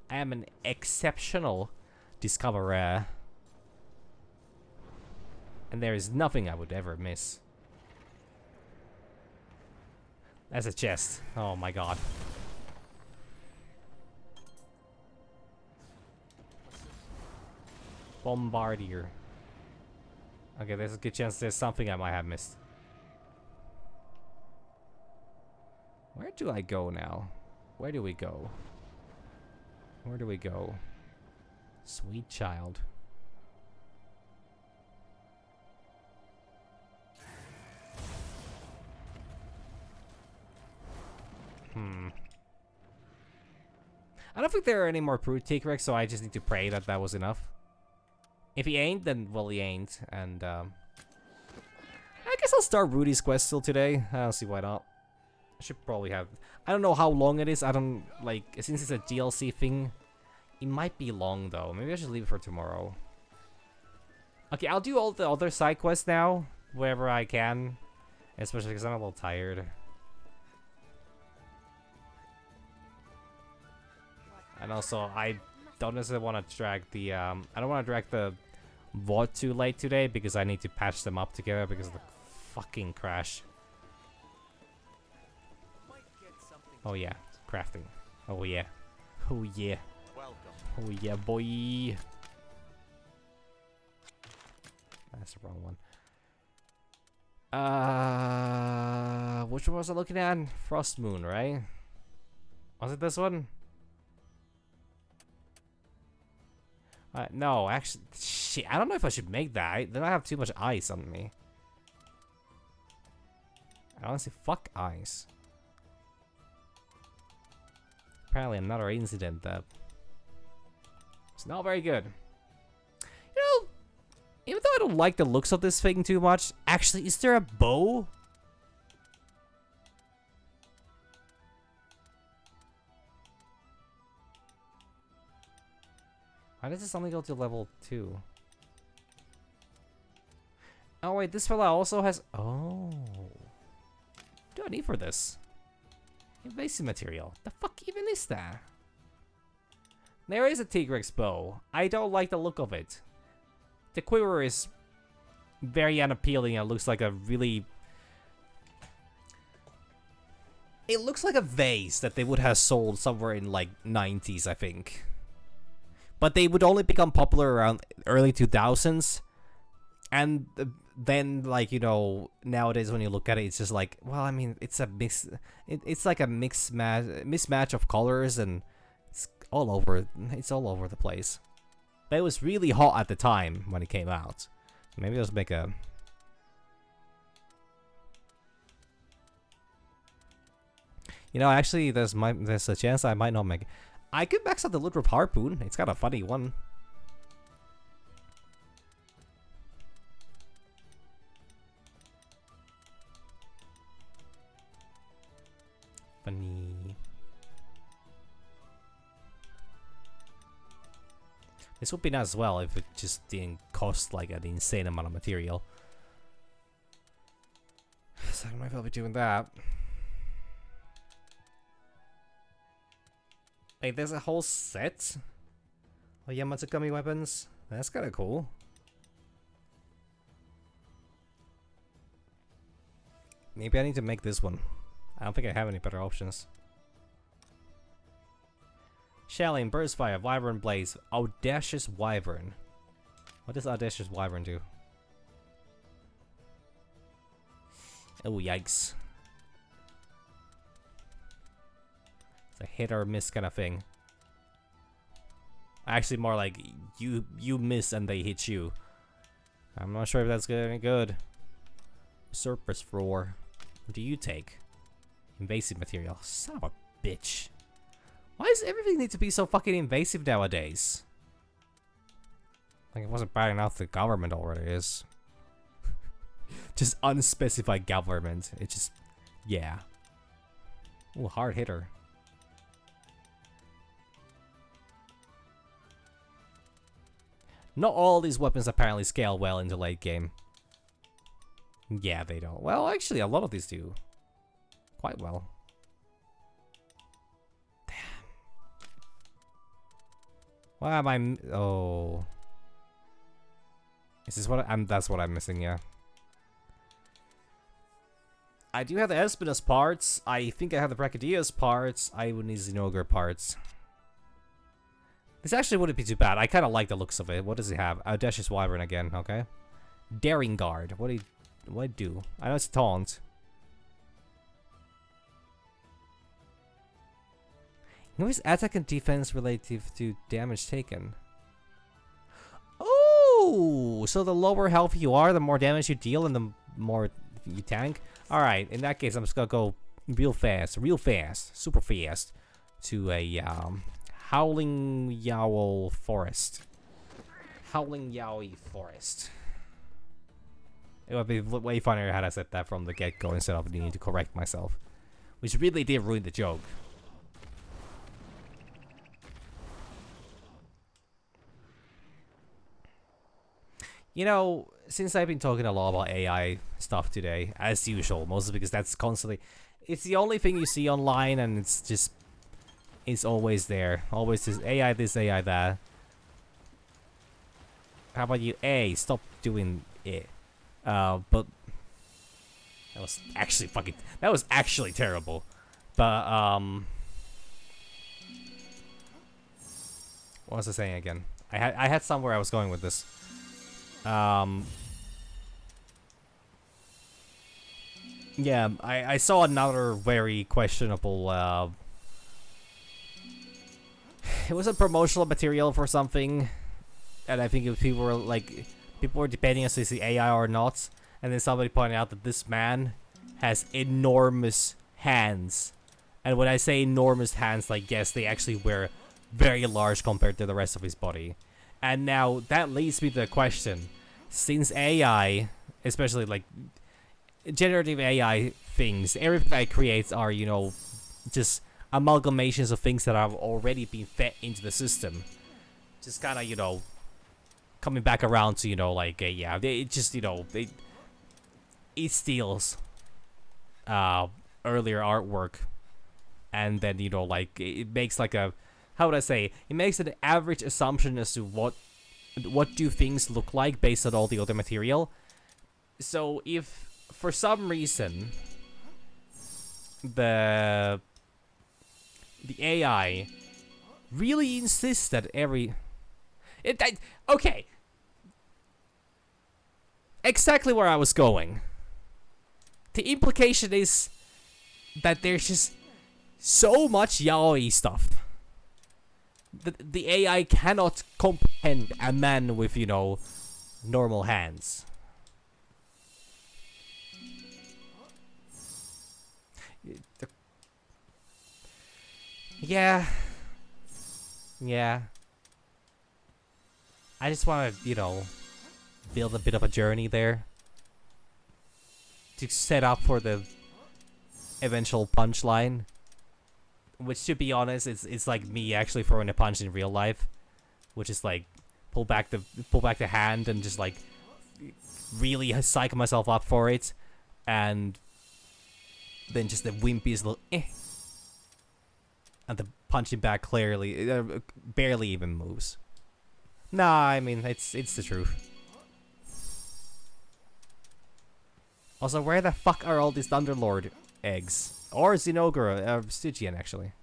I am an exceptional discoverer. And there is nothing I would ever miss. That's a chest. Oh my god. Bombardier. Okay, there's a good chance there's something I might have missed. Where do I go now? Where do we go? Where do we go? Sweet child. I don't think there are any more T-Rex, so I just need to pray that that was enough. If he ain't, then well he ain't, and I guess I'll start Rudy's quest still today. I don't see why not. I should probably have. I don't know how long it is. I don't like since it's a DLC thing. It might be long though. Maybe I should leave it for tomorrow. Okay, I'll do all the other side quests now, wherever I can, especially because I'm a little tired. And also, I don't necessarily want to drag the I don't want to drag the VOD too late today because I need to patch them up together because of the fucking crash. Oh yeah, crafting. Oh yeah. Oh yeah. Oh yeah, boy. That's the wrong one. Which one was I looking at? Frost Moon, right? Was it this one? No, actually, shit. I don't know if I should make that. Then I have too much ice on me. I honestly, fuck ice. Apparently, another incident that it's not very good. You know, even though I don't like the looks of this thing too much, actually, is there a bow? Why does this only go to level 2? Oh wait, this fella also has... Oh. What do I need for this? Invasive material. The fuck even is that? There is a Tigrex bow. I don't like the look of it. The quiver is very unappealing. It looks like a really... It looks like a vase that they would have sold somewhere in like 90s, I think. But they would only become popular around early 2000s. And then, like, you know, nowadays when you look at it, it's just like, well, I mean, it's a mix. It's like a mismatch of colors, and it's all over. It's all over the place. But it was really hot at the time when it came out. Maybe let's make a... You know, actually, there's a chance I might not make it. I could max out the Ludrup Harpoon. It's got a funny one. Funny. This would be nice as well if it just didn't cost like an insane amount of material. So I don't know if I'll be doing that. Like, there's a whole set of Yamatsukami weapons. That's kind of cool. Maybe I need to make this one. I don't think I have any better options. Shelling, Burst Fire, Wyvern Blaze, Audacious Wyvern. What does Audacious Wyvern do? Oh, yikes. It's a hit or miss kind of thing. Actually, more like you miss and they hit you. I'm not sure if that's any good. Surface Roar. What do you take? Invasive material. Son of a bitch. Why does everything need to be so fucking invasive nowadays? Like, it wasn't bad enough the government already is. Just unspecified government. It just... Yeah. Ooh, hard hitter. Not all these weapons apparently scale well into late game. Yeah, they don't. Well, actually, a lot of these do. Quite well. Damn. Why am I? Oh, is this what I'm? That's what I'm missing. Yeah. I do have the Espinas parts. I think I have the Brachydios parts. I would need Zinogre parts. This actually wouldn't be too bad. I kind of like the looks of it. What does he have? Audacious Wyvern again. Okay. Daring Guard. What do I do? I know it's taunt. Increase attack and defense relative to damage taken. Oh, so the lower health you are, the more damage you deal, and the more you tank. All right, in that case, I'm just gonna go real fast, super fast, to a Howling Yowl Forest. Howling Yowie Forest. It would be way funnier had I said that from the get-go instead of needing to correct myself, which really did ruin the joke. You know, since I've been talking a lot about AI stuff today, as usual, mostly because that's constantly... It's the only thing you see online, and it's just... It's always there. Always this AI this, AI that. How about you? Hey, stop doing it. But... That was actually fucking... That was actually terrible. But, what was I saying again? I had somewhere I was going with this. Yeah, I saw another very questionable, it was a promotional material for something, and I think if people were like, people were debating as to is the AI or not, and then somebody pointed out that this man has enormous hands. And when I say enormous hands, like, yes, they actually were very large compared to the rest of his body. And now, that leads me to the question. Since AI, especially, like, generative AI things, everything that it creates are, you know, just amalgamations of things that have already been fed into the system. Just kind of, you know, coming back around to, you know, like, yeah, it just, you know, it steals earlier artwork. And then, you know, like, it makes, like, a... How would I say? It makes an average assumption as to what do things look like based on all the other material. So if for some reason the AI really insists that okay, exactly where I was going. The implication is that there's just so much yaoi stuff. The AI cannot comprehend a man with, you know, normal hands. Yeah. Yeah. I just want to, you know, build a bit of a journey there. To set up for the eventual punchline. Which, to be honest, it's like me actually throwing a punch in real life, which is like pull back the hand and just like really psych myself up for it, and then just the wimpiest little and the punching back clearly barely even moves. Nah, I mean it's the truth. Also, where the fuck are all these Thunderlord eggs? Or Zinogre, Stygian, actually.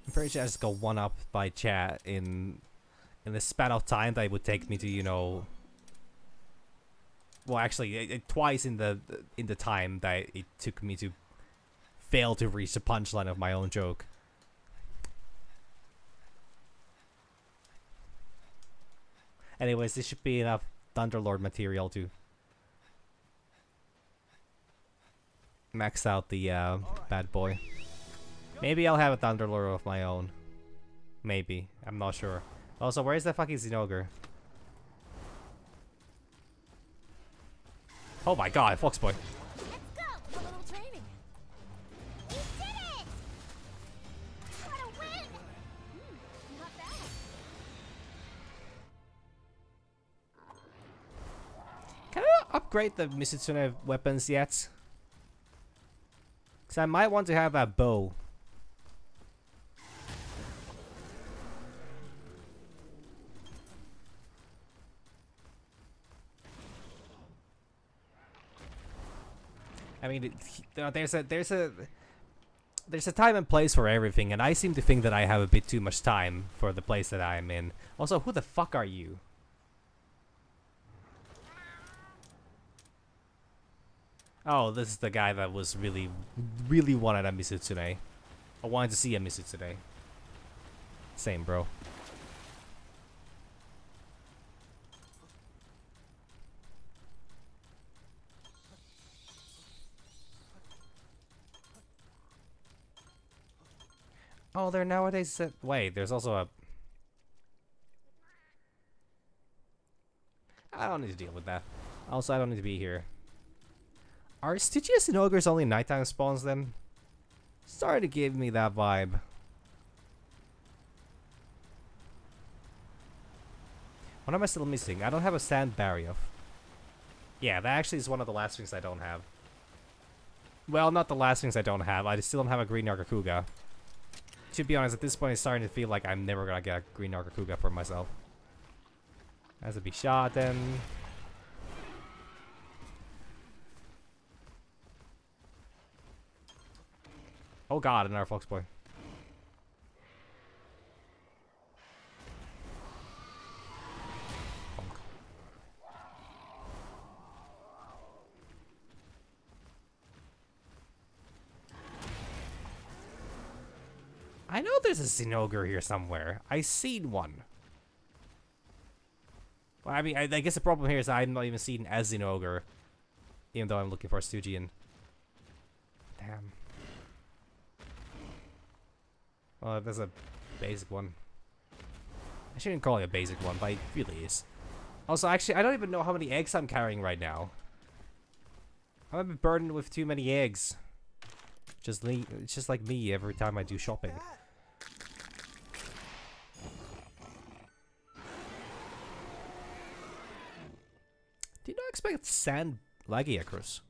I'm pretty sure I just got one up by chat in the span of time that it would take me to, you know... Well, actually, twice in the time that it took me to fail to reach the punchline of my own joke. Anyways, this should be enough Thunderlord material to max out the bad boy. Maybe I'll have a Thunderlord of my own. Maybe. I'm not sure. Also, where's the fucking Zinogre? Oh my god, Foxboy. Let's go! A little training. We did it! What a win! Not bad. upgrade the Misutsune weapons yet. Because I might want to have a bow. I mean, there's a time and place for everything, and I seem to think that I have a bit too much time for the place that I am in. Also, who the fuck are you? Oh, this is the guy that was really wanted a Misutsune. I wanted to see a Misutsune. Same, bro. Oh, there nowadays. Wait, there's also a. I don't need to deal with that. Also, I don't need to be here. Are Stygius and Ogres only nighttime spawns then? Starting to give me that vibe. What am I still missing? I don't have a sand barrier. Yeah, that actually is one of the last things I don't have. Well, not the last things I don't have. I still don't have a green Nargacuga. To be honest, at this point, it's starting to feel like I'm never gonna get a green Nargacuga for myself. Has to be shot then. Oh god, another fox boy. I know there's a Zinogre here somewhere. I seen one. Well, I mean, I guess the problem here is I'm not even seen as Zinogre, even though I'm looking for a Stygian. Damn. Well, there's a basic one. I shouldn't call it a basic one, but it really is. Also, actually, I don't even know how many eggs I'm carrying right now. I might be burdened with too many eggs. It's just like me every time I do shopping. Did not expect sand Lagiacrus.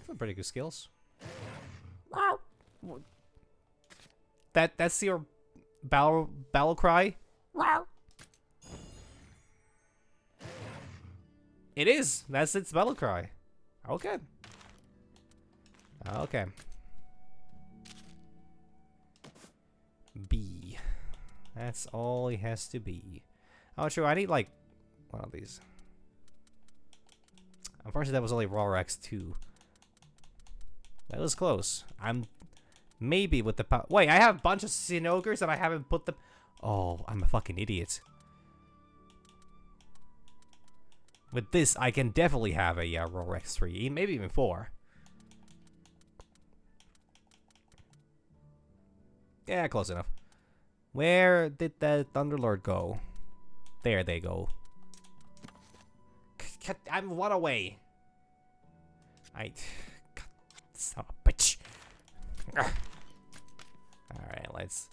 Some pretty good skills. Wow. That's your battle cry? Wow. It is. That's its battle cry. Okay. Okay. B. That's all he has to be. Oh, sure. I need like one of these. Unfortunately, that was only Raw Rex 2. That was close. I'm maybe with the wait. I have a bunch of Sinogres and I haven't put them. Oh, I'm a fucking idiot. With this, I can definitely have a Raw Rex 3, maybe even 4. Yeah, close enough. Where did the Thunderlord go? There they go. I'm one away. Son of a bitch. Alright, let's.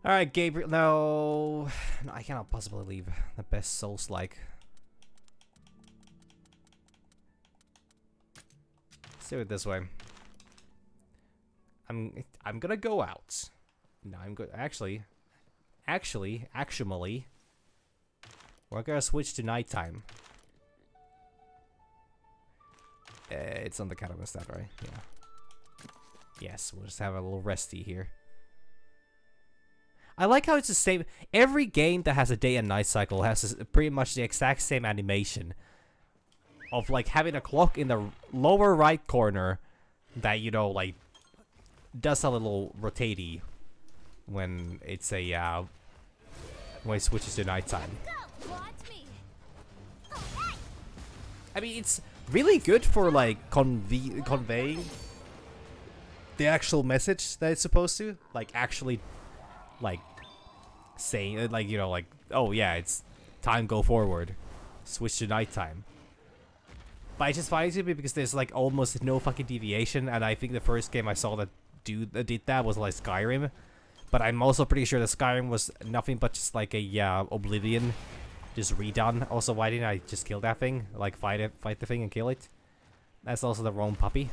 Alright, Gabriel. No, I cannot possibly leave the best Souls like. Let's do it this way. I'm gonna go out. No, I'm good. Actually, we're gonna switch to nighttime. It's on the Cataman stat, right? Yeah. Yes, we'll just have a little resty here. I like how it's the same. Every game that has a day and night cycle has pretty much the exact same animation of like having a clock in the lower right corner that, you know, like does a little rotatey when it's a when it switches to nighttime. I mean, it's really good for like conveying the actual message that it's supposed to, like actually like saying, like, you know, like, oh yeah, it's time, go forward, switch to nighttime. But I just find it to be because there's like almost no fucking deviation, and I think the first game I saw that did that was like Skyrim, But I'm also pretty sure the Skyrim was nothing but just like a Oblivion, just redone. Also, why didn't I just kill that thing? Like fight the thing and kill it? That's also the wrong puppy.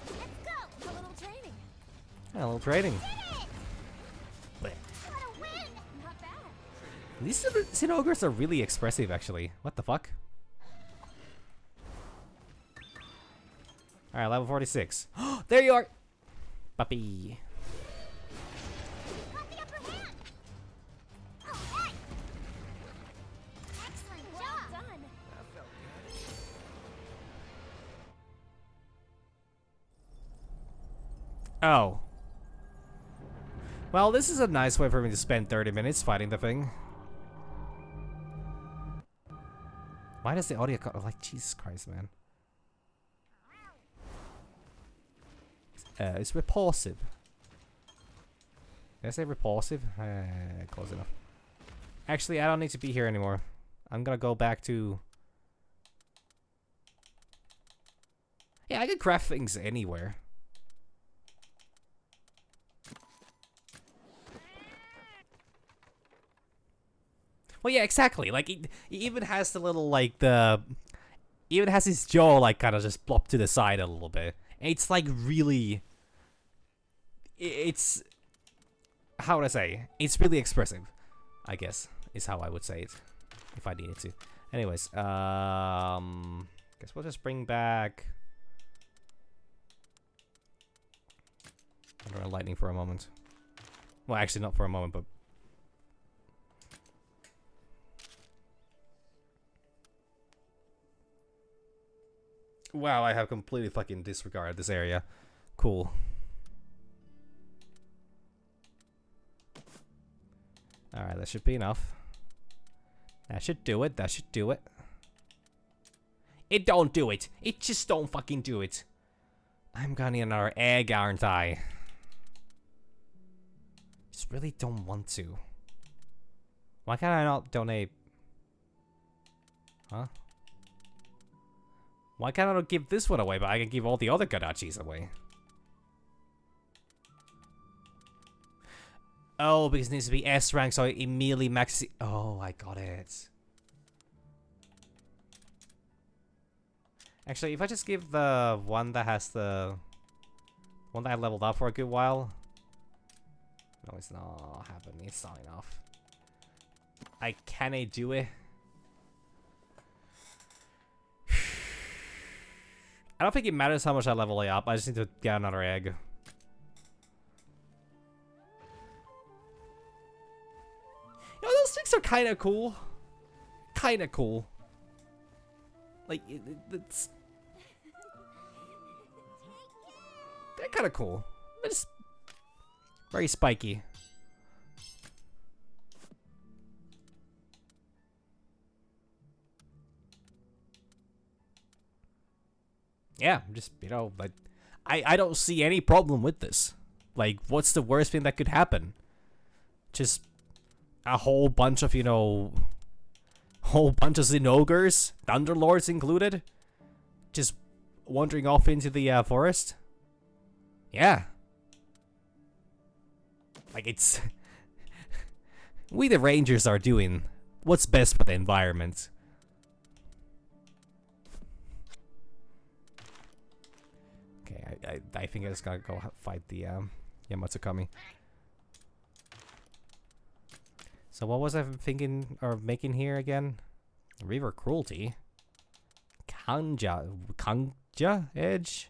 Let's go! A little training. Yeah, a little training. What a win! Not bad. These Sin Ogres are really expressive, actually. What the fuck? Alright, level 46. There you are! Puppy. Got the upper hand. Oh, hey! Excellent job. Well done. Oh. Well, this is a nice way for me to spend 30 minutes fighting the thing. Why does the audio cut? Like, Jesus Christ, man. It's repulsive. Did I say repulsive? Close enough. Actually, I don't need to be here anymore. I'm gonna go back to... Yeah, I can craft things anywhere. Well, yeah, exactly. Like, it even has the little, like, even has his jaw, like, kind of just plopped to the side a little bit. It's, like, really... It's... How would I say? It's really expressive, I guess, is how I would say it, if I needed to. Anyways, guess we'll just bring back... Thunder and Lightning for a moment. Well, actually, not for a moment, but... Wow, I have completely fucking disregarded this area. Cool. Alright, that should be enough. That should do it, that should do it. It don't do it! It just don't fucking do it! I'm gonna need another egg, aren't I? Just really don't want to. Why can't I not donate? Huh? Why can't I not give this one away, but I can give all the other Gadachis away? Oh, because it needs to be S rank, so I immediately max. Oh, I got it. Actually, if I just give the one that has the one that I leveled up for a good while. No, it's not happening. It's not enough. Can I do it? I don't think it matters how much I level it up. I just need to get another egg. You know, those things are kind of cool. Kind of cool. Like, it's... They're kind of cool. They're just very spiky. Yeah, just, you know, like, I don't see any problem with this. Like, what's the worst thing that could happen? Just a whole bunch of, you know, Zinogres, Thunderlords included, just wandering off into the forest. Yeah. Like, it's... we the Rangers are doing what's best for the environment. Okay, I think I just gotta go fight the Yamatsukami. So what was I thinking or making here again? River Cruelty. Kanja Edge?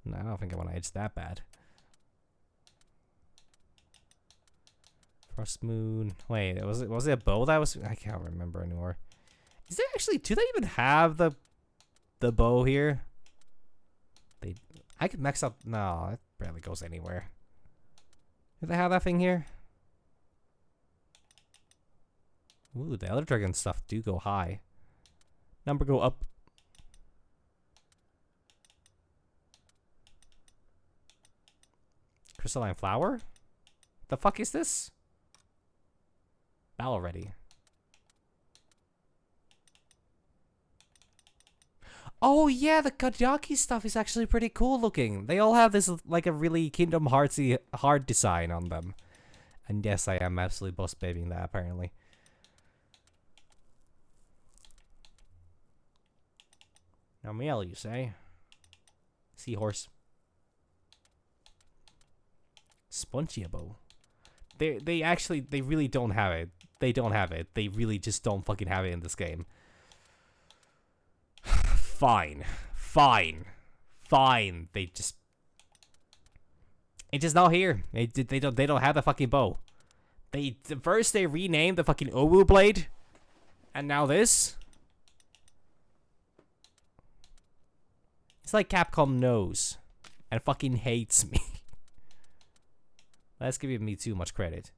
No, I don't think I want to edge that bad. Frost Moon. Wait, was it a bow that was? I can't remember anymore. Is there actually? Do they even have the bow here? I could max out. No, it barely goes anywhere. Do they have that thing here? Ooh, the Elder Dragon stuff do go high. Number go up. Crystalline Flower? The fuck is this? Battle ready. Oh yeah, the Kadyaki stuff is actually pretty cool looking. They all have this like a really Kingdom Heartsy heart design on them. And yes, I am absolutely boss babying that apparently. Now meow, you say? Seahorse. Spongiabo. They really don't have it. They don't have it. They really just don't fucking have it in this game. Fine. It's just not here. They don't have the fucking bow. First they renamed the fucking Owu blade, and now this. It's like Capcom knows and fucking hates me. That's giving me too much credit.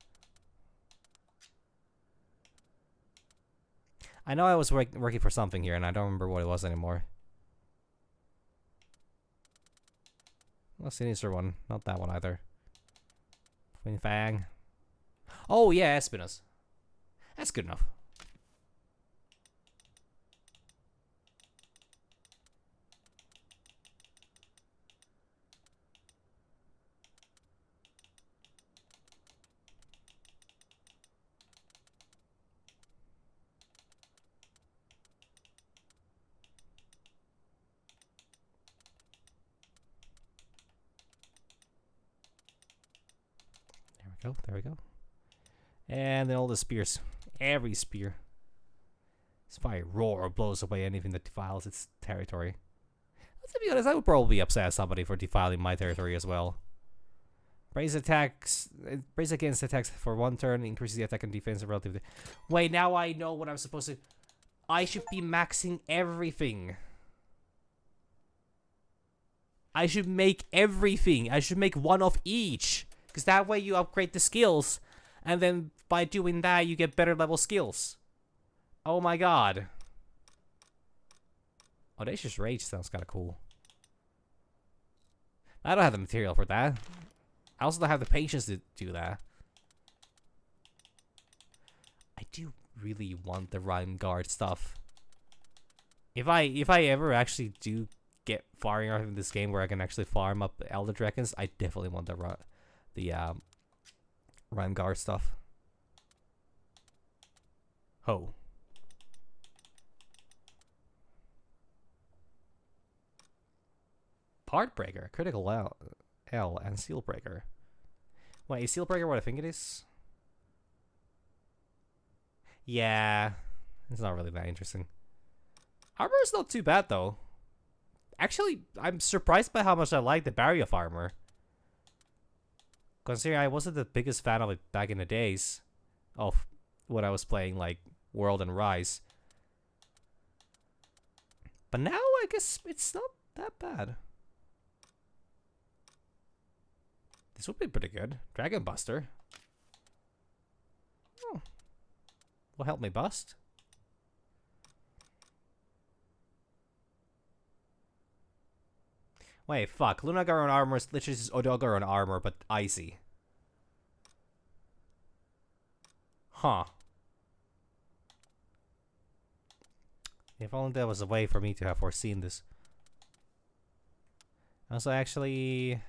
I know I was working for something here, and I don't remember what it was anymore. Well, Sinister one. Not that one either. Twin Fang. Oh, yeah, Espinos. That's good enough. There we go. And then all the spears. Every spear. This fire roar blows away anything that defiles its territory. To be honest, I would probably upset somebody for defiling my territory as well. Brace against attacks for 1 turn, increases the attack and defense relatively. Wait, now I know what I'm supposed to... I should be maxing everything. I should make everything. I should make 1 of each. Because that way you upgrade the skills, and then by doing that you get better level skills. Oh my god. Audacious Rage sounds kind of cool. I don't have the material for that. I also don't have the patience to do that. I do really want the Rhyme Guard stuff. If I ever actually do get far enough in this game where I can actually farm up Elder Dragons, I definitely want the Rhyme Guard stuff. Ho. Part Breaker, Critical L, and Seal Breaker. Wait, is Seal Breaker what I think it is? Yeah, it's not really that interesting. Armor is not too bad though. Actually, I'm surprised by how much I like the Barrier of Armor. Considering I wasn't the biggest fan of it back in the days of when I was playing like World and Rise. But now I guess it's not that bad. This would be pretty good. Dragon Buster. Oh. Will help me bust. Wait, fuck. Lunagaron armor is literally just Odogaron armor, but icy. Huh. If only there was a way for me to have foreseen this. Also, actually...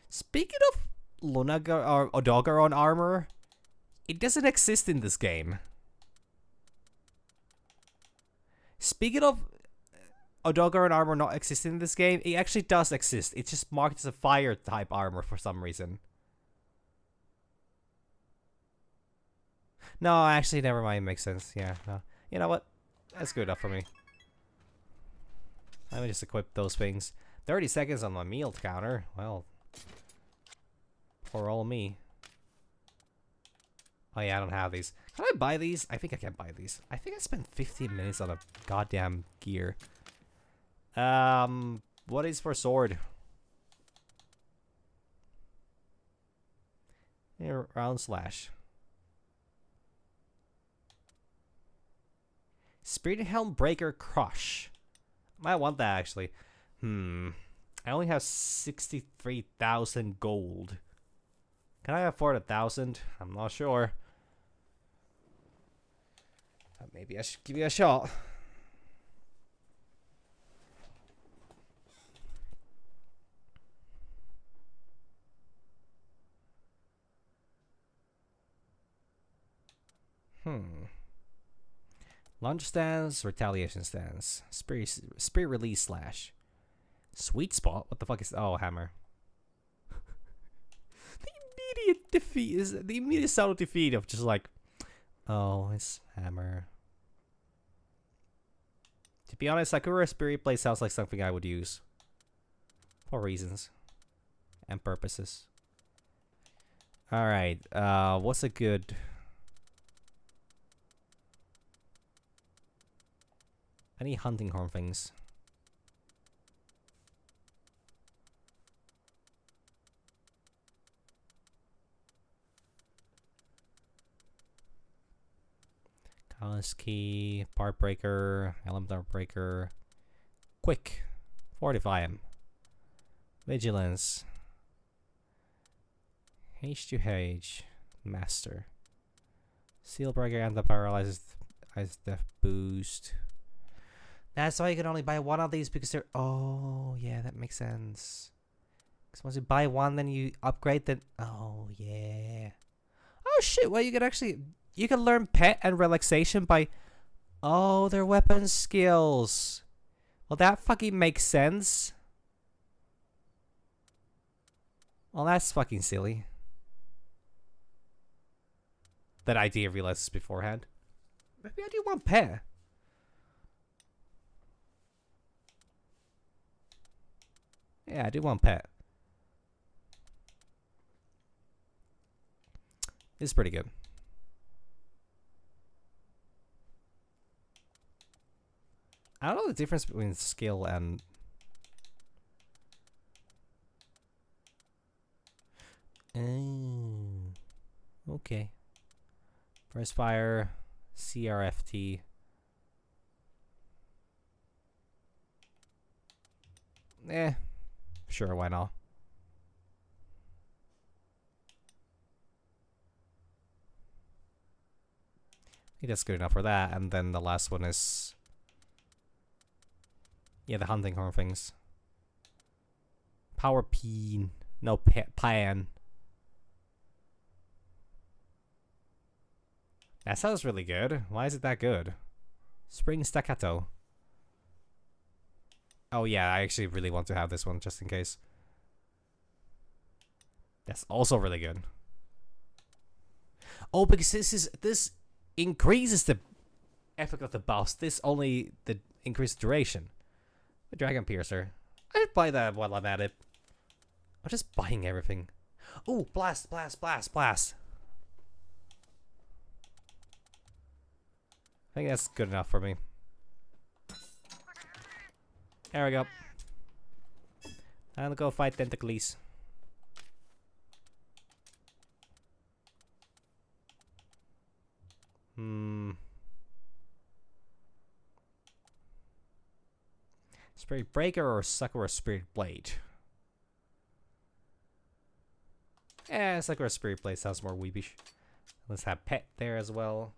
Speaking of Lunagar or Odogaron armor, it doesn't exist in this game. Speaking of Odogaron armor not existing in this game, it actually does exist. It's just marked as a fire type armor for some reason. No, actually, never mind. Makes sense. Yeah, no. You know what? That's good enough for me. Let me just equip those things. 30 seconds on my meal counter. Well, for all me. Oh yeah, I don't have these. Can I buy these? I think I can buy these. I think I spent 15 minutes on a goddamn gear. What is for sword? Here, round slash. Spirit Helm Breaker Crush. Might want that actually. I only have 63,000 gold. Can I afford 1,000? I'm not sure. Maybe I should give you a shot. Launch stance, retaliation stance, spirit release slash, sweet spot. What the fuck is? Oh, hammer. The immediate defeat is the immediate subtle defeat of just like, oh, it's hammer. To be honest, Sakura Spirit Blade sounds like something I would use for reasons and purposes. All right, what's a good? Any hunting horn things? Callous Key, Part Breaker, Elemental Breaker, Quick, Fortify him, Vigilance, H2H, Master, Seal Breaker, and the Paralyzed Ice Death Boost. That's why you can only buy one of these because they're. Oh, yeah, that makes sense. Because once you buy one, then you upgrade the. Oh, yeah. Oh, shit. Well, you can actually. You can learn pet and relaxation by. Oh, their weapon skills. Well, that fucking makes sense. Well, that's fucking silly. That idea realizes beforehand. Maybe I do want pet. Yeah, I do want pet. It's pretty good. I don't know the difference between skill and... okay. First fire, CRFT. Sure, why not? I think that's good enough for that. And then the last one is... yeah, the hunting horn things. Power Peen. No, Pan. That sounds really good. Why is it that good? Spring Staccato. Oh yeah, I actually really want to have this one just in case. That's also really good. Oh, because this increases the effect of the boss. This only the increased duration. The Dragon Piercer. I'd buy that while I'm at it. I'm just buying everything. Ooh, blast, blast, blast, blast. I think that's good enough for me. There we go. I'll go fight Tentacles. Spirit Breaker or Sakura Spirit Blade? Yeah, Sakura Spirit Blade sounds more weebish. Let's have Pet there as well.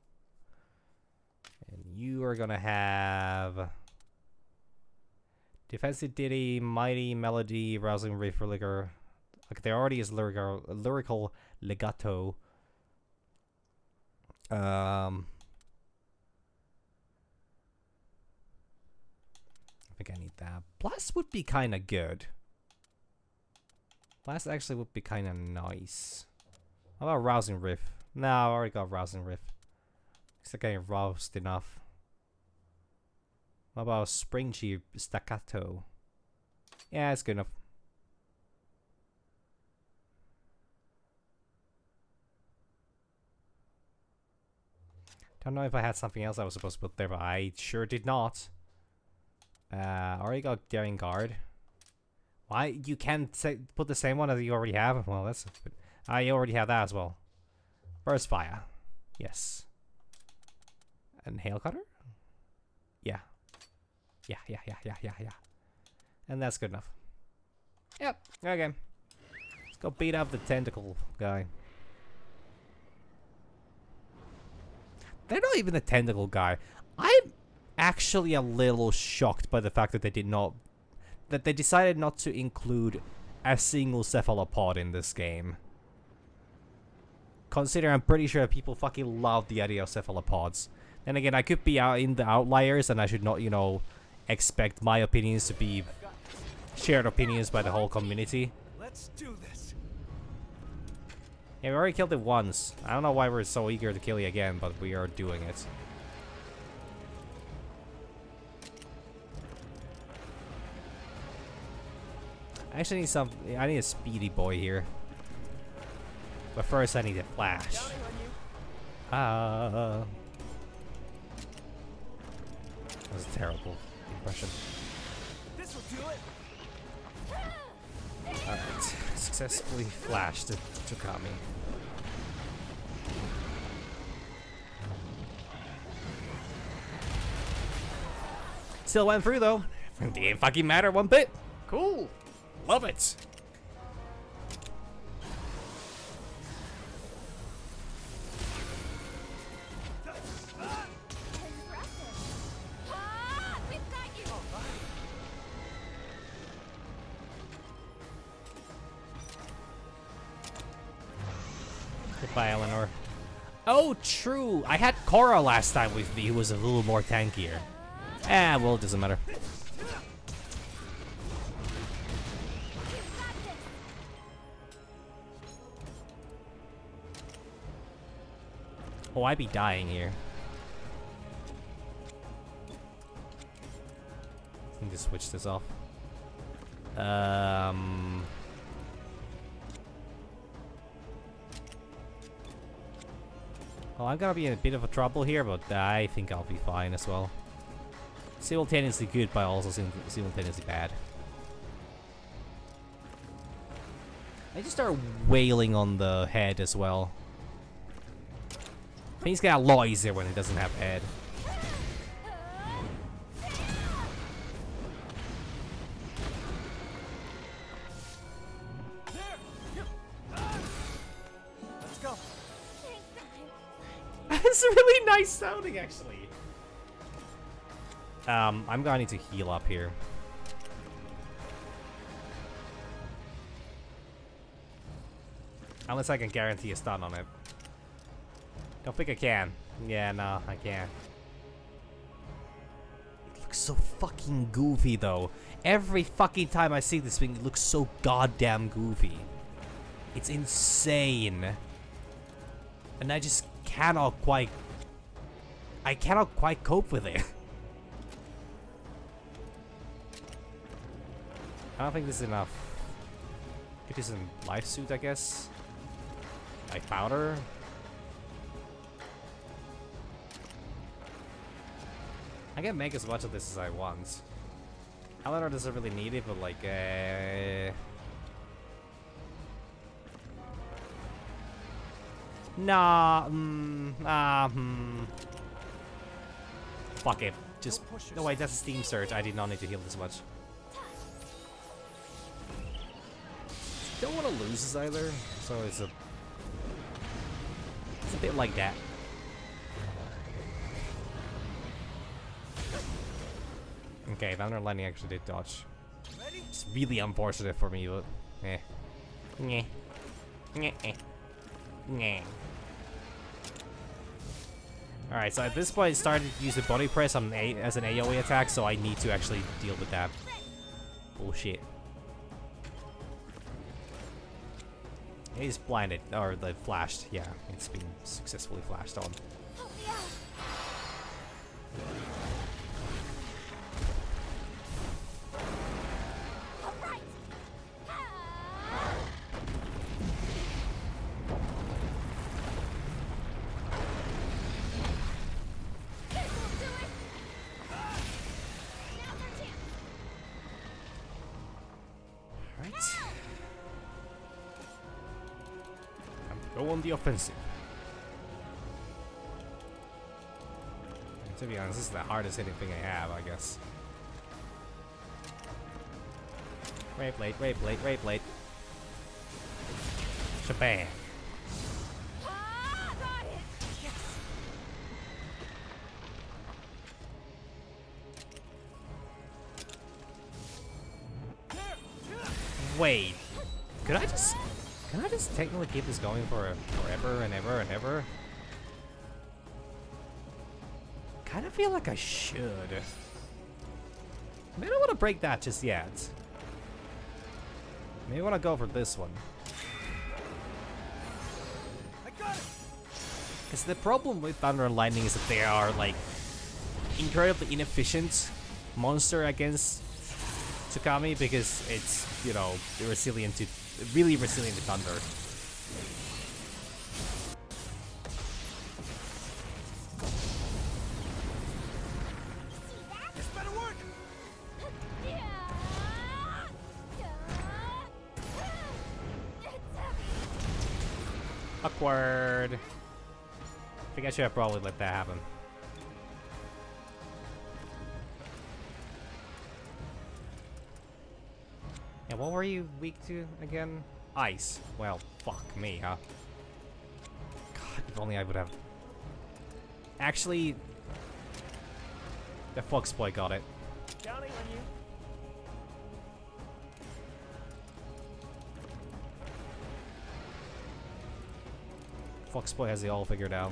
And you are gonna have... Defensive Ditty, Mighty Melody, Rousing Riff, Liquor. Like there already is lyrical legato. I think I need that. Blast would be kind of good. Blast actually would be kind of nice. How about Rousing Riff? No, I already got Rousing Riff. It's not getting roused enough. What about Spring Chi Staccato? Yeah, it's good enough. Don't know if I had something else I was supposed to put there, but I sure did not. Already got Daring Guard. Why? You can't put the same one as you already have? Well, that's... I already have that as well. Burst Fire. Yes. And Hail Cutter? Yeah. Yeah. And that's good enough. Yep. Okay. Let's go beat up the tentacle guy. They're not even the tentacle guy. I'm actually a little shocked by the fact that they decided not to include a single cephalopod in this game. Considering I'm pretty sure people fucking love the idea of cephalopods. Then again, I could be out in the outliers, and I should not, you know, expect my opinions to be shared opinions by the whole community. Let's do this. Yeah, we already killed it once. I don't know why we're so eager to kill it again, but we are doing it. I actually need some. I need a speedy boy here. But first, I need a flash. That was a terrible impression. This will do it. Alright. Successfully flashed Chukami. Still went through though. Didn't fucking matter one bit. Cool. Love it. Goodbye, Eleanor. Oh, true. I had Korra last time with me, who was a little more tankier. Well, it doesn't matter. Oh, I'd be dying here. I need to switch this off. Well, I'm gonna be in a bit of a trouble here, but I think I'll be fine as well. Simultaneously good, but also simultaneously bad. I just start wailing on the head as well. I think he's got a lot easier when he doesn't have head. Let's go. It's really nice sounding, actually. I'm gonna need to heal up here. Unless I can guarantee a stun on it. Don't think I can. Yeah, no, I can't. It looks so fucking goofy, though. Every fucking time I see this thing, it looks so goddamn goofy. It's insane. And I just cannot quite... I cannot quite cope with it. I don't think this is enough. Get this in life suit, I guess. Like powder. I can make as much of this as I want. Eleanor doesn't really need it, but like, nah, fuck it. Just, no wait, that's a Steam Surge. I did not need to heal this much. Don't want to lose this either, so it's a bit like that. Okay, Thunder Lightning actually did dodge. It's really unfortunate for me, but eh. Nyeh. Nyeh. Nyeh. Alright, so at this point I started to use the body press on as an AoE attack, so I need to actually deal with that bullshit. He's blinded, or the flashed. Yeah, it's been successfully flashed on. Go on the offensive. And to be honest, this is the hardest hitting thing I have, I guess. Ray blade, ray blade, ray blade. Shabam. Wait, can I just technically keep this going for forever and ever and ever? kind of feel like I should. Maybe I don't want to break that just yet. Maybe I want to go for this one. I got it. Because the problem with Thunder and Lightning is that they are like incredibly inefficient monster against Tsukami because it's, you know, resilient to really resilient to thunder. This better work. Awkward. I think I should have probably let that happen. Yeah, what were you weak to again? Ice. Well, fuck me, huh? God, if only I would have... Actually... The Fox Boy got it. Counting on you. Fox Boy has it all figured out.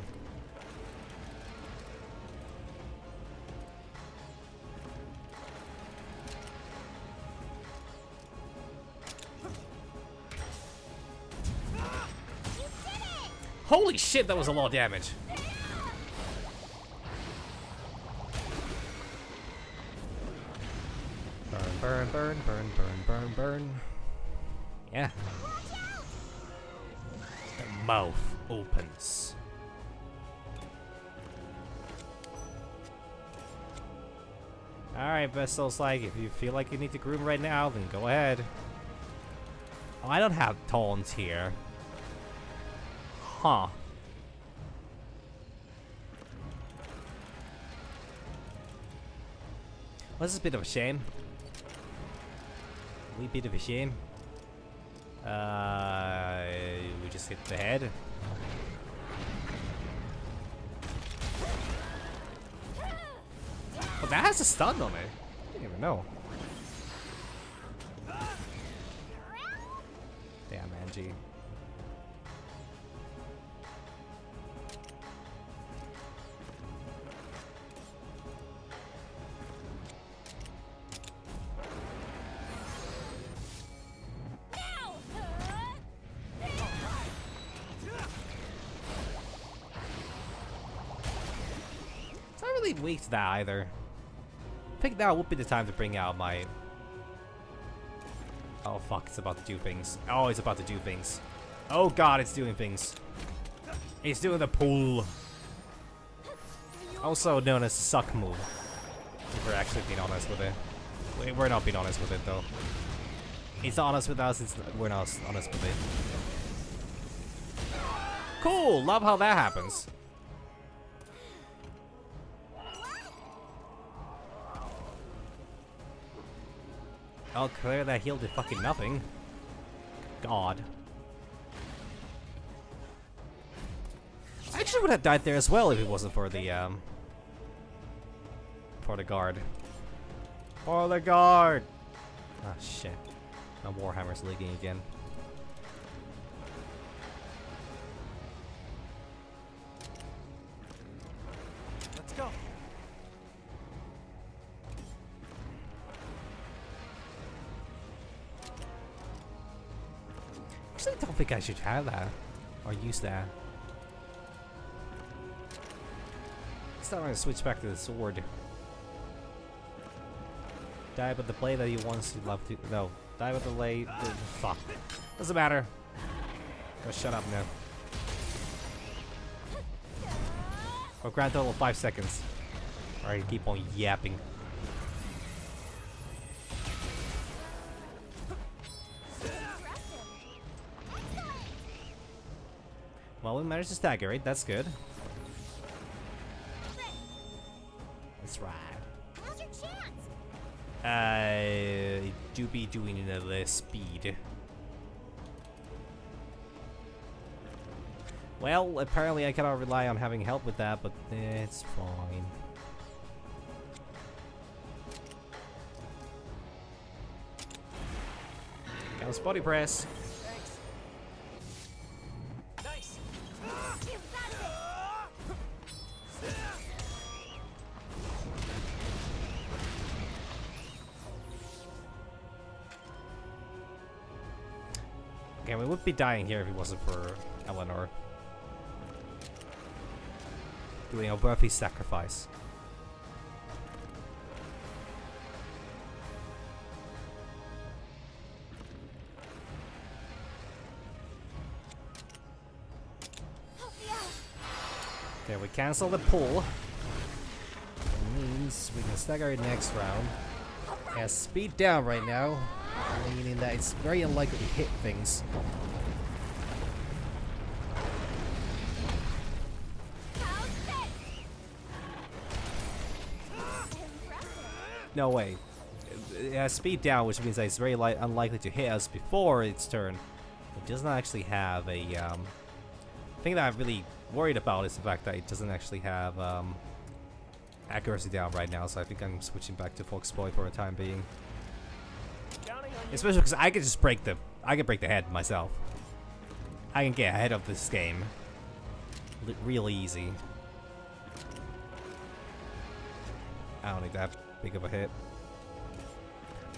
Holy shit, that was a lot of damage. Burn, burn, burn, burn, burn, burn. Yeah. The mouth opens. Alright, Vessel's like, if you feel like you need to groom right now, then go ahead. Oh, I don't have taunts here. Huh. Well, this is a bit of a shame. A wee bit of a shame. We just hit the head. Oh, that has a stun on it. I didn't even know. Damn, Angie. Weak to that either. I think now would be the time to bring out my... Oh fuck, it's about to do things. Oh, it's about to do things. Oh god, it's doing things. It's doing the pull. Also known as suck move. If we're actually being honest with it. We're not being honest with it though. It's honest with us, we're not honest with it. Cool, love how that happens. Oh, clear that heal did fucking nothing. God. I actually would have died there as well if it wasn't for the guard. For the guard! Ah, shit. My Warhammer's leaking again. Let's go. I don't think I should have that or use that. It's not going to switch back to the sword. Die with the blade that you once loved to. No, die with the blade. Fuck. Doesn't matter. Go shut up now. Oh, grand total of 5 seconds. Alright, keep on yapping. Well, we managed to stagger it. That's good. That's right. Now's your chance. Do be doing it at less speed. Well, apparently I cannot rely on having help with that, but it's fine. Counts body press. Okay, we would be dying here if it wasn't for Eleanor. Doing a worthy sacrifice. Okay, we cancel the pull. That means we can stagger it next round. It has speed down right now, meaning that it's very unlikely to hit things. No way. It has speed down, which means that it's very unlikely to hit us before its turn. It does not actually have a thing that I'm really worried about is the fact that it doesn't actually have accuracy down right now, so I think I'm switching back to Foxboy for the time being. Especially because I can just break the head myself. I can get ahead of this game real easy. I don't need that big of a hit.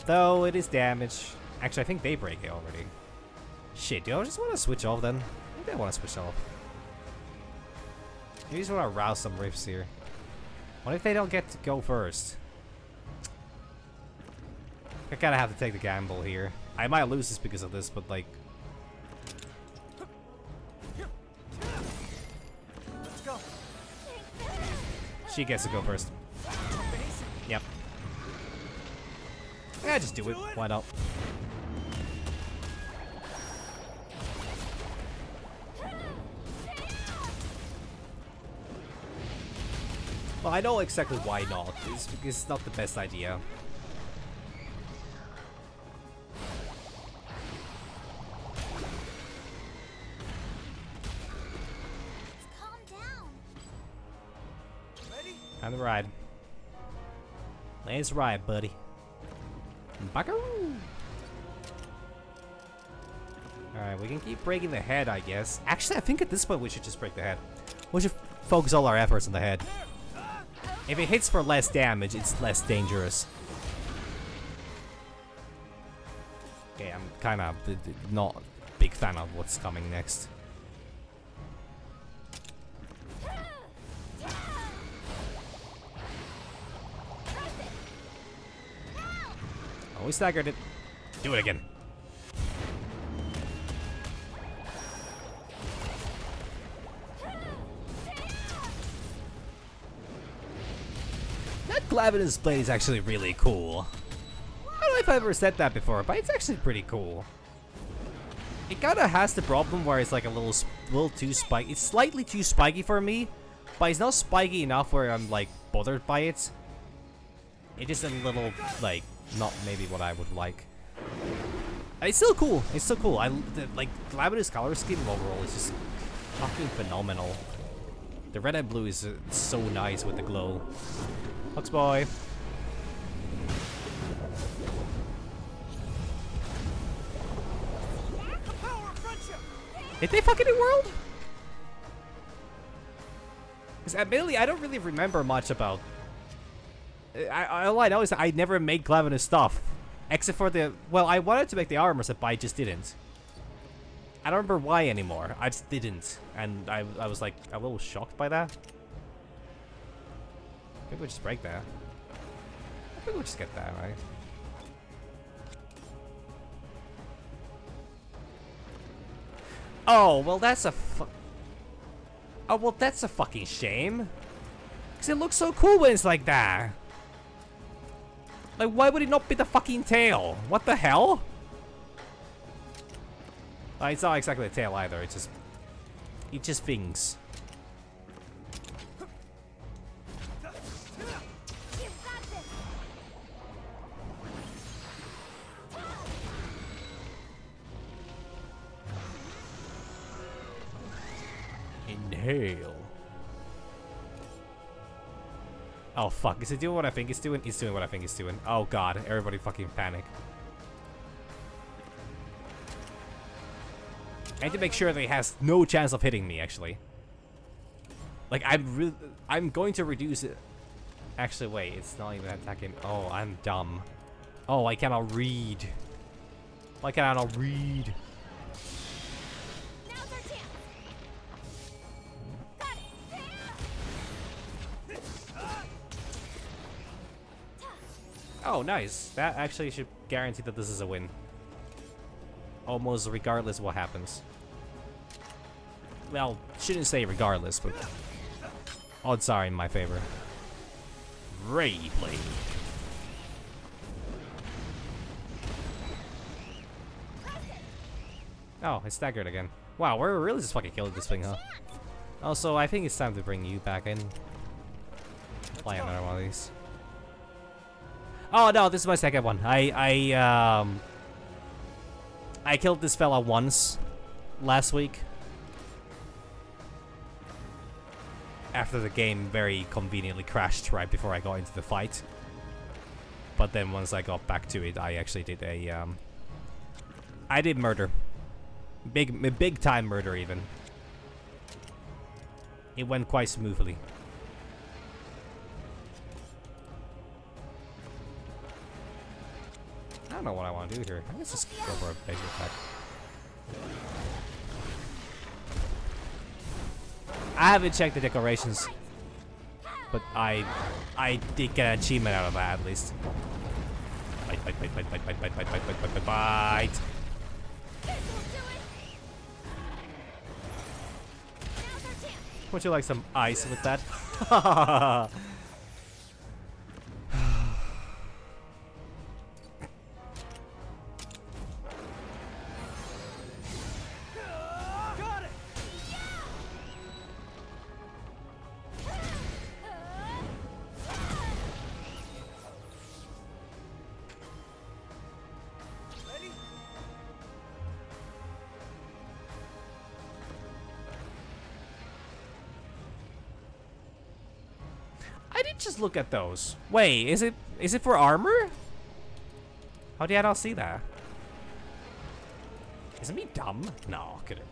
Though it is damage. Actually, I think they break it already. Shit, do I just want to switch off then? Maybe I want to switch off. You just want to rouse some rifts here. What if they don't get to go first? I kind of have to take the gamble here. I might lose this because of this, but like... Let's go. She gets to go first. Yep. Yeah, just do it. Why not? Well, I know exactly why not. It's because it's not the best idea. Calm down. Ready? Time to ride. Let's ride, buddy. Buckaroo! Alright, we can keep breaking the head, I guess. Actually, I think at this point we should just break the head. We should focus all our efforts on the head. If it hits for less damage, it's less dangerous. Okay, I'm kind of not a big fan of what's coming next. Oh, we staggered it. Do it again. That Glavenus blade is actually really cool. I don't know if I've ever said that before, but it's actually pretty cool. It kind of has the problem where it's like a little too spiky. It's slightly too spiky for me, but it's not spiky enough where I'm like bothered by it. It's just a little like not maybe what I would like. It's still cool. It's still cool. Like Glavenus color scheme overall is just fucking phenomenal. The red and blue is so nice with the glow. Foxboy. Did they fucking do world? Because admittedly, I don't really remember much about. All I know is that I never made Glavenus stuff, except for the. Well, I wanted to make the armor set, but I just didn't. I don't remember why anymore. I just didn't, and I was like a little shocked by that. Maybe we'll just break that. I think we'll just get that, right? Oh, well that's a oh, well that's a fucking shame. Because it looks so cool when it's like that. Like, why would it not be the fucking tail? What the hell? It's not exactly a tail either, it's just things. Inhale. Oh fuck, is it doing what I think it's doing? It's doing what I think it's doing. Oh god, everybody fucking panic. I need to make sure that it has no chance of hitting me, actually. Like, I'm going to reduce it. Actually, wait, it's not even attacking. Oh, I'm dumb. Oh, I cannot read. Why can I not read? Oh, nice. That actually should guarantee that this is a win. Almost regardless what happens. Well, shouldn't say regardless, but odds are in my favor. Ray Blade. Oh, it's staggered again. Wow, we're really just fucking killing this thing, huh? Also, I think it's time to bring you back in. Play another one of these. Oh no, this is my second one. I killed this fella once last week. After the game very conveniently crashed right before I got into the fight. But then once I got back to it, I actually did a I did murder. Big time murder even. It went quite smoothly. I don't know what I want to do here. Let's just go for a basic attack. I haven't checked the decorations, but I did get an achievement out of that at least. Bite, bite, bite, bite, bite, bite, bite, bite, bite, bite, bite, bite, bite. Would you like some ice with that? I did just look at those. Wait, is it for armor? How did I not see that? Isn't me dumb? No, couldn't.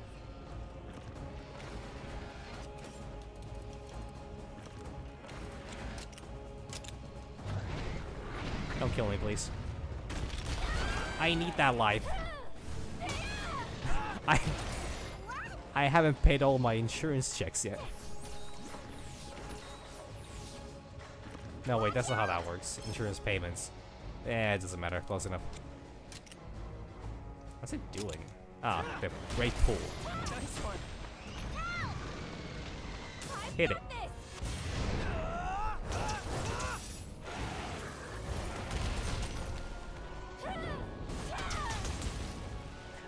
Don't kill me, please. I need that life. I haven't paid all my insurance checks yet. No, wait, that's not how that works. Insurance payments. Eh, it doesn't matter. Close enough. What's it doing? Ah, the great pool. Hit it.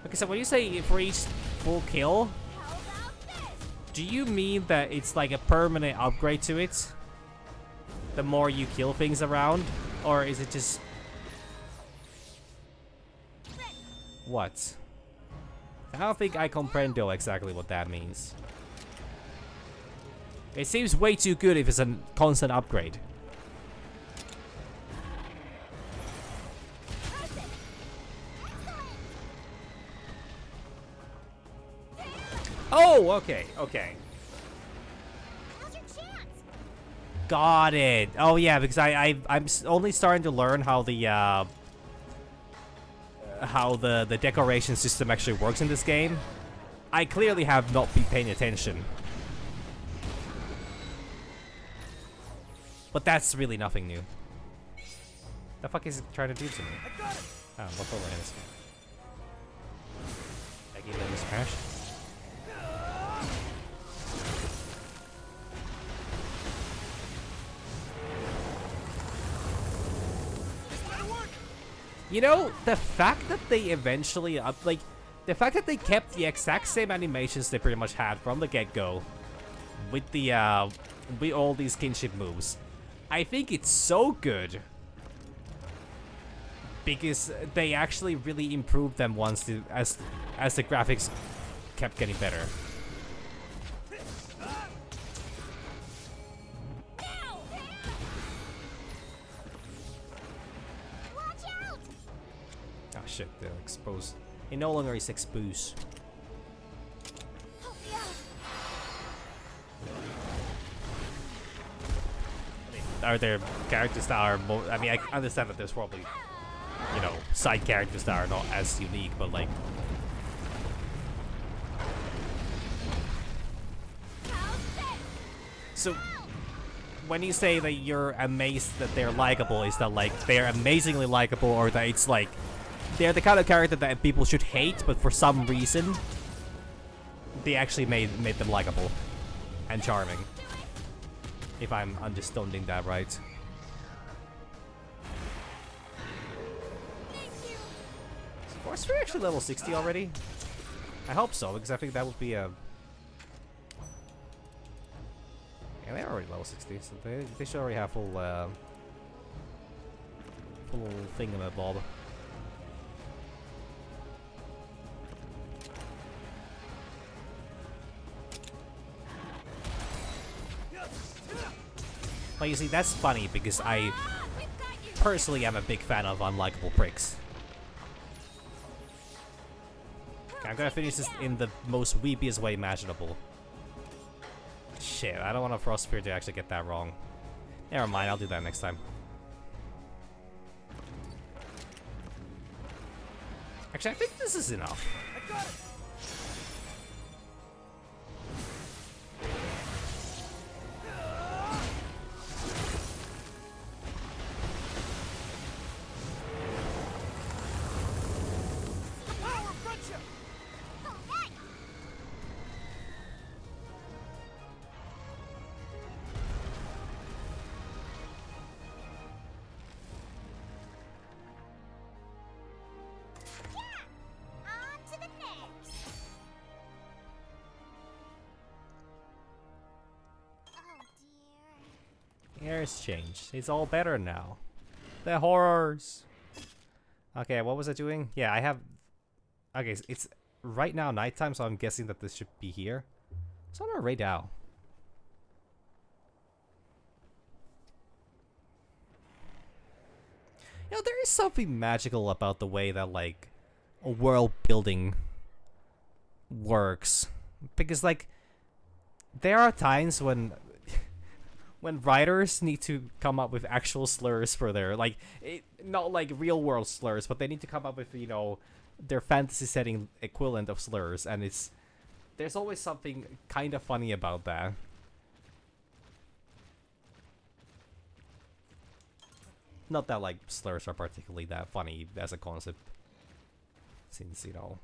Okay, so when you say for each full kill, do you mean that it's like a permanent upgrade to it? The more you kill things around? Or is it just... What? I don't think I comprendo exactly what that means. It seems way too good if it's a constant upgrade. Oh, okay, okay. Got it. Oh yeah, because I'm only starting to learn how the decoration system actually works in this game. I clearly have not been paying attention. But that's really nothing new. The fuck is it trying to do to me? Oh, what's over here? I gave him a smash. You know, the fact that they eventually the fact that they kept the exact same animations they pretty much had from the get-go with the with all these kinship moves, I think it's so good because they actually really improved them once as the graphics kept getting better. Oh shit, they're exposed. It no longer is exposed. Are there characters that are more... I mean, I understand that there's probably, you know, side characters that are not as unique, but like... So, when you say that you're amazed that they're likable, is that like they're amazingly likable, or that it's like they're the kind of character that people should hate, but for some reason they actually made them likable and charming? If I'm understanding that right. Is Force 3 actually level 60 already? I hope so, because I think that would be a... Yeah, they're already level 60, so they should already have full thingamabob. Well, you see, that's funny because I personally am a big fan of unlikable pricks. Okay, I'm gonna finish this in the most weepiest way imaginable. Shit, I don't want a Frost Spear to actually get that wrong. Never mind, I'll do that next time. Actually, I think this is enough. I got it. It's changed. It's all better now. The horrors. Okay, what was I doing? Yeah, I have... Okay, it's right now nighttime, so I'm guessing that this should be here. So I'm gonna raid out. You know, there is something magical about the way that, like, a world building works. Because, like, there are times when writers need to come up with actual slurs for their, like, not like real world slurs, but they need to come up with, you know, their fantasy setting equivalent of slurs, and there's always something kind of funny about that. Not that, like, slurs are particularly that funny as a concept, since, you know...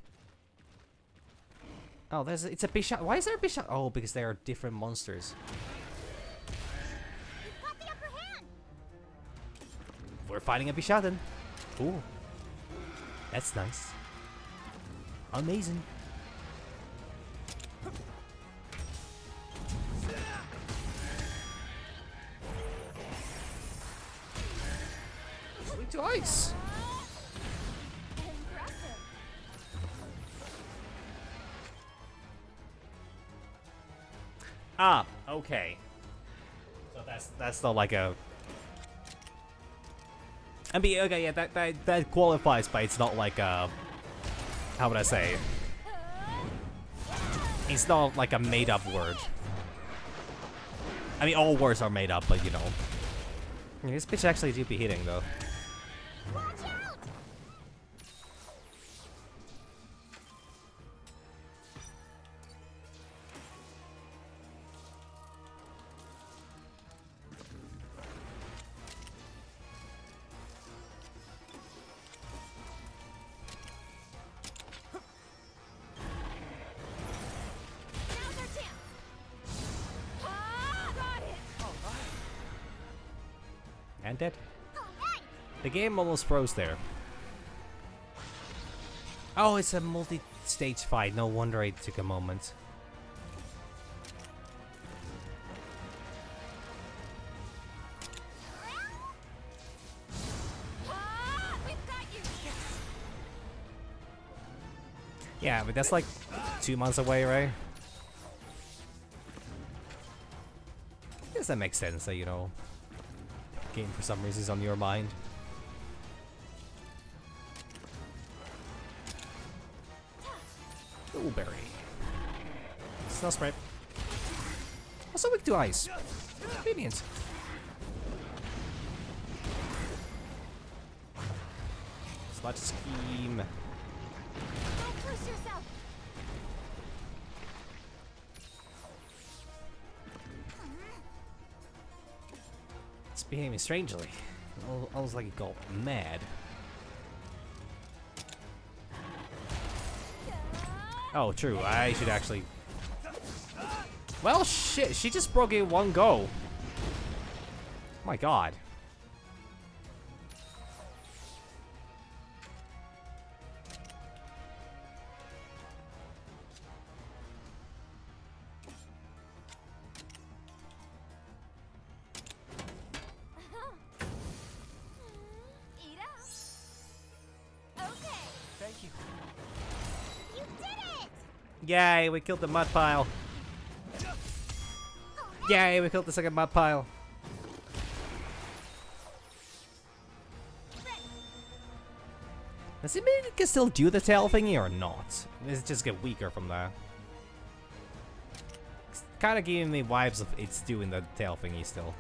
Oh, it's a Bishan. Why is there a Bishan? Oh, because they are different monsters. We're fighting a Bishaten. Ooh. That's nice. Amazing. Sweet to ice. Ah, okay. So that's not like a... I mean, okay, yeah, that qualifies, but it's not like a... How would I say? It's not like a made-up word. I mean, all words are made up, but you know. This bitch actually do be hitting, though. And dead. The game almost froze there. Oh, it's a multi-stage fight. No wonder it took a moment. Yeah, but that's like 2 months away, right? I guess that makes sense that, you know, game for some reason is on your mind. Blueberry. Snow spray. Also weak to ice. Convenient. Sludge scheme. Don't push yourself. behaving strangely. Almost like it got mad. Oh, true. I should actually... Well, shit. She just broke it in one go. My god. Eat up. Okay. Thank you. You did it! Yay, we killed the mud pile. Yay, we killed the second mud pile. Does it mean it can still do the tail thingy or not? Does it just get weaker from there? It's kind of giving me vibes of it's doing the tail thingy still.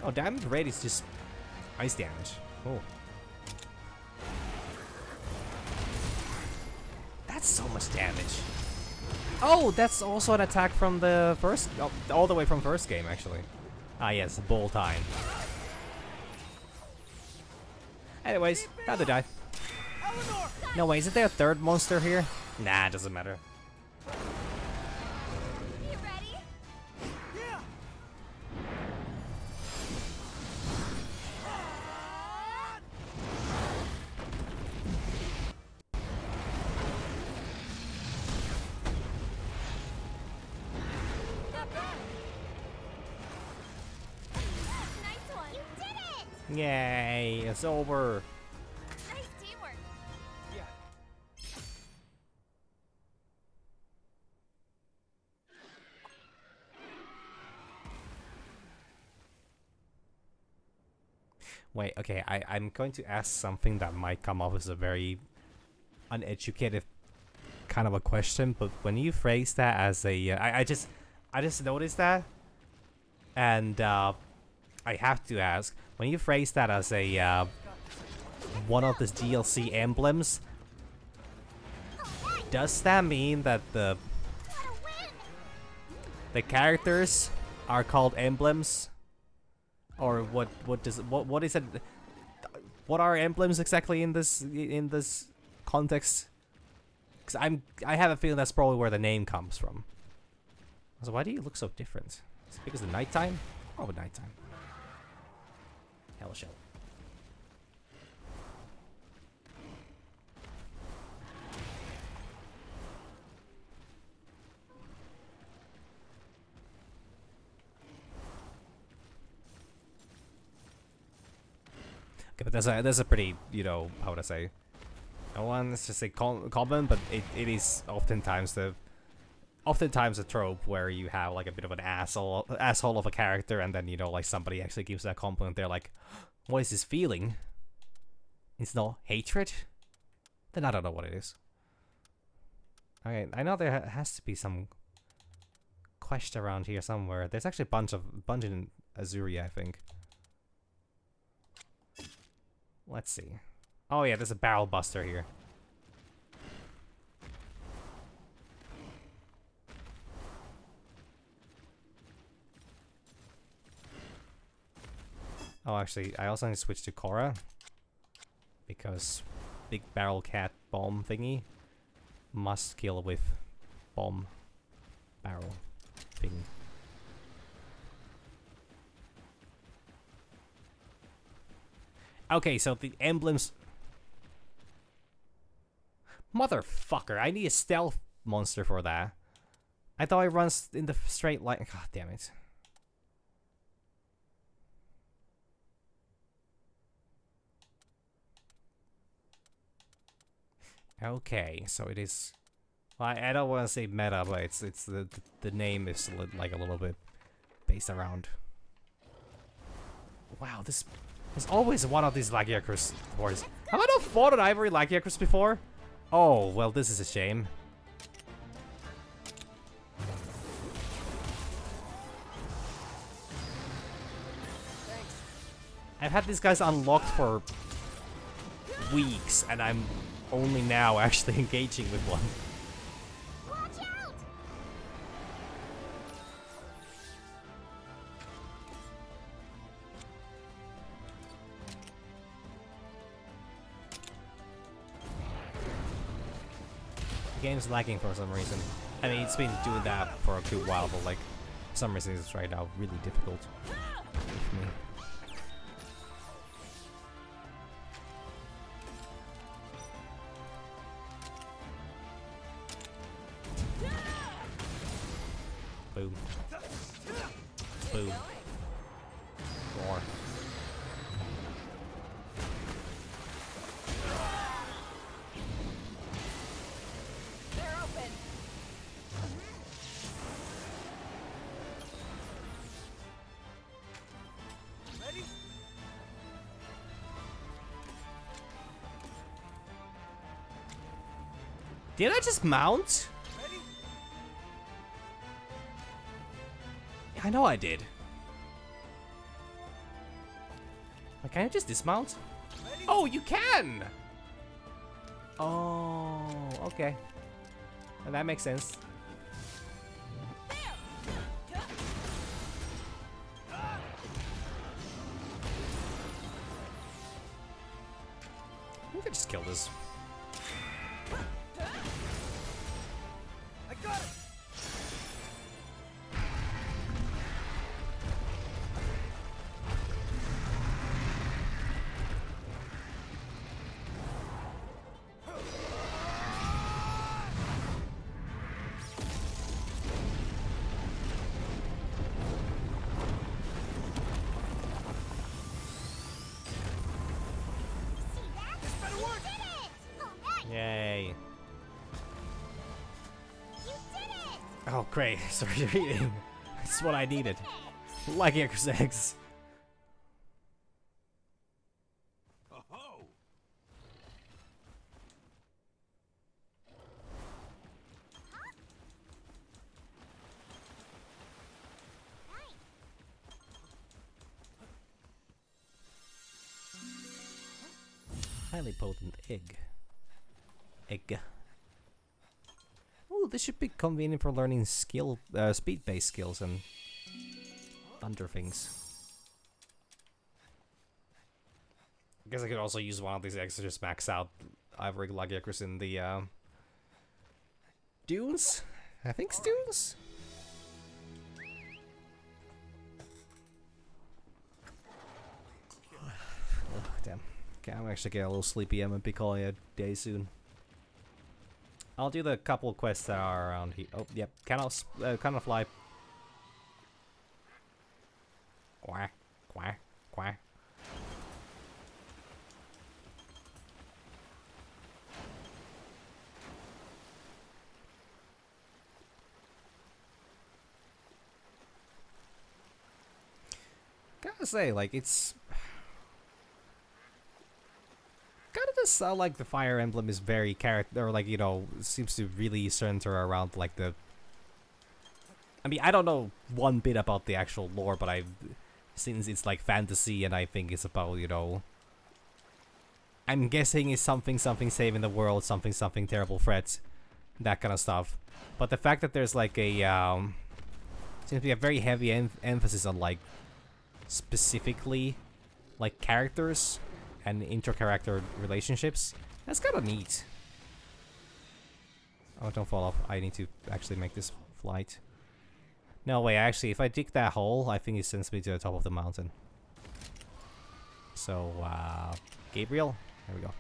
Oh, damage rate is just ice damage. Oh. That's so much damage. Oh, that's also an attack from the first... Oh, all the way from first game, actually. Ah, yes, ball time. Anyways, time to die. No, wait, isn't there a third monster here? Nah, it doesn't matter. You ready? Yeah. Nice one. You did it! Yay, it's over. Nice teamwork. Yeah. Wait, okay, I'm going to ask something that might come off as a very uneducated kind of a question, but when you phrase that as a... I just noticed that, and I have to ask, when you phrase that as a one of the DLC emblems, does that mean that the characters are called emblems? Or what is it? What are emblems exactly in this context? Because I have a feeling that's probably where the name comes from. So why do you look so different? Is it because of nighttime? Oh, nighttime. Hell shell. Okay, but that's a pretty, you know, how would I say? I want to say common, but it is oftentimes a trope where you have like a bit of an asshole of a character, and then, you know, like somebody actually gives that compliment. They're like, "What is this feeling? It's not hatred." Then I don't know what it is. Okay, I know there has to be some quest around here somewhere. There's actually a bunch in Azuria, I think. Let's see. Oh yeah, there's a barrel buster here. Oh, actually, I also need to switch to Korra, because big barrel cat bomb thingy must kill with bomb barrel thing. Okay, so the emblems... Motherfucker, I need a stealth monster for that. I thought it runs in the straight line. God damn it. Okay, so it is... Well, I don't want to say meta, but it's the name is like a little bit based around... Wow, this... There's always one of these Lagiacrus wars. Have I not fought an Ivory Lagiacrus before? Oh, well, this is a shame. Thanks. I've had these guys unlocked for weeks, and I'm only now actually engaging with one. Watch out! game's lagging for some reason. I mean, it's been doing that for a good while, but like, for some reason it's right now really difficult with me. Boom. Boom. More. They're open. Ready? Did I just mount? Ready? I know I did. Like, can I just dismount? Ready? Oh, you can! Oh, okay. Well, that makes sense. We could just kill this. I got it. Yay. Oh, great. Sorry, you're eating. That's what I needed. Like Yakuza eggs. Oh-ho! Highly potent egg. Egg. Ooh, this should be convenient for learning speed-based skills and thunder things. I guess I could also use one of these eggs to just max out Ivory Lagiacrus in the dunes. I think it's dunes. Ugh, damn. Okay, I'm actually getting a little sleepy. I'm gonna be calling it a day soon. I'll do the couple of quests that are around here. Oh, yep. Cannot fly. Quack, quack, quack. Gotta say, like, it's kind of just sound like the Fire Emblem is very or like, you know, seems to really center around like the. I mean, I don't know one bit about the actual lore, but since it's like fantasy, and I think it's about, you know, I'm guessing it's something saving the world, something terrible threats, that kind of stuff. But the fact that there's like a seems to be a very heavy emphasis on like specifically like characters and inter-character relationships, that's kind of neat. Oh, don't fall off. I need to actually make this flight. No, wait, actually, if I dig that hole, I think it sends me to the top of the mountain. So, Gabriel? There we go.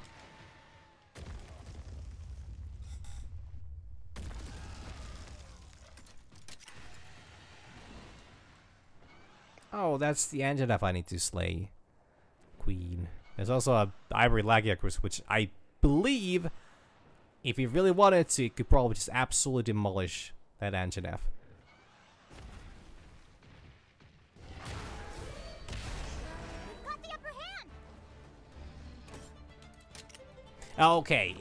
Oh, that's the Anjanath I need to slay. Queen. There's also a Ivory Lagiacrus, which I believe, if he really wanted to, he could probably just absolutely demolish that Anjanath. Got the upper hand. Okay,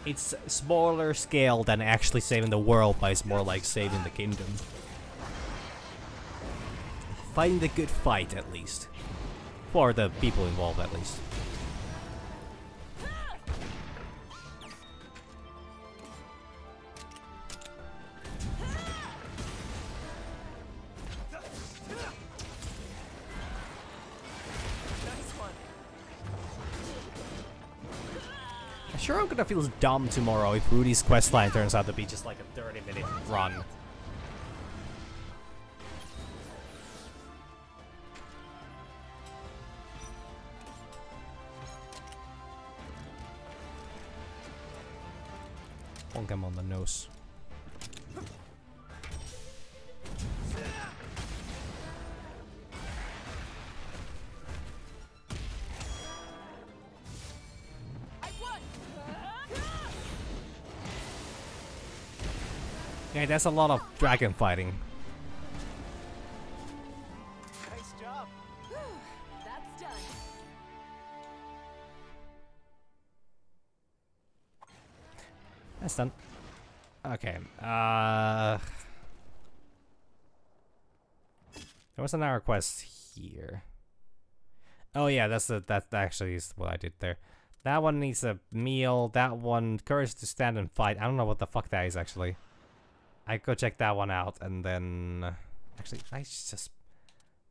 it's smaller scale than actually saving the world, but it's more like saving the kingdom. Fighting the good fight, at least. For the people involved, at least. I Sure, I'm gonna feel dumb tomorrow if Rudy's questline turns out to be just like a 30-minute run. Bonk him on the nose. Yeah, that's a lot of dragon fighting. Nice job. That's done. That's done. Okay. There was another quest here. Oh yeah, that actually is what I did there. That one needs a meal. That one, courage to stand and fight. I don't know what the fuck that is actually. I go check that one out, and then actually I just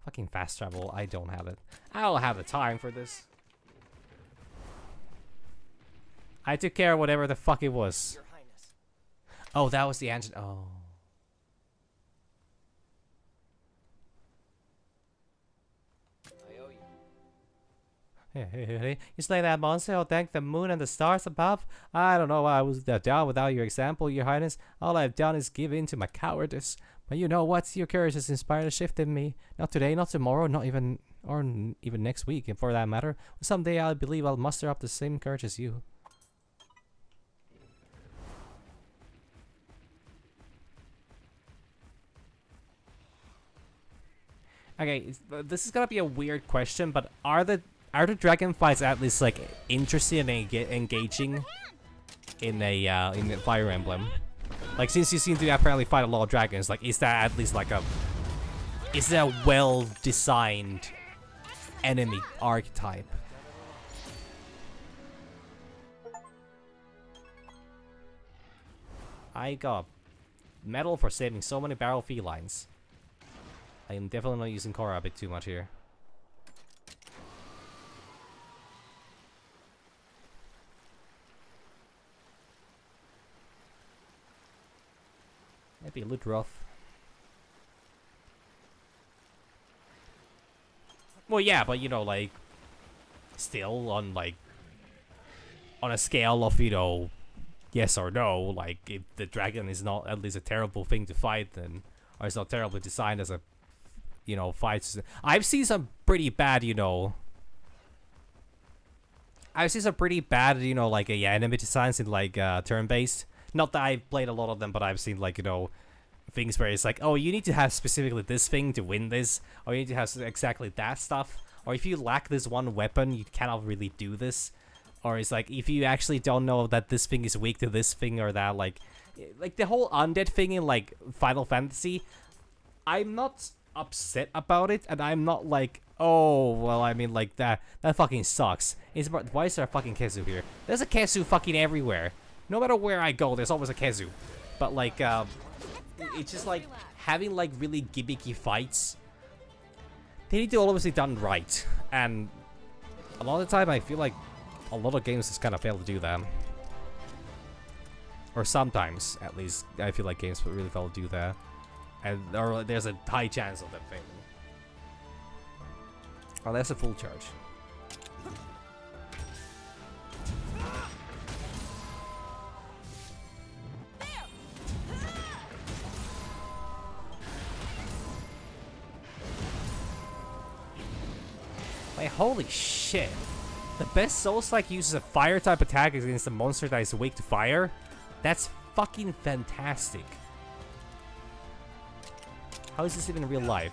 fucking fast travel. I don't have it. I don't have the time for this. I took care of whatever the fuck it was. Your Highness. Oh, that was the engine. Oh. I owe you. You slay that monster, I'll thank the moon and the stars above. I don't know why I was down without your example, your highness. All I've done is give in to my cowardice. But you know what? Your courage has inspired a shift in me. Not today, not tomorrow, not even, even next week, and for that matter. Someday I believe I'll muster up the same courage as you. Okay, this is gonna be a weird question, but are the dragon fights at least like interesting and engaging in a Fire Emblem? Like, since you seem to apparently fight a lot of dragons, like, is that at least like is that a well-designed enemy archetype? I got medal for saving so many barrel felines. I am definitely not using Korra a bit too much here. Maybe a little rough. Well, yeah, but you know, like, still on a scale of, you know, yes or no, like, if the dragon is not at least a terrible thing to fight, then, or it's not terribly designed as a, you know, fights. I've seen some pretty bad, you know, like, enemy designs in, like, turn-based. Not that I've played a lot of them, but I've seen, like, you know, things where it's like, oh, you need to have specifically this thing to win this, or you need to have exactly that stuff, or if you lack this one weapon, you cannot really do this, or it's like, if you actually don't know that this thing is weak to this thing or that, like the whole undead thing in, like, Final Fantasy, I'm not upset about it, and I'm not like, oh, well, I mean, like, that fucking sucks. It's about, why is there a fucking Kezu here? There's a Kezu fucking everywhere. No matter where I go, there's always a Kezu. But, like, it's just, like, having, like, really gimmicky fights. They need to always be done right. And a lot of the time, I feel like a lot of games just kind of fail to do that. Or sometimes, at least, I feel like games really fail to do that. And or there's a high chance of them failing. Unless a full charge. Like, holy shit. The best Souls-like uses a fire-type attack against a monster that is weak to fire? That's fucking fantastic. How is this even in real life?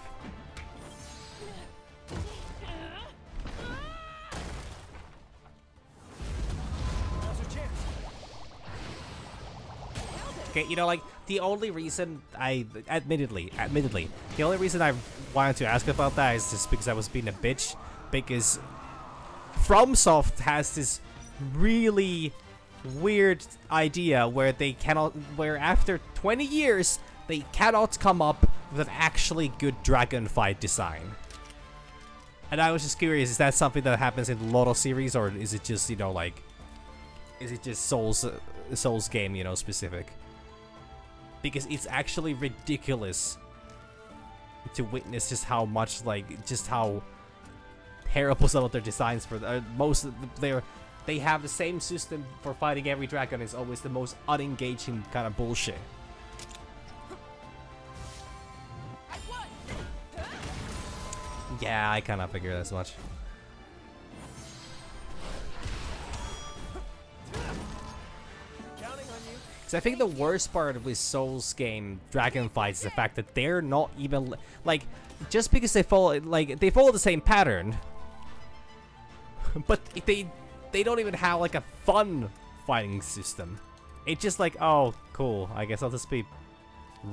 Okay, you know, like, the only reason admittedly, the only reason I wanted to ask about that is just because I was being a bitch. Because FromSoft has this really weird idea where where after 20 years, they cannot come up with an actually good dragon fight design. And I was just curious, is that something that happens in a lot of series, or is it just, you know, like, is it just Souls game, you know, specific? Because it's actually ridiculous to witness just how much, like, just how terrible some of their designs for they have the same system for fighting every dragon. Is always the most unengaging kind of bullshit. Yeah, I kind of figured as much. Because I think the worst part with Souls game dragon fights is the fact that they're not even like, just because they follow the same pattern, but they don't even have like a fun fighting system. It's just like, oh, cool. I guess I'll just be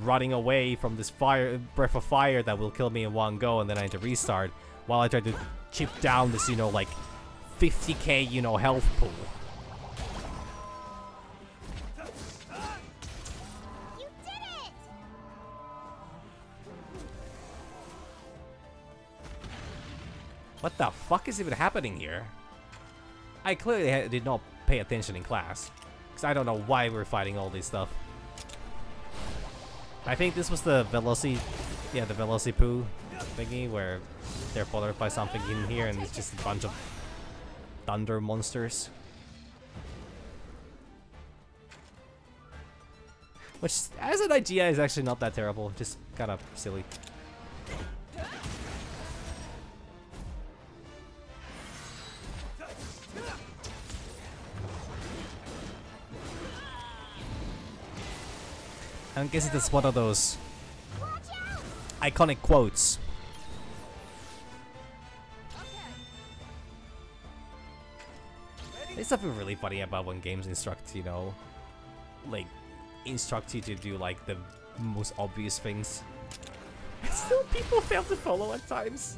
running away from this breath of fire that will kill me in one go, and then I need to restart while I try to chip down this, you know, like 50k, you know, health pool. You did it! What the fuck is even happening here? I clearly did not pay attention in class, because I don't know why we're fighting all this stuff. I think this was the Velocipoo thingy, where they're followed by something in here and it's just a bunch of thunder monsters. Which, as an idea, is actually not that terrible, just kind of silly. I'm guessing that's one of those iconic quotes. There's something really funny about when games instruct, you know, like, instruct you to do, like, the most obvious things. Still, people fail to follow at times.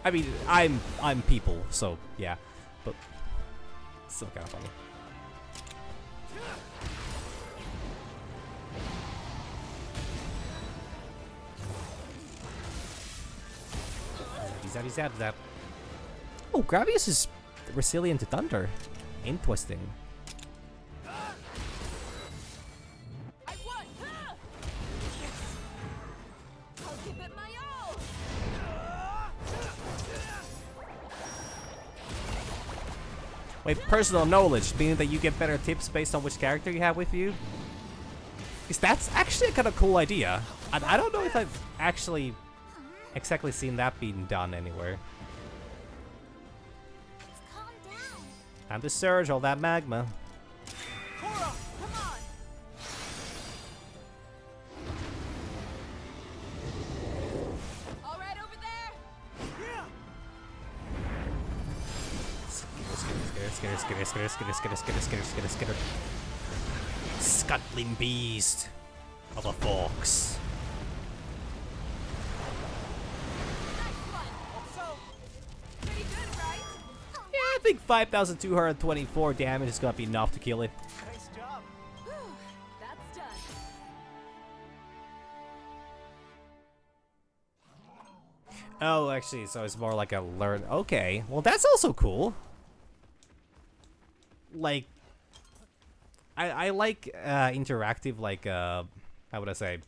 I mean, I'm people, so yeah, but still kind of funny. Zap. Oh, Gravius is resilient to thunder. Interesting. I won! Yes! I'll give it my all! Wait, personal knowledge, meaning that you get better tips based on which character you have with you? Because that's actually a kind of cool idea. And I don't know if I've actually exactly seen that being done anywhere. Calm down. Time to surge all that magma. Come on! All right over there? Skitter. Scuttling beast of a fox. Pretty good, right? Yeah, I think 5,224 damage is gonna be enough to kill it. Nice job. Whew, that's done. Oh, actually, so it's more like a learn. Okay, well that's also cool. Like, I like interactive, like how would I say?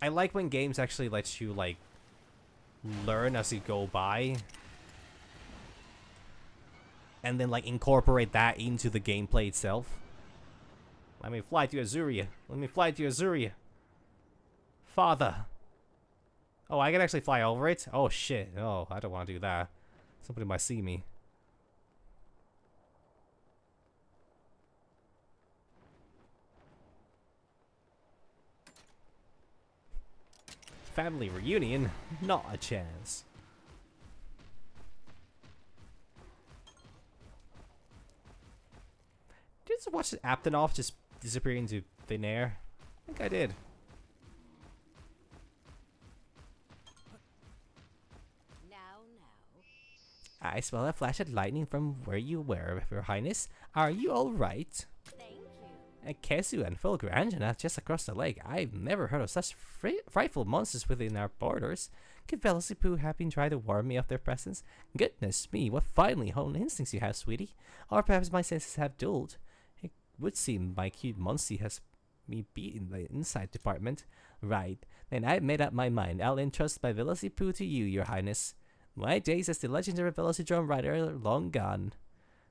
I like when games actually let you like learn as you go by, and then like incorporate that into the gameplay itself. Let me fly to Azuria. Let me fly to Azuria. Father. Oh, I can actually fly over it? Oh shit. Oh, I don't want to do that. Somebody might see me. Family reunion? Not a chance. Did you just watch Aptonoff just disappear into thin air? I think I did. I smell a flash of lightning from where you were, Your Highness. Are you alright? Thank you. Kesu and Fulgur Anjanath just across the lake. I've never heard of such frightful monsters within our borders. Could Velocipede have been trying to warn me of their presence? Goodness me, what finely honed instincts you have, sweetie. Or perhaps my senses have dulled. It would seem my cute Monstie has me beat in the inside department. Right, then I've made up my mind. I'll entrust my Velocipede to you, your highness. My days as the legendary Velocidrome rider are long gone.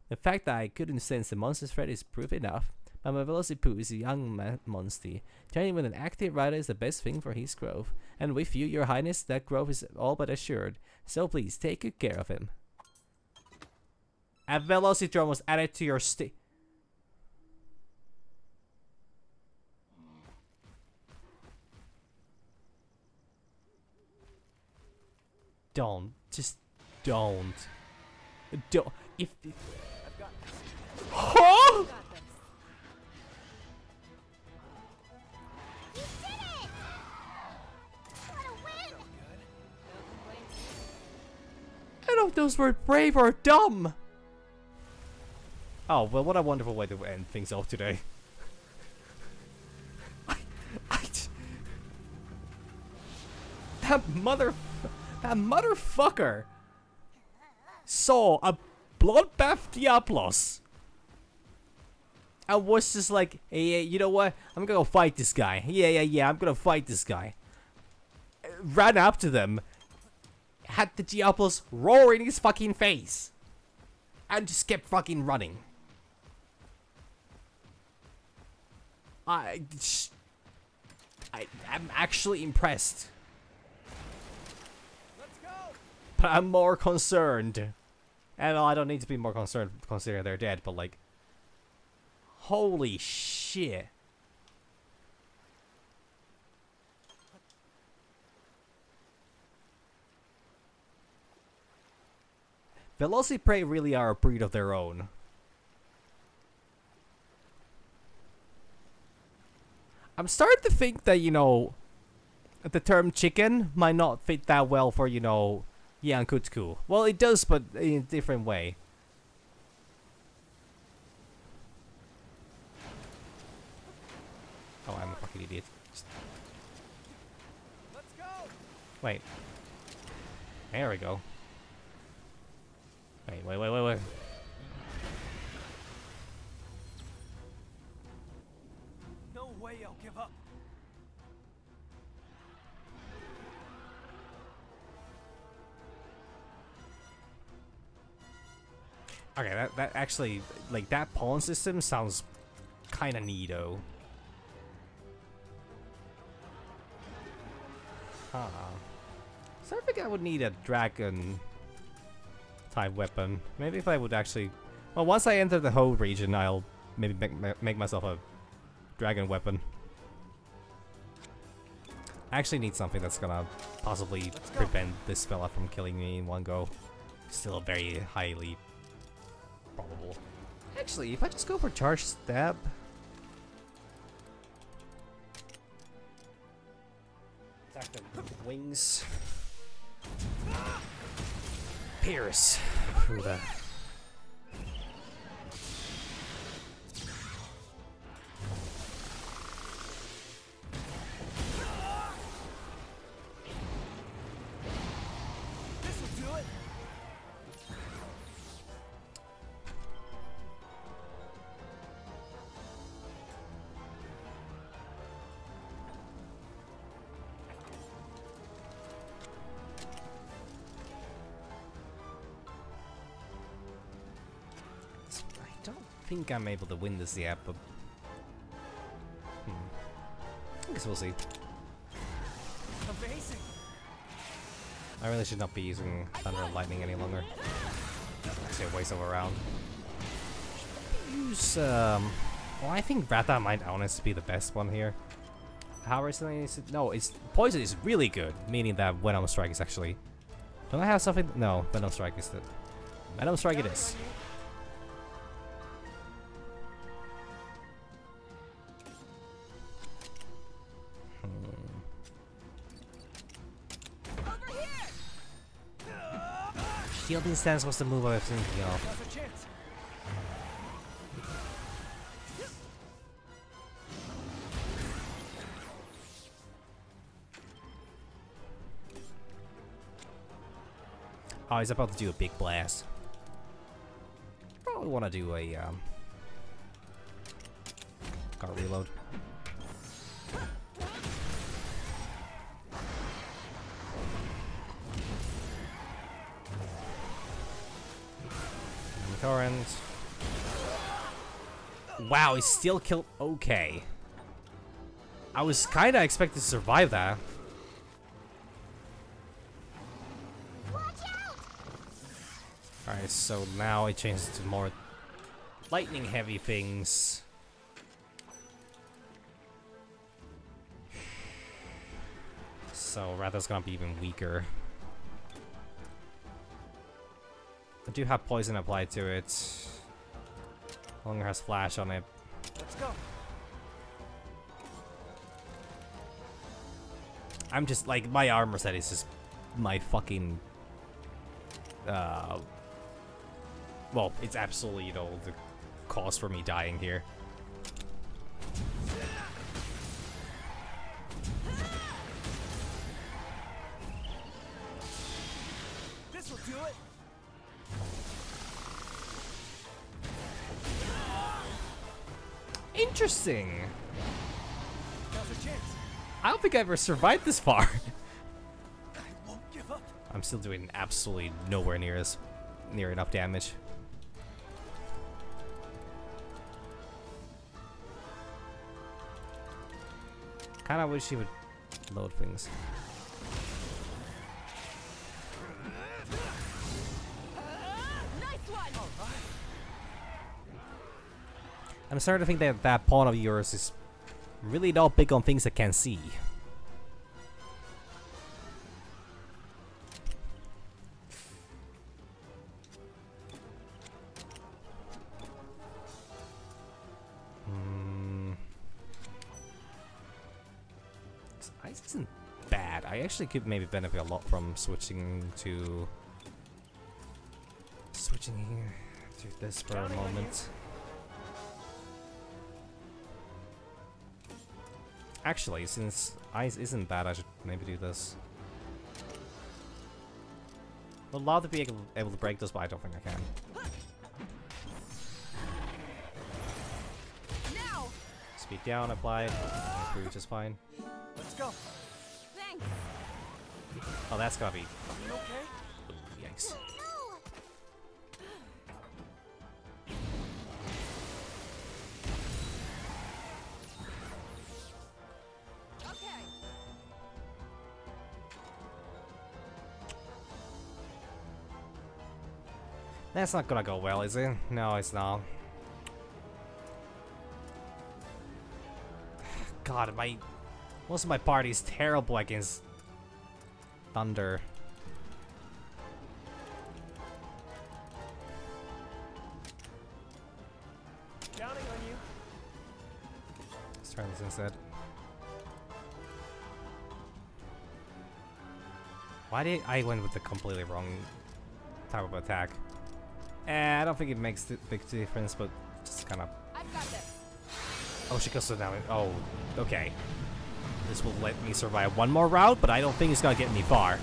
The fact that I couldn't sense the monster's threat is proof enough. But my Velocipede is a young Monstie. Training with an active rider is the best thing for his growth. And with you, your highness, that growth is all but assured. So please, take good care of him. A Velocidrome was added to your Don't. Just don't. Don't. If. Huh? You did it! What a win! I don't know if those were brave or dumb. Oh, well, what a wonderful way to end things off today. That motherfucker saw a Bloodbath Diablos and was just like, hey, you know what? I'm gonna go fight this guy. Yeah, I'm gonna fight this guy. Ran up to them, had the Diablos roar in his fucking face, and just kept fucking running. I'm actually impressed. But I'm more concerned. And I don't need to be more concerned considering they're dead, but like, holy shit. Velociprey really are a breed of their own. I'm starting to think that, you know, the term chicken might not fit that well for, you know, Yankutku. Well, it does, but in a different way. Oh, I'm a fucking idiot. Let's go. Wait. There we go. Wait. No way I'll give up. Okay, that actually, like, that pawn system sounds kind of neato. Huh. So I think I would need a dragon type weapon. Maybe if I would actually... Well, once I enter the whole region, I'll maybe make myself a dragon weapon. I actually need something that's gonna possibly prevent this fella from killing me in one go. Still very highly probable. Actually, if I just go for charge stab... Attack the wings. Pierce through that. This'll do it. I don't think I'm able to win this yet, but... I guess we'll see. Amazing. I really should not be using Thunder and Lightning any longer. Actually a waste of a round. Use, well, I think Rata might honestly be the best one here. How recently is it? No, it's Poison is really good, meaning that Venom Strike is actually... Don't I have something? No, Venom Strike is the... Venom Strike it is. Shielding stance was the move I was thinking of. Now's a chance. Oh, he's about to do a big blast. Probably want to do a got reload. Torrent. Wow, he still killed. Okay. I was kind of expecting to survive that. Alright, so now it changes to more lightning heavy things. So Ratha's gonna be even weaker. I do have poison applied to it. Longer has flash on it. Let's go. I'm just like, my armor set is just my fucking well, it's absolutely, you know, the cause for me dying here. This will do it. Interesting. Now's our chance. I don't think I ever survived this far. I won't give up. I'm still doing absolutely nowhere near enough damage. Kind of wish he would load things. Nice one! I'm starting to think that that pawn of yours is really not big on things that can see. Ice isn't bad. I actually could maybe benefit a lot from switching here to this for a moment. Actually, since ice isn't bad, I should maybe do this. I'd love to be able to break this, but I don't think I can. Now! Speed down, applied. Through just fine. Let's go. Thanks! Oh, that's gotta be. You okay? Ooh, yikes. Okay! That's not gonna go well, is it? No, it's not. God, most of my party is terrible against thunder. Counting on you. Let's try this instead. Why did I went with the completely wrong type of attack? I don't think it makes a big difference, but just kind of. I've got this! Oh, she goes down. Oh, okay. This will let me survive one more round, but I don't think it's gonna get me far.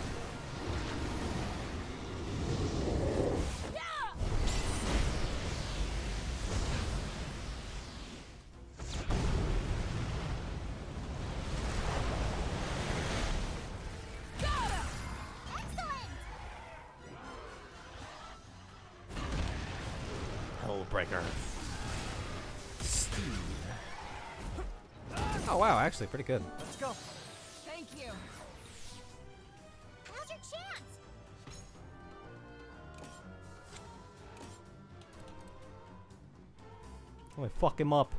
Oh, breaker. Oh wow, actually pretty good. Let's go. Thank you! Now's your chance! Oh, fuck him up.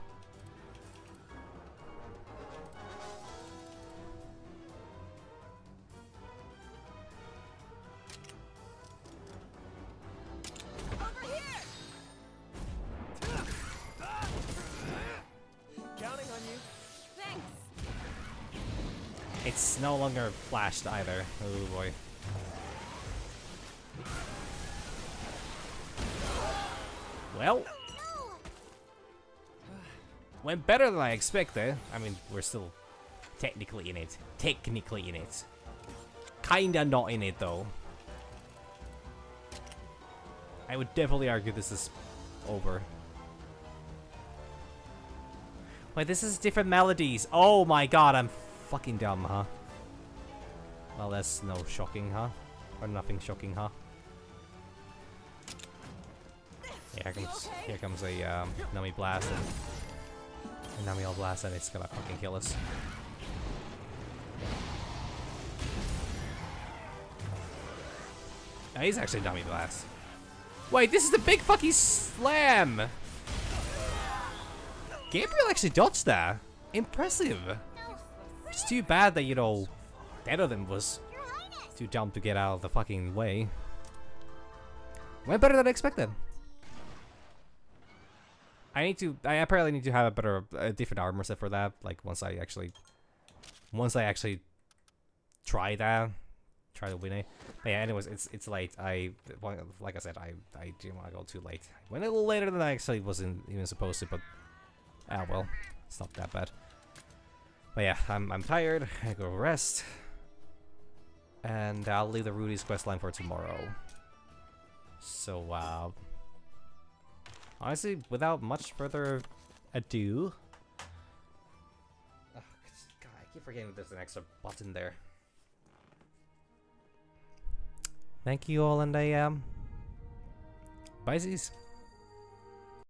Over here! Counting on you. Thanks! It's no longer flashed either. Oh boy. Well, went better than I expected. I mean, we're still technically in it. Kinda not in it though. I would definitely argue this is over. Wait, this is different melodies. Oh my god, I'm fucking dumb, huh? Well, that's no shocking, huh? Or nothing shocking, huh? Yeah, here comes a Nami Blast, and Nami will blast, and it's gonna fucking kill us. Now he's actually Nami Blast. Wait, this is the big fucking slam! Gabriel actually dodged that. Impressive. It's too bad that, you know, that of them was too dumb to get out of the fucking way. Went better than expected. I apparently need to have a different armor set for that. Like once I actually try to win it. But yeah, anyways, it's late. Like I said, I didn't want to go too late. I went a little later than I actually wasn't even supposed to, but ah well, it's not that bad. But yeah, I'm tired. I go rest, and I'll leave the Rudy's questline for tomorrow. So honestly, without much further ado, oh, God, I keep forgetting that there's an extra button there. Thank you all, and bye-sies.